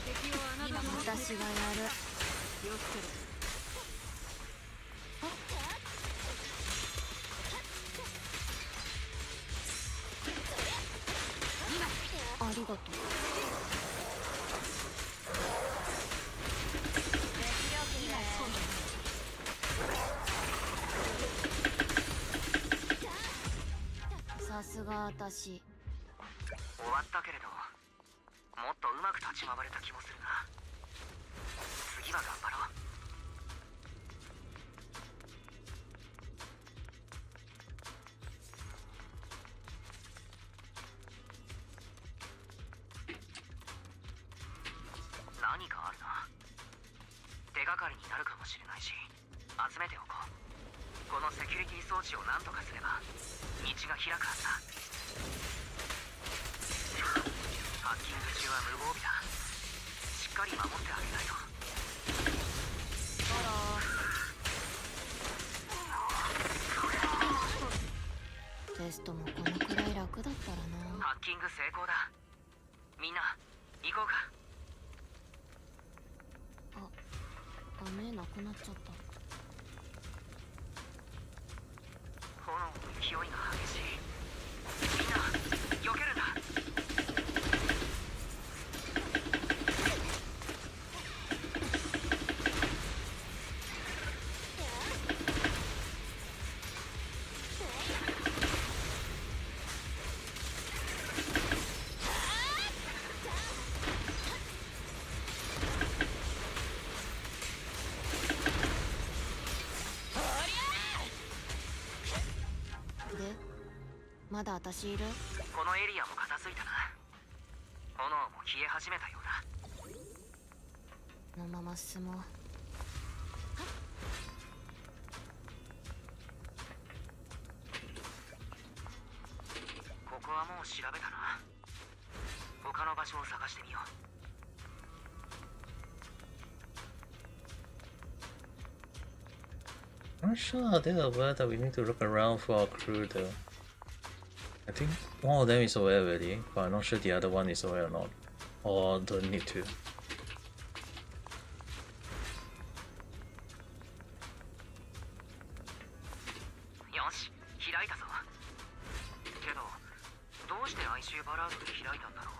敵をあなたの
私がやる。
気をつけろ。
ありがとう。さすが私。
終わったけれど、もっとうまく立ち回れた気もするな。次は頑張ろう。キュリティ装置を何とかすれば道が開くはずだ。ハッキング中は無防備だ。しっかり守ってあげないと。
テストもこのくらい楽だったらな。
ハッキング成功だ。みんな行こうか。
雨なくなっちゃった。
炎の勢いが激しい。みんな避けるんだ。
まだ私いる？
このエリアも片付いたな。炎も消え始めたようだ。
このまま進もう。
ここはもう調べたな。他の場所を探してみよう。
I'm sure there's a way that we need to look around for a crew though. I think one of them is aware already, but I'm not sure the other one is aware or not. Or don't need to.
よし、開いたぞ。けど、どうして哀愁バラードで開いたんだろう。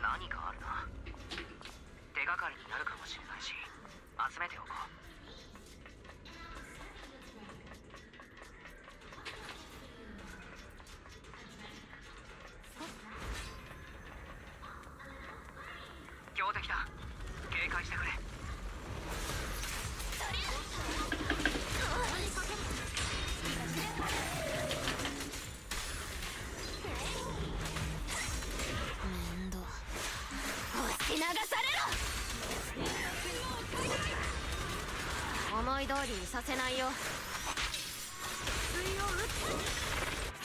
何かあるな。手がかりになるかもしれないし、集めておこう。強敵だ。警戒してくれ。
面倒。押し流されろ。思い通りにさせないよ。こ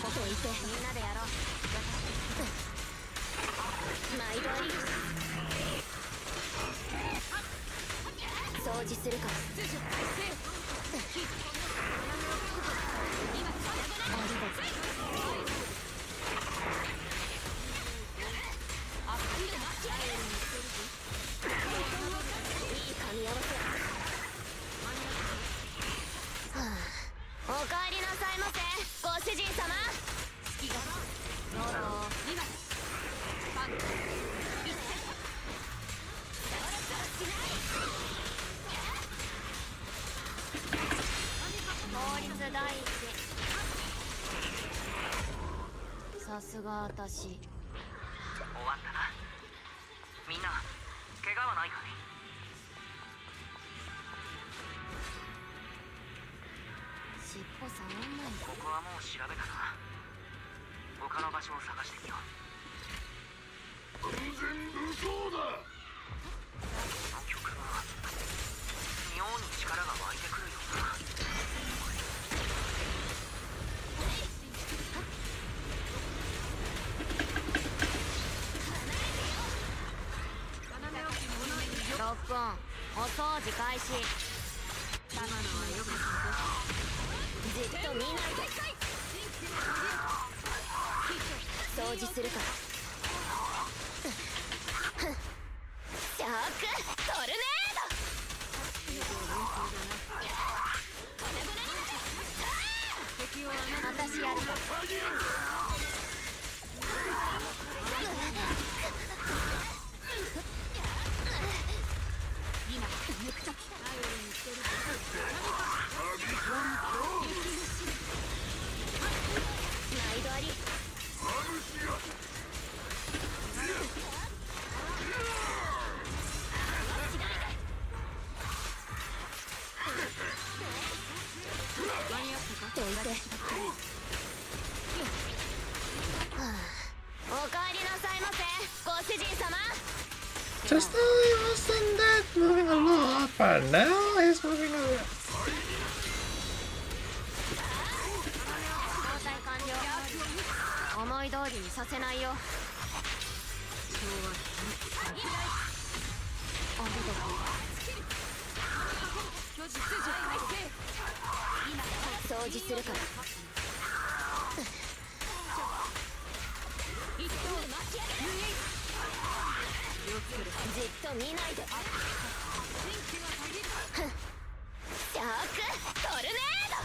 こいてみんなでやろう。毎度あり。掃除するから。いい噛み合わせ。おかえりなさいませ、ご主人様。どうぞ。効率第一。さすが私。
終わったな。みんな怪我はないかい？
尻尾触んない。
ここはもう調べたな。他の場所を探してみよう。
完全無効だ。
この曲が妙に力が湧いてくるような。
ロックオン。お掃除開始。じっと見ないで。掃除するから。シャークトルネード。私やるから。毎度あり。どいて。おかえりなさ
Just now he wasn't that moving a lot, but now he's moving a lot.
思い通りにさせないよ。掃除するから。じっと見ないで。シャークトルネード。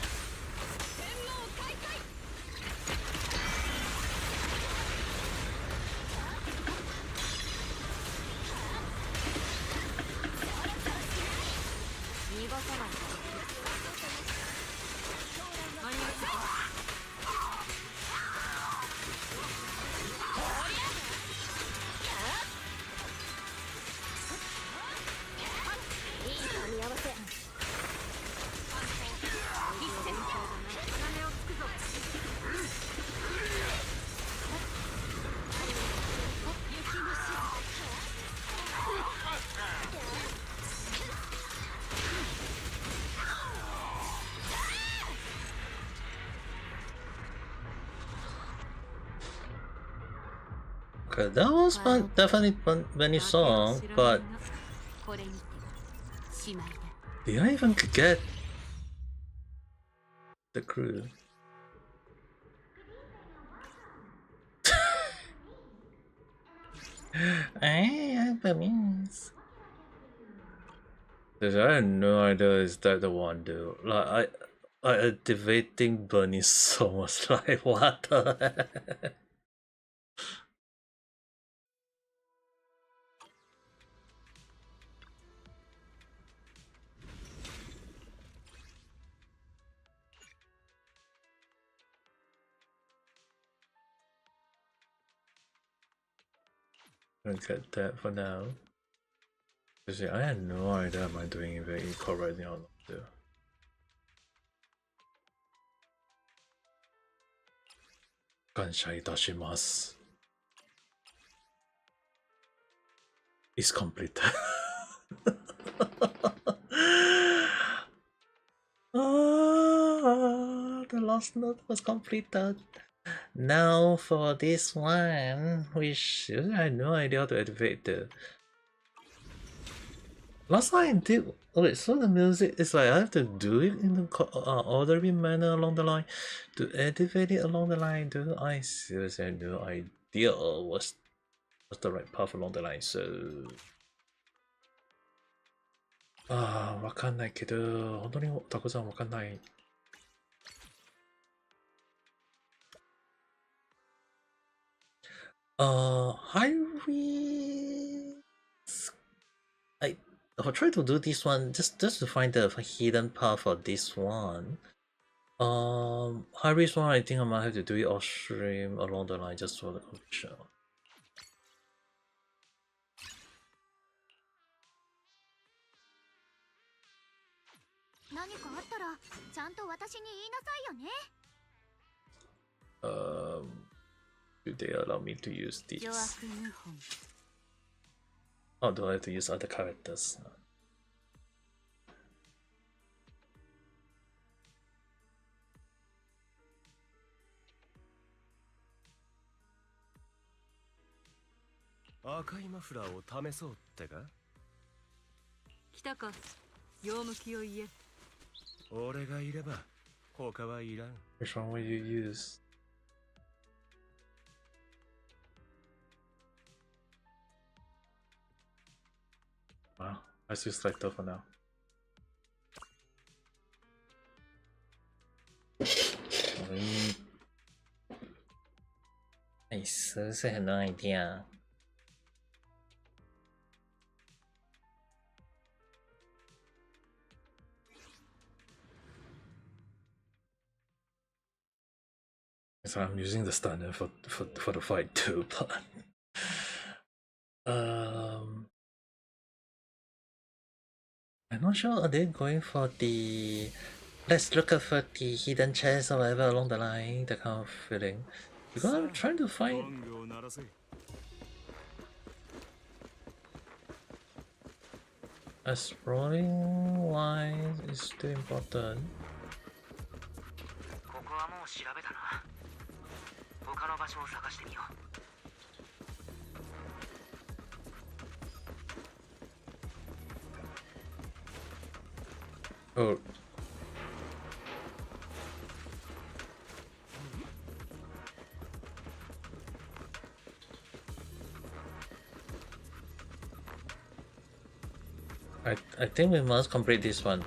逃がさない。
Okay, that was fun, definitely fun, funny song, but did I even get the crew? I means. I had no idea is that the one dude. Like I activating Bunny so much. Like what the heck? I'll get that for now. Because I had no idea am I doing it very correctly or not. Too. 感謝いたします. It's completed. The last note was completed. Now for this one, which I had no idea how to activate the. Last time I did. Okay, so the music is like I have to do it in the orderly manner along the line to activate it along the line. Do I seriously had no idea what's the right path along the line? So わかんないけど本当にタコさんわかんない。High I'll try to do this one just to find the hidden path for this one. High risk one I think I might have to do it off stream along the line just for the completion.
何かあったらちゃんと私に言いなさいよね。
Do they allow me to use these? Oh, do I have to use other characters? Which one will you use? Wow, let's use selector for now. I seriously had no idea. So I'm using the standard for the fight too, but I'm not sure. Are they going for the let's look for the hidden chest or whatever along the line? That kind of feeling. Because I'm trying to find. Exploring lines is still important.
ここはもう調べたな。他の場所を探してみよう。
Oh. I think we must complete this one.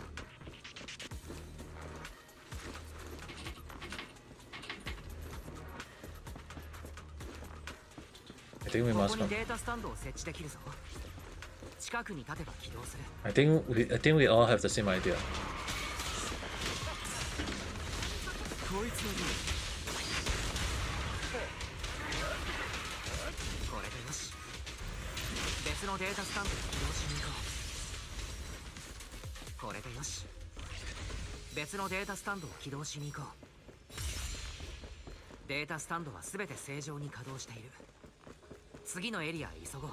I think we
こ
must
こに
complete.
データスタンドを設置できるぞ。近くに立てば起動する。
I think we all have the same idea.
こいつの分。これでよし。別のデータスタンドを起動しに行こう。これでよし。別のデータスタンドを起動しに行こう。データスタンドは全て正常に稼働している。次のエリアへ急ごう。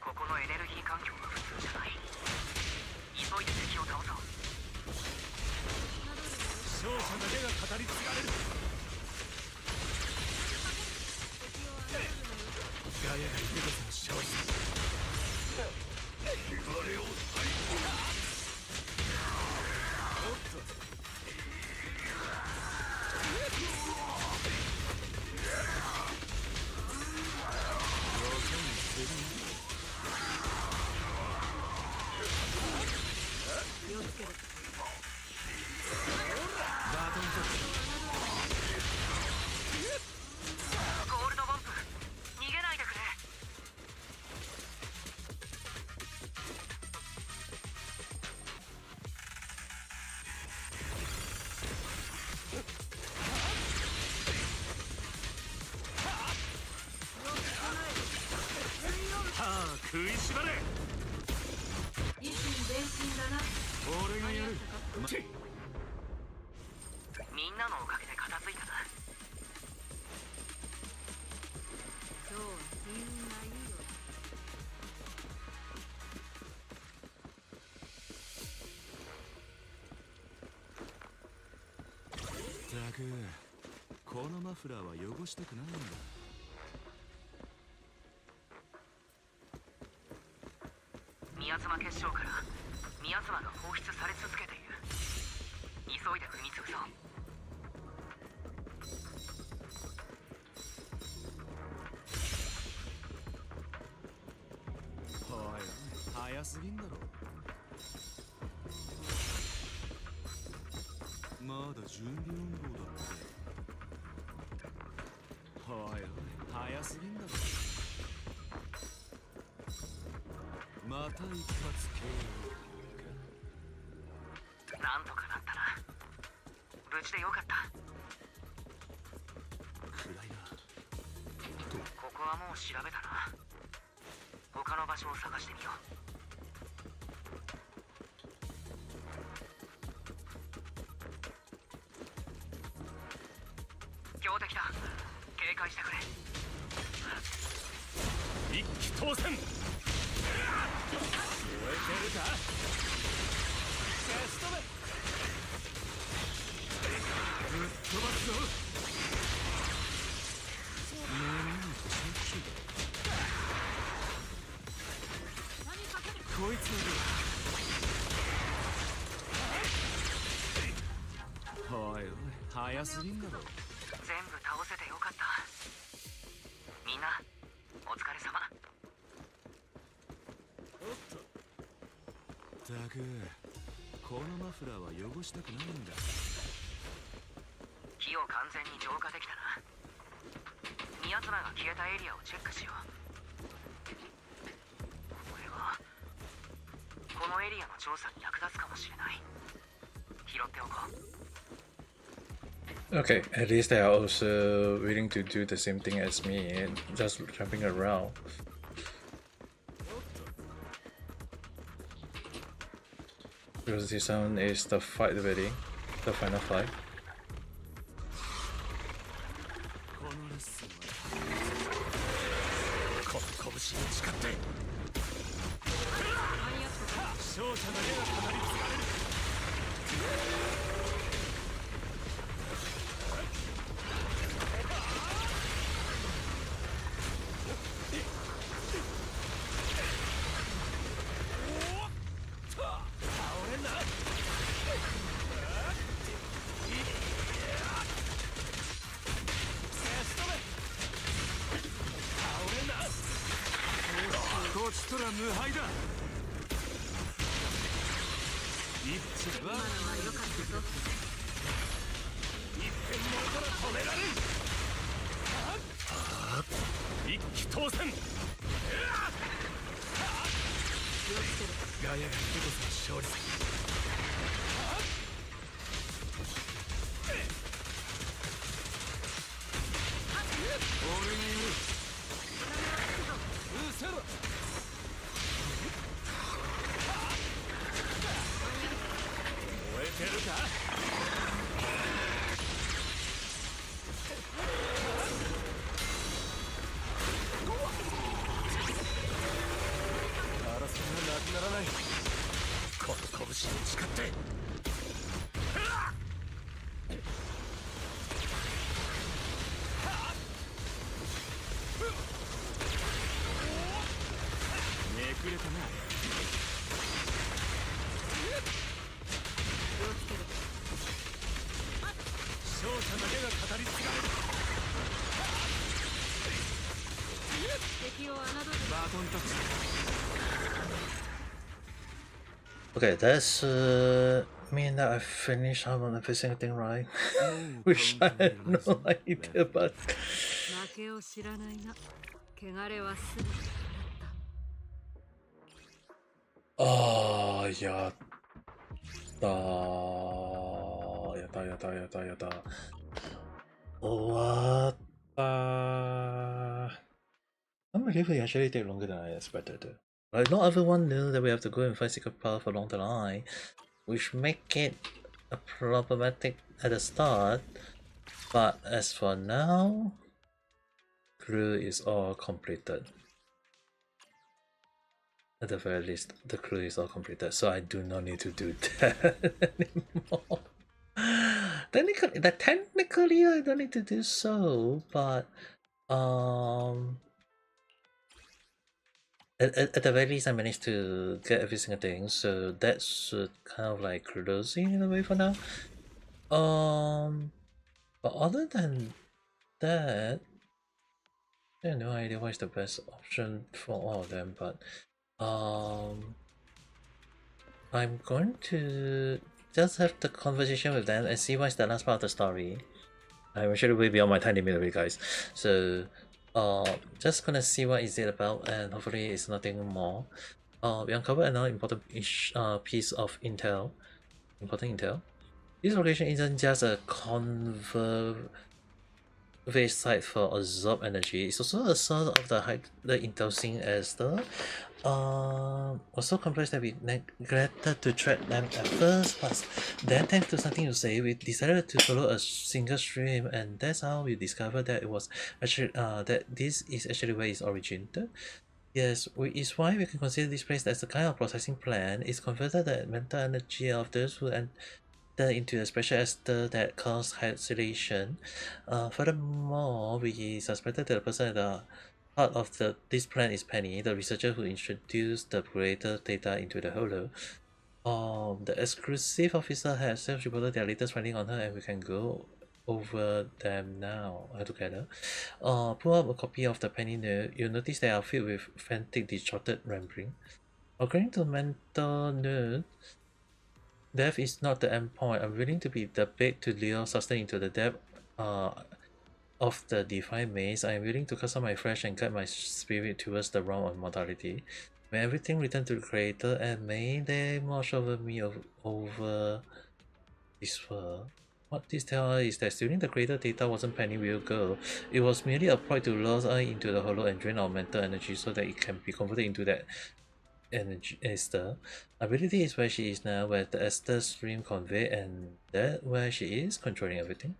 ここのエネルギー環境は普通じゃない。急いで敵を倒そう。
勝者だけが語り継がれる。ガヤがいてこその勝利。
ゴールドボンプ、逃げないでくれ。
はあ、食いしばれ。
一心伝心だな。
俺がやる。
みんなのおかげで片付いたな。
今日は金運がいいよ。
ったく、このマフラーは汚したくないんだ。
宮妻結晶から宮妻が放出され続けている。急いで踏み潰そう。
おい、早すぎんだろ。まだ準備運動だって。おいおい、早すぎんだろ。また一発 KO か。
なんとかなったな。無事でよかった。
暗いな。
ここはもう調べたな。他の場所を探してみよう。強敵だ。警戒してくれ。
一気当選。燃えてるか。消し止め。ぶっ飛ばすぞ。こいつの分。おいおい、早すぎんだろ。
全部倒せてよかった。みんなお疲れ様。
ったく、このマフラーは汚したくないんだ。
火を完全に浄化できたな。宮妻が消えたエリアをチェックしよう。これはこのエリアの調査に役立つかもしれない。拾っておこう。
Okay, at least they are also willing to do the same thing as me, just jumping around. Because this one is the fight already, the final fight.
このレッスンはこの拳に誓って勝者だけが語り継がれるこちとら無敗だ一致は良かったぞ一点もから止められん一気当選ガヤがいるこそ勝利俺がやるうせろ燃えてるか争いがなくならないこの拳に誓ってめくれたな勝者だけが語り継がれる敵を侮るバトンタッチ
Okay, that's mean that I finished almost every single thing right. Which I had no idea about.
負けを知らないな汚れはすべて
ああ、やったー。やったやったやったやった。終わったー。I'm relieved it actually take longer than I expected. Like, not everyone knew that we have to go and find secret path along the line, which make it a problematic at the start. But as for now, crew is all completed. At the very least, the crew is all completed, so I do not need to do that anymore. Technically, I don't need to do so, but at the very least, I managed to get every single thing, so that should kind of like close it in a way for now. But other than that, I have no idea what is the best option for all of them, but I'm going to just have the conversation with them and see what's the last part of the story. I'm actually way beyond my time limit already, guys. So just gonna see what is it about, and hopefully it's nothing more. We uncovered another important piece of intel. Important intel. This location isn't just a converge site for absorb energy. It's also a source of the intel seen as the was so complex that we neglected to track them at first, but then thanks to something you say, we decided to follow a single stream, and that's how we discovered that it was actually that this is actually where it's originated. Yes, is why we can consider this place as a kind of processing plant. It's converted the mental energy of those who enter into a special ester that causes hallucination. Furthermore, we suspected that the person at the heart of this plan is Penny, the researcher who introduced the creator data into the holo. The exclusive officer has self-reported their latest finding on her, and we can go over them now together. Pull up a copy of the Penny note. You'll notice they are filled with frantic, distorted rambling. According to mental note, death is not the end point. I'm willing to be the bait to lure sustain into the depth of the defined maze. I am willing to cast out my flesh and guide my spirit towards the realm of mortality. May everything return to the creator, and may they march over me over this world. What this tells us is that stealing the creator data wasn't Penny's real goal. It was merely a ploy to lure us into the holo and drain our mental energy so that it can be converted into that energy Esther. Ability is where she is now, where the Esther stream convey, and that where she is controlling everything.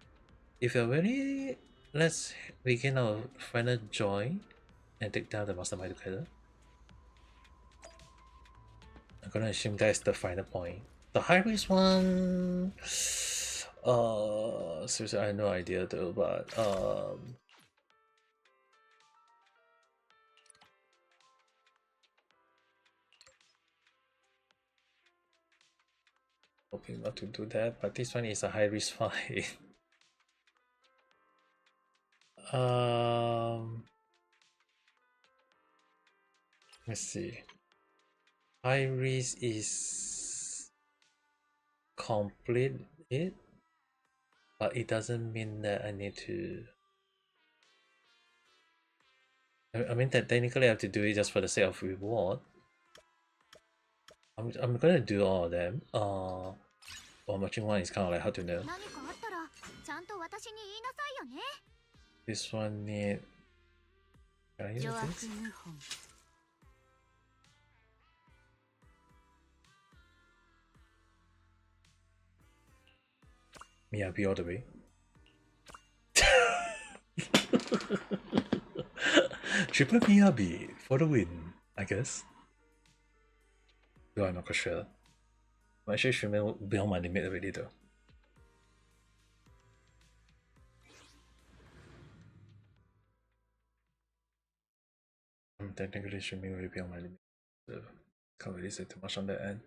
If you're ready, let's begin our final joy and take down the mastermind together. I'm gonna assume that's the final point. The high risk one, seriously, I have no idea though, but hoping not to do that, but this one is a high risk fight. Let's see. High risk is complete it, but it doesn't mean that I need to. I mean that technically I have to do it just for the sake of reward. I'm gonna do all of them. Watching one is kind of like hard to know.
何かあったらちゃんと私に言いなさいよね。
This one need. Can I use
諸悪
this?
謀反
Miyabi all the way. Triple Miyabi for the win, I guess. Though I'm not quite sure. I'm actually streaming beyond my limit already though. I'm technically streaming way beyond my limit, so can't really say too much on that end.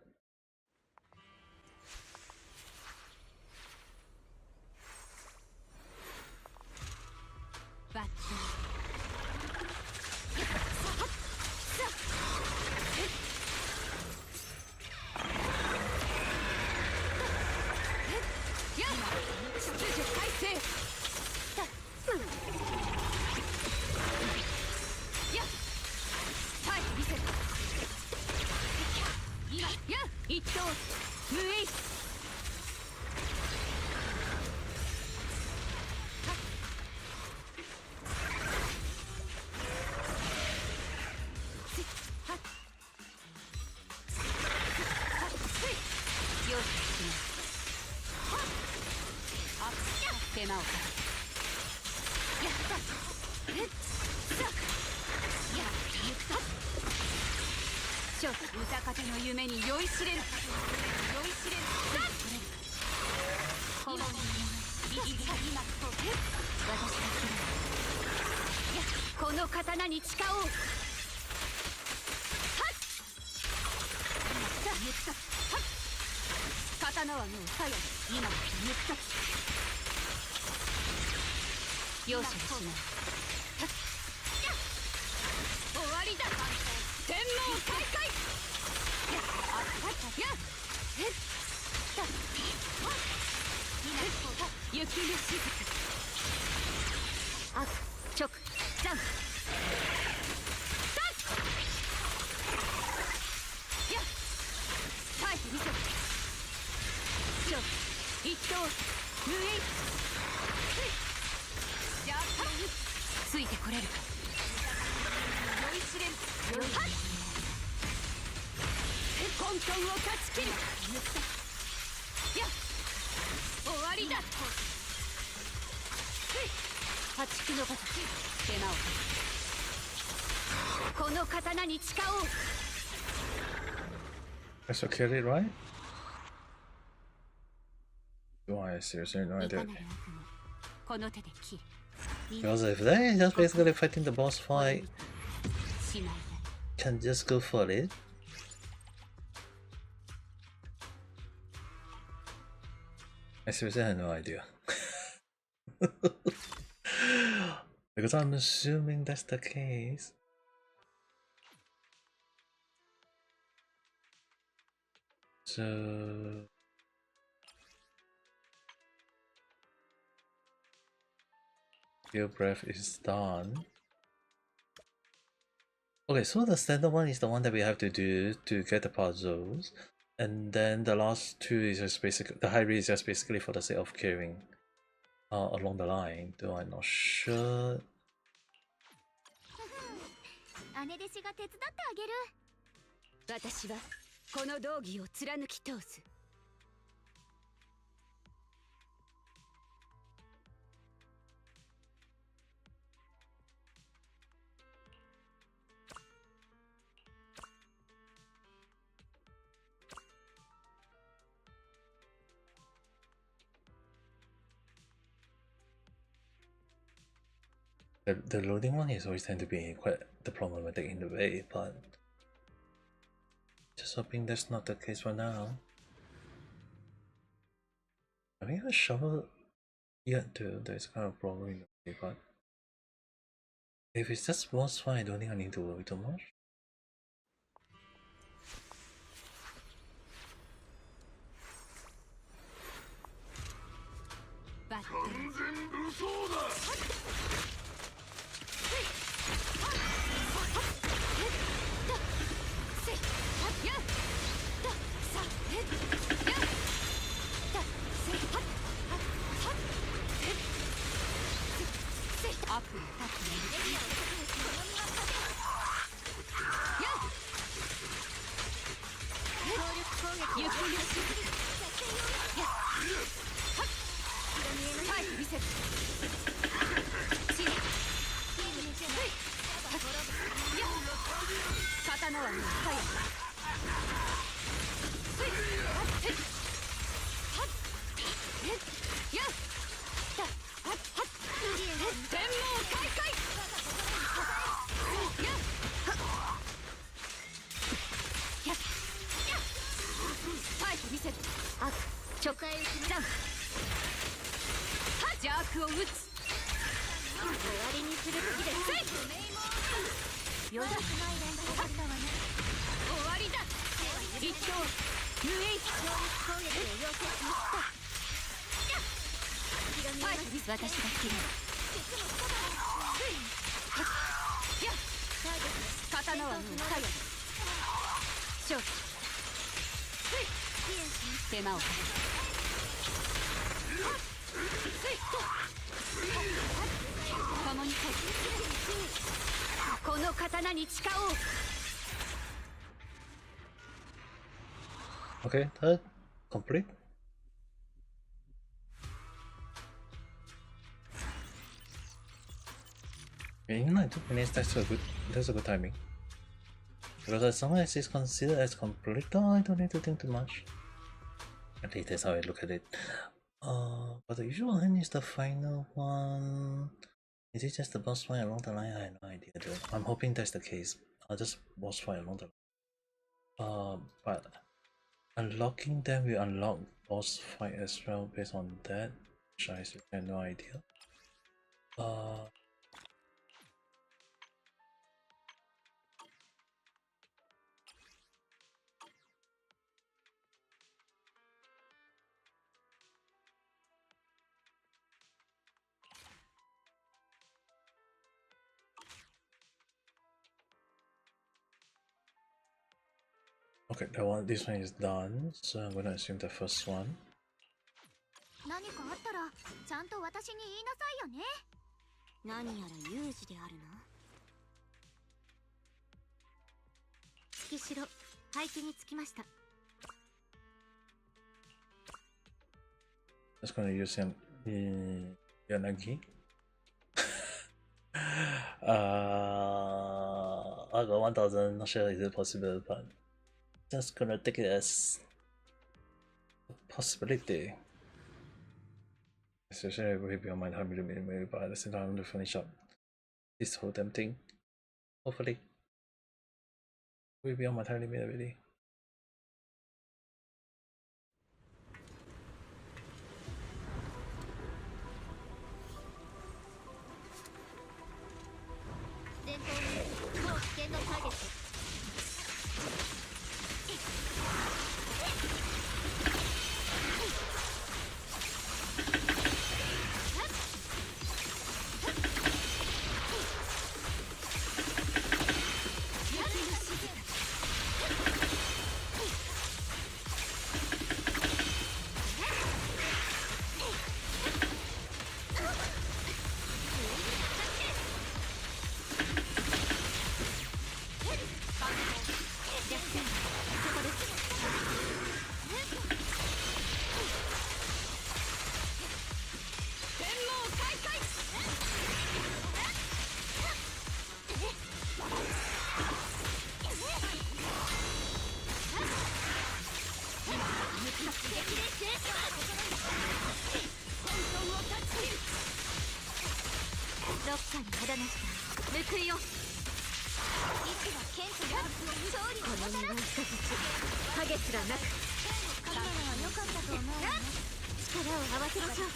I still killed it, right? Do I seriously no idea?
この手で切る
Because if they're just basically fighting the boss fight,
しまい
can just go for it. I seriously had no idea. Because I'm assuming that's the case. So your breath is done. Okay, so the standard one is the one that we have to do to get the puzzles, and then the last two is just basically the high read is just basically for the sake of carrying along the line. Though I'm not sure.
姉弟子が手伝ってあげる。
私はこの道義を貫き通す。
The loading one is always tend to be quite the problematic in the way, but just hoping that's not the case for now. I haven't shoveled yet too, there's kind of problem in the way, but if it's just boss fight, I don't think I need to worry too much. Okay, that complete. In like 2 minutes, that's a good timing. Because as long as it's considered as complete, I don't need to think too much. At least that's how I look at it. But the usual end is the final one. Is it just the boss fight along the line? I have no idea though. I'm hoping that's the case. I'll just boss fight along the line. But unlocking them will unlock boss fight as well based on that, which I have no idea. Okay, this one is done, so I'm gonna assume the first one.
何かあったらちゃんと私に言いなさいよね。何やら有事であるな。月城、配置につきました。
Just gonna use Yanagi. I got 1000, not sure is it possible, but just gonna take it as a possibility. Especially way beyond my time limit, but at the same time I'm gonna finish up this whole damn thing. Hopefully. Way beyond my time limit already.
報いよ。意志が顕著で勝利をもたらす。
影すらなく
今のは良かったと思うわね。
力を合わせましょう。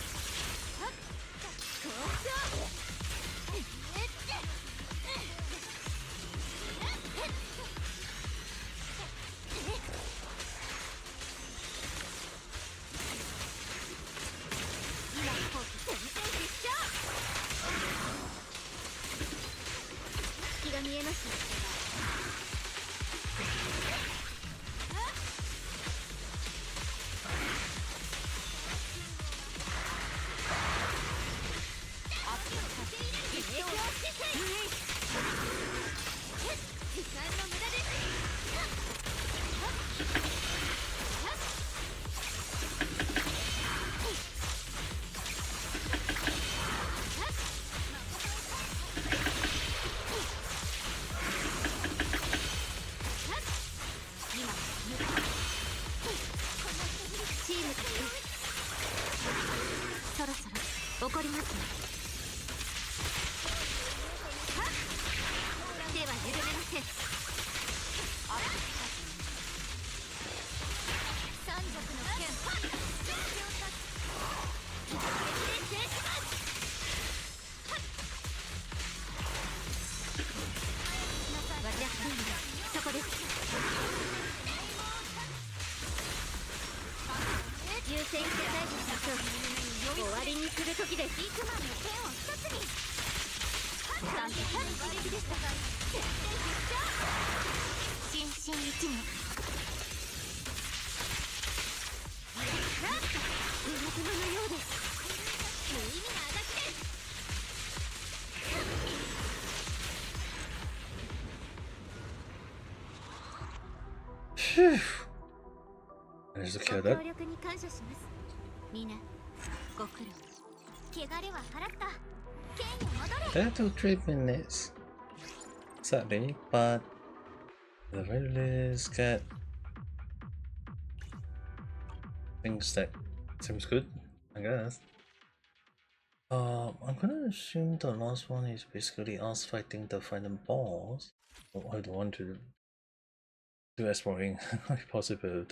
隙が見えますね。時間の無駄です。
チームとそろそろ怒りますね。手は緩めません。
三族の剣
そこです。優先して対処しましょう。終わりにする時です。
ビッグマンの剣を一つに。一撃でしたが全然
心身一年。稲妻のようです。
無意味なあがきです。
Phew. There's the
ご
kill
協
that.
力に感謝します。みんなご苦労。
汚れは払った。剣に戻れ。
That took 3 minutes. Sadly, but the very least get things that seems good, I guess. I'm gonna assume the last one is basically us fighting the final boss. Oh, I don't want to do exploring if possible.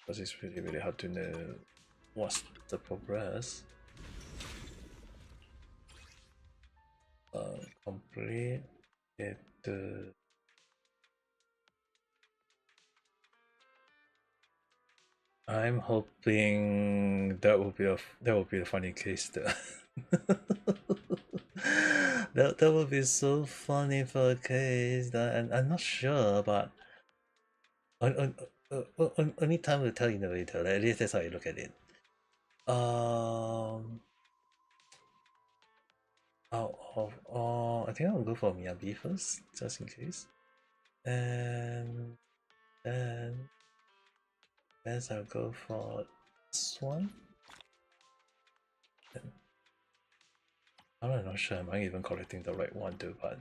Because it's really hard to know what's the progress. Complete it. I'm hoping that will be a funny case though. that would be so funny for a case that, and I'm not sure, but only time will tell in the later. At least that's how I look at it. I think I'll go for Miyabi first, just in case, and then I'll go for this one. I'm not sure. Am I even collecting the right one too? But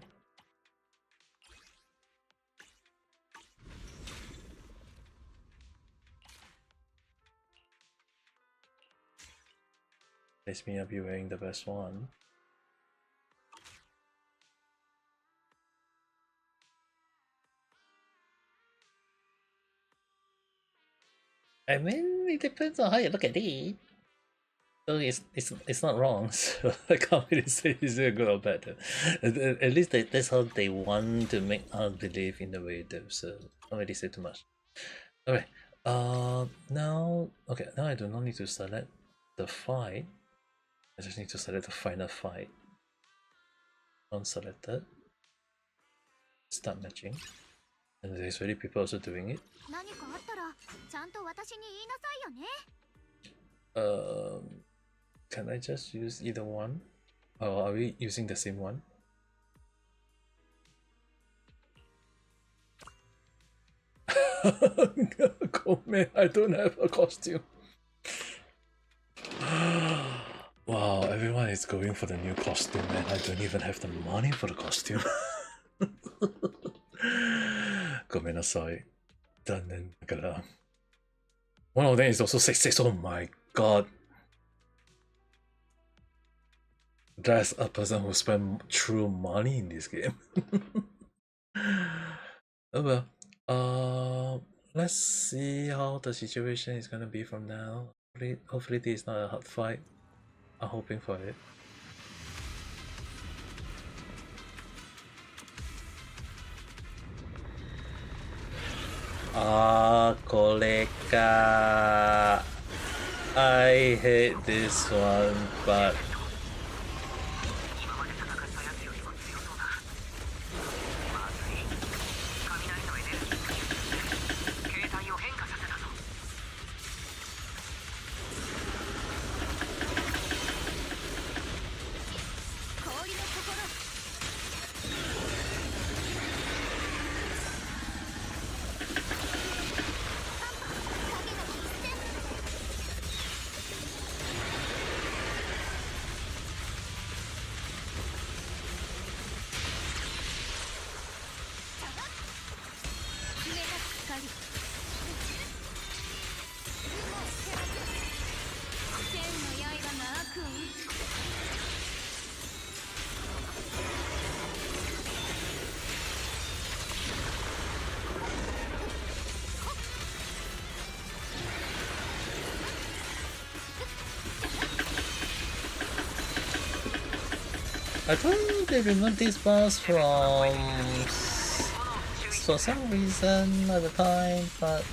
it's Miyabi wearing the best one. I mean, it depends on how you look at it. So it's not wrong. So I can't really say it's good or bad. At least that's how they want to make us believe in the way though. So I can't really say too much. Okay. Now I do not need to select the fight. I just need to select the final fight. Unselected. Start matching. And there's already people also doing it.
何かあったらちゃんと私に言いなさいよね。
Can I just use either one? Or are we using the same one? Oh man, I don't have a costume. Wow, everyone is going for the new costume, man. I don't even have the money for the costume. ごめんなさい。残念だから。One of them is also 666. Oh my god. That's a person who spent true money in this game. Oh well. Let's see how the situation is gonna be from now. Hopefully this is not a hard fight. I'm hoping for it. Koleka. I hate this one, but I don't really remember this boss from for some reason at the time, but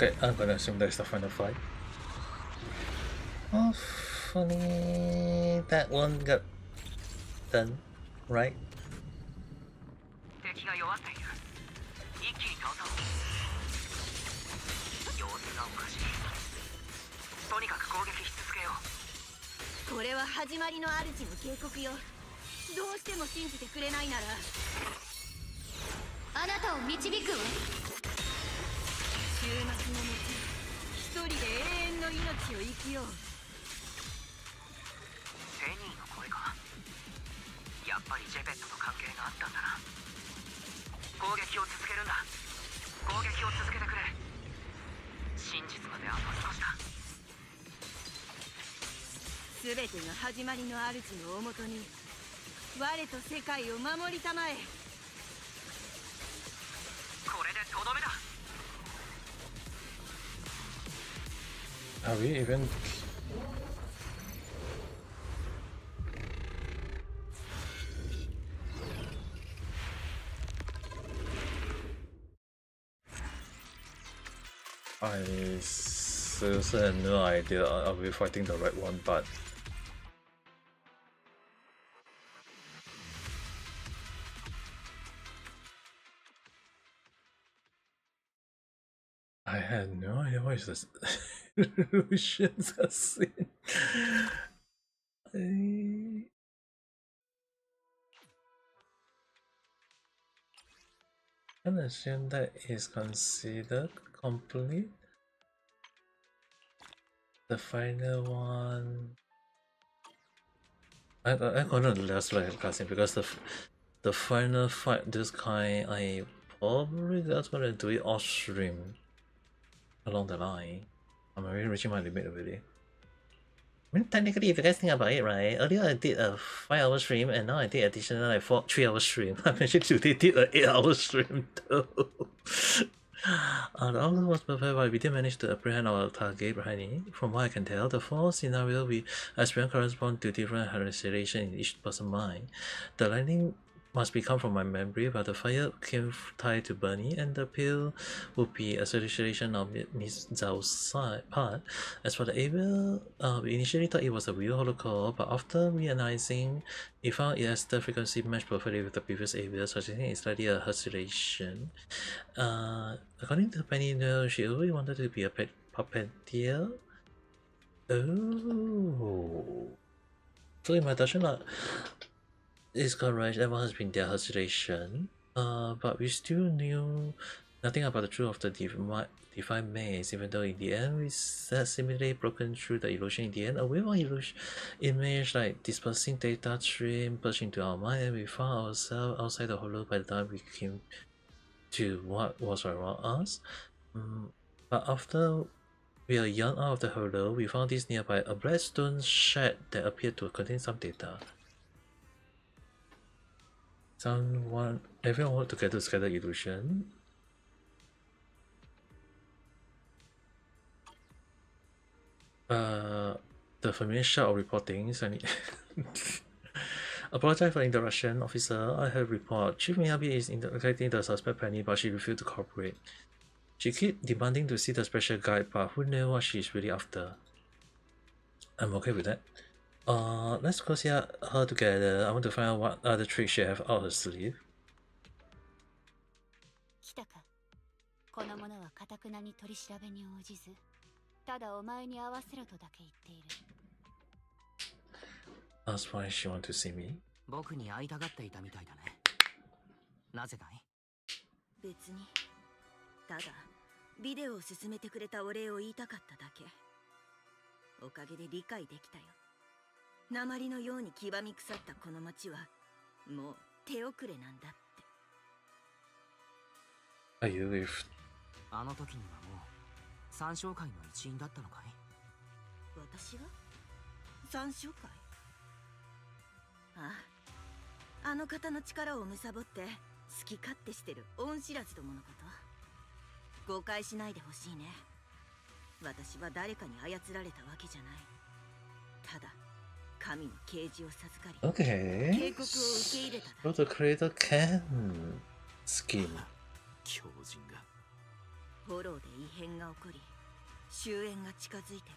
okay, I'm gonna assume that's the final fight. Hopefully that one got done, right? Are we even? I seriously have no idea. Are we fighting the right one? But I had no idea what is this Lucian's scene. can assume that is considered complete. The final one. I'm gonna last like cutscene because the final fight this kind I probably just gonna do it off stream along the line. I'm already reaching my limit already. I mean, technically, if you guys think about it, right? Earlier I did a 5-hour stream, and now I did additional like 3-hour stream. I actually today did an 8-hour stream though. The outcome was perfect, but we did manage to apprehend our target, right? From what I can tell, the four scenarios we experience correspond to different hallucinations in each person's mind. The lightning must be come from my memory, but the fire came tied to Bernie, and the pill would be a solution of Miss Zhao's part. As for the area, we initially thought it was a real holocaust, but after reanalyzing, we found it has the frequency matched perfectly with the previous area, suggesting it's slightly a hallucination. According to Penny, no, she always wanted to be a puppeteer. Oh. So in my Dashana is correct, everyone has been their hallucination. But we still knew nothing about the truth of the divine maze, even though in the end we seemingly broken through the illusion in the end. A wave of illusion image like dispersing data stream pushed into our mind, and we found ourselves outside the hollow by the time we came to what was around us. But after we are young out of the hollow, we found this nearby, a black stone shed that appeared to contain some data. Everyone worked together to scatter illusion. The familiar shout of reporting. Apologize for interruption, officer. I have report. Chief Miyabi is interrogating the suspect Penny, but she refused to cooperate. She keep demanding to see the special guide, but who knows what she is really after. I'm okay with that. Let's go see her together. I want to find out what other tricks she have out her sleeve.
来たか。この者は堅くなに取り調べに応じず、ただお前に合わせろとだけ言っている。
That's why she want to see me.
僕に会いたがっていたみたいだね。なぜだい？
別に。ただビデオを進めてくれたお礼を言いたかっただけ。おかげで理解できたよ。鉛のように黄ばみ腐ったこの町はもう手遅れなんだって。
Are you with?
あの時にはもう三将会の一員だったのかい？
私が三将会？ああ、あの方の力を貪って好き勝手してる恩知らずどものこと。誤解しないでほしいね。私は誰かに操られたわけじゃない。ただ神の啓示を授かり、
Okay.
警告を受け入れただ。
So the creator can scheme.
狂人が。
フォローで異変が起こり、終焉が近づいてる。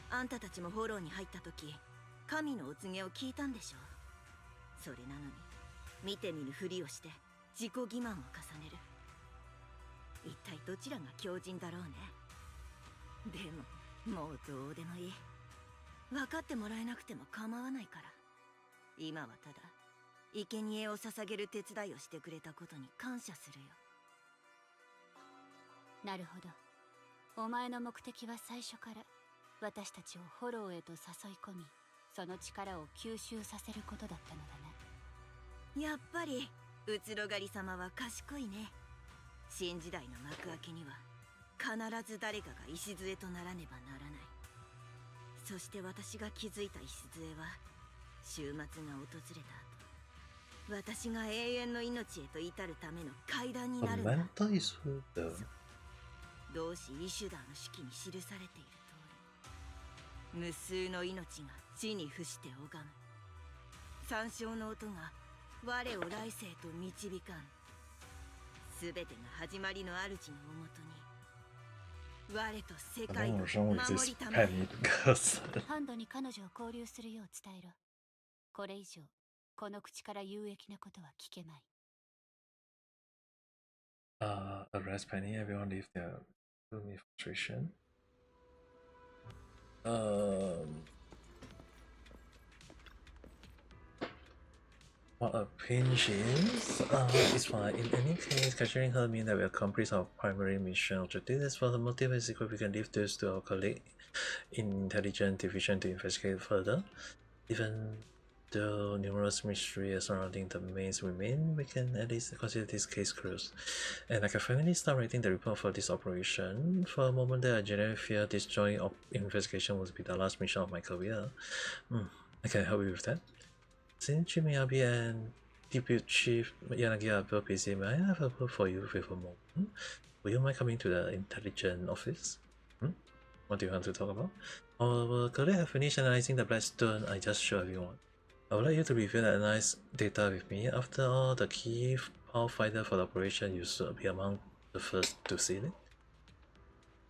あんたたちもフォローに入った時、神のお告げを聞いたんでしょう。それなのに見てみるふりをして自己欺瞞を重ねる。一体どちらが狂人だろうね。でももうどうでもいい。分かってもらえなくても構わないから。今はただ生贄を捧げる手伝いをしてくれたことに感謝するよ。
なるほど。お前の目的は最初から私たちをフォローへと誘い込み、その力を吸収させることだったのだな。
やっぱりうつろがり様は賢いね。新時代の幕開けには必ず誰かが礎とならねばならない。そして私が築いた礎は終末が訪れた後、私が永遠の命へと至るための階段になるんだ。
Samantha is who though?
同志イシュダーの手記に記されている通り、無数の命が地に伏して拝む。三唱の音が我を来世と導かん。すべてが始まりの主のおもとに、我と世界を
What's wrong with
守
this
りたまえ。
penny person?
ハンドに彼女を交流するよう伝えろ。これ以上この口から有益なことは聞けまい。
Arrest Penny, everyone leave their gloomy frustration. What a pinch is. It's fine. In any case, capturing her means that we accomplish our primary mission objective. As for the motive and secret, we can leave this to our colleague in Intelligence Division to investigate further. Even though numerous mysteries surrounding the maze remain, we can at least consider this case closed. And I can finally start writing the report for this operation. For a moment there, I genuinely fear this joint investigation will be the last mission of my career. I can help you with that. Since Chimiyabi and Deputy Chief Yanagi are both busy, may I have a word for you with a moment? Will you mind coming to the intelligence office? What do you want to talk about? Our colleague have finished analyzing the Blackstone I just showed everyone. I would like you to review and analyze data with me. After all, the key power finder for the operation, you should be among the first to see it.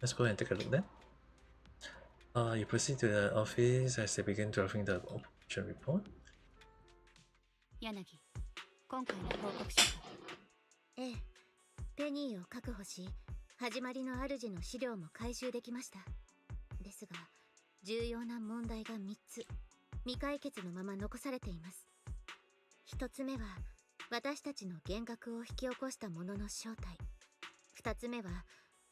Let's go and take a look then. You proceed to the office as they begin drafting the operation report.
柳、今回の報告書か。
ええ、ペニーを確保し、始まりの主の資料も回収できました。ですが、重要な問題が3つ、未解決のまま残されています。1つ目は、私たちの幻覚を引き起こしたものの正体。2つ目は、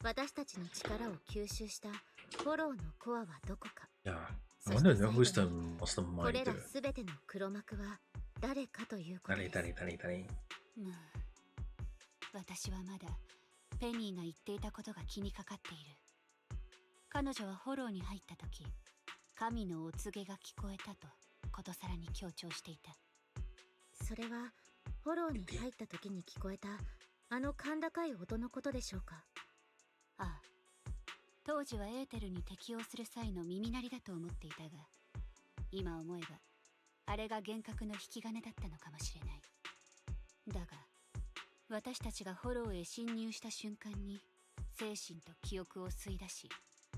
私たちの力を吸収したフォローのコアはどこか。
Yeah, I want to know who's the mastermind.
これらすべての黒幕は誰かということです。
私はまだペニーが言っていたことが気にかかっている。彼女はフォローに入った時、神のお告げが聞こえたとことさらに強調していた。
それはフォローに入った時に聞こえたあの甲高い音のことでしょうか。
ああ、当時はエーテルに適応する際の耳鳴りだと思っていたが、今思えばあれが幻覚の引き金だったのかもしれない。だが私たちがフォローへ侵入した瞬間に精神と記憶を吸い出し、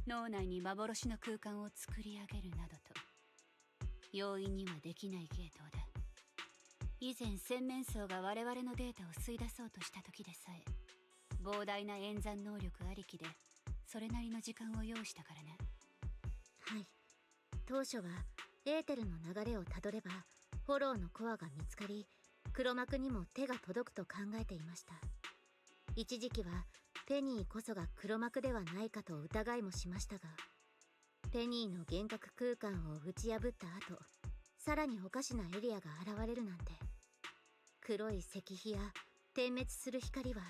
脳内に幻の空間を作り上げるなどと容易にはできない芸当だ。以前洗面層が我々のデータを吸い出そうとした時でさえ、膨大な演算能力ありきでそれなりの時間を要したからな。
はい、当初はエーテルの流れをたどればフォローのコアが見つかり、黒幕にも手が届くと考えていました。一時期はペニーこそが黒幕ではないかと疑いもしましたが、ペニーの幻覚空間を打ち破った後、さらにおかしなエリアが現れるなんて。黒い石碑や点滅する光は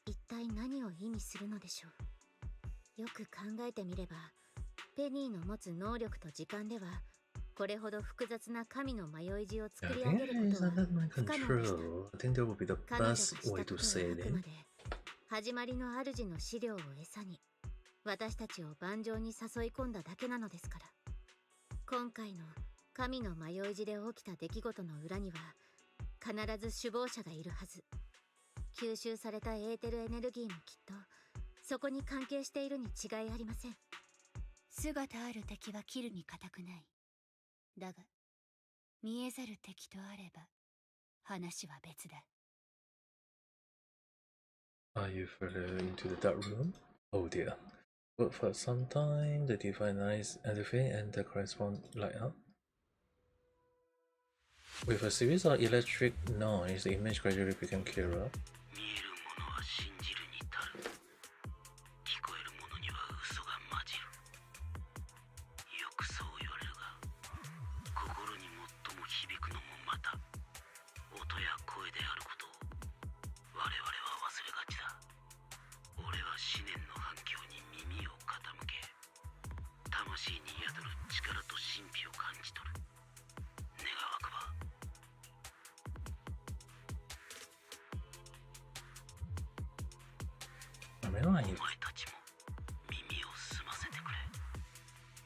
一体何を意味するのでしょう。よく考えてみれば、ペニーの持つ能力と時間ではこれほど複雑な神の迷い字を作り上げることは不可能でした。彼女がしたことはあくまで始まりの主の資料を餌に私たちを盤上に誘い込んだだけなのですから。今回の神の迷い字で起きた出来事の裏には必ず首謀者がいるはず。吸収されたエーテルエネルギーもきっとそこに関係しているに違いありません。
姿ある敵は切るに固くない。だが見えざる敵とあれば話は別だ。
Are you further into the dark room? Oh dear. But for some time, the divine eyes elevate and the correspond light up. With a series of electric noise, the image gradually became clearer.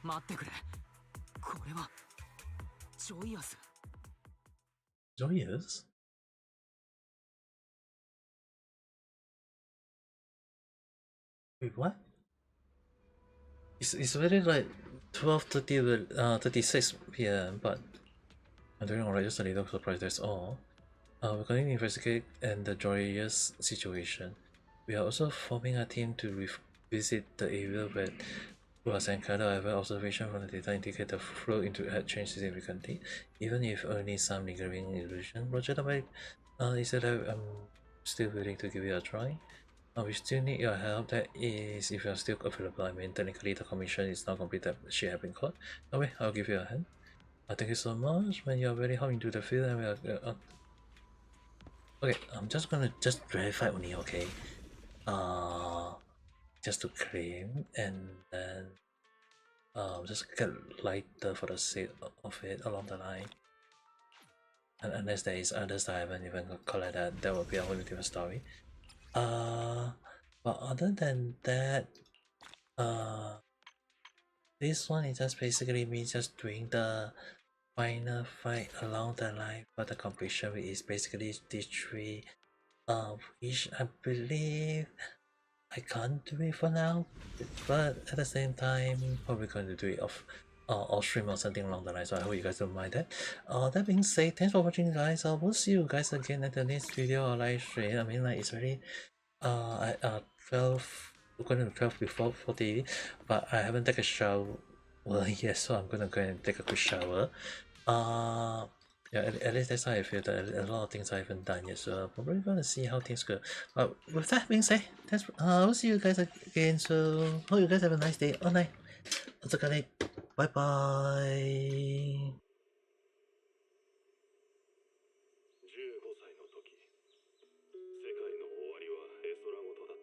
待ってくれ。これはジョイアス。
Joyous? Wait, what? It's very like 12:30, 36 p.m. But I'm doing alright. Just a little surprised. That's all. We're going to investigate and the Joyous situation. We are also forming a team to visit the area was encountered, however, observation from the data indicate the flow into had changed significantly, even if only some lingering illusion. Roger the way, he said I'm still willing to give it a try. We still need your help. That is, if you're still available. I mean, technically the commission is not completed. She has been caught. Okay, I'll give you a hand. Thank you so much. When you're ready, hop into the field and we are. Okay, I'm just gonna verify only. Okay. Just to claim and then just get lighter for the sake of it along the line. And unless there is others that I haven't even collected, that will be a whole different story. But other than that, this one is just basically me just doing the final fight along the line for the completion, which is basically these three, which I believe I can't do it for now, but at the same time, probably going to do it off stream or something along the line. So I hope you guys don't mind that. That being said, thanks for watching, guys. We'll see you guys again at the next video or live stream. I mean, like it's already 12. We're going to 12 before 40, but I haven't taken a shower yet, so I'm gonna go and take a quick shower. Yeah, at least that's how I feel. That a lot of things I haven't done yet, so I'm probably gonna see how things go. But with that being said, thanks. I'll see you guys again. So hope you guys have a nice day or night. Bye bye.
15歳の時世界の終わりは絵空事だっ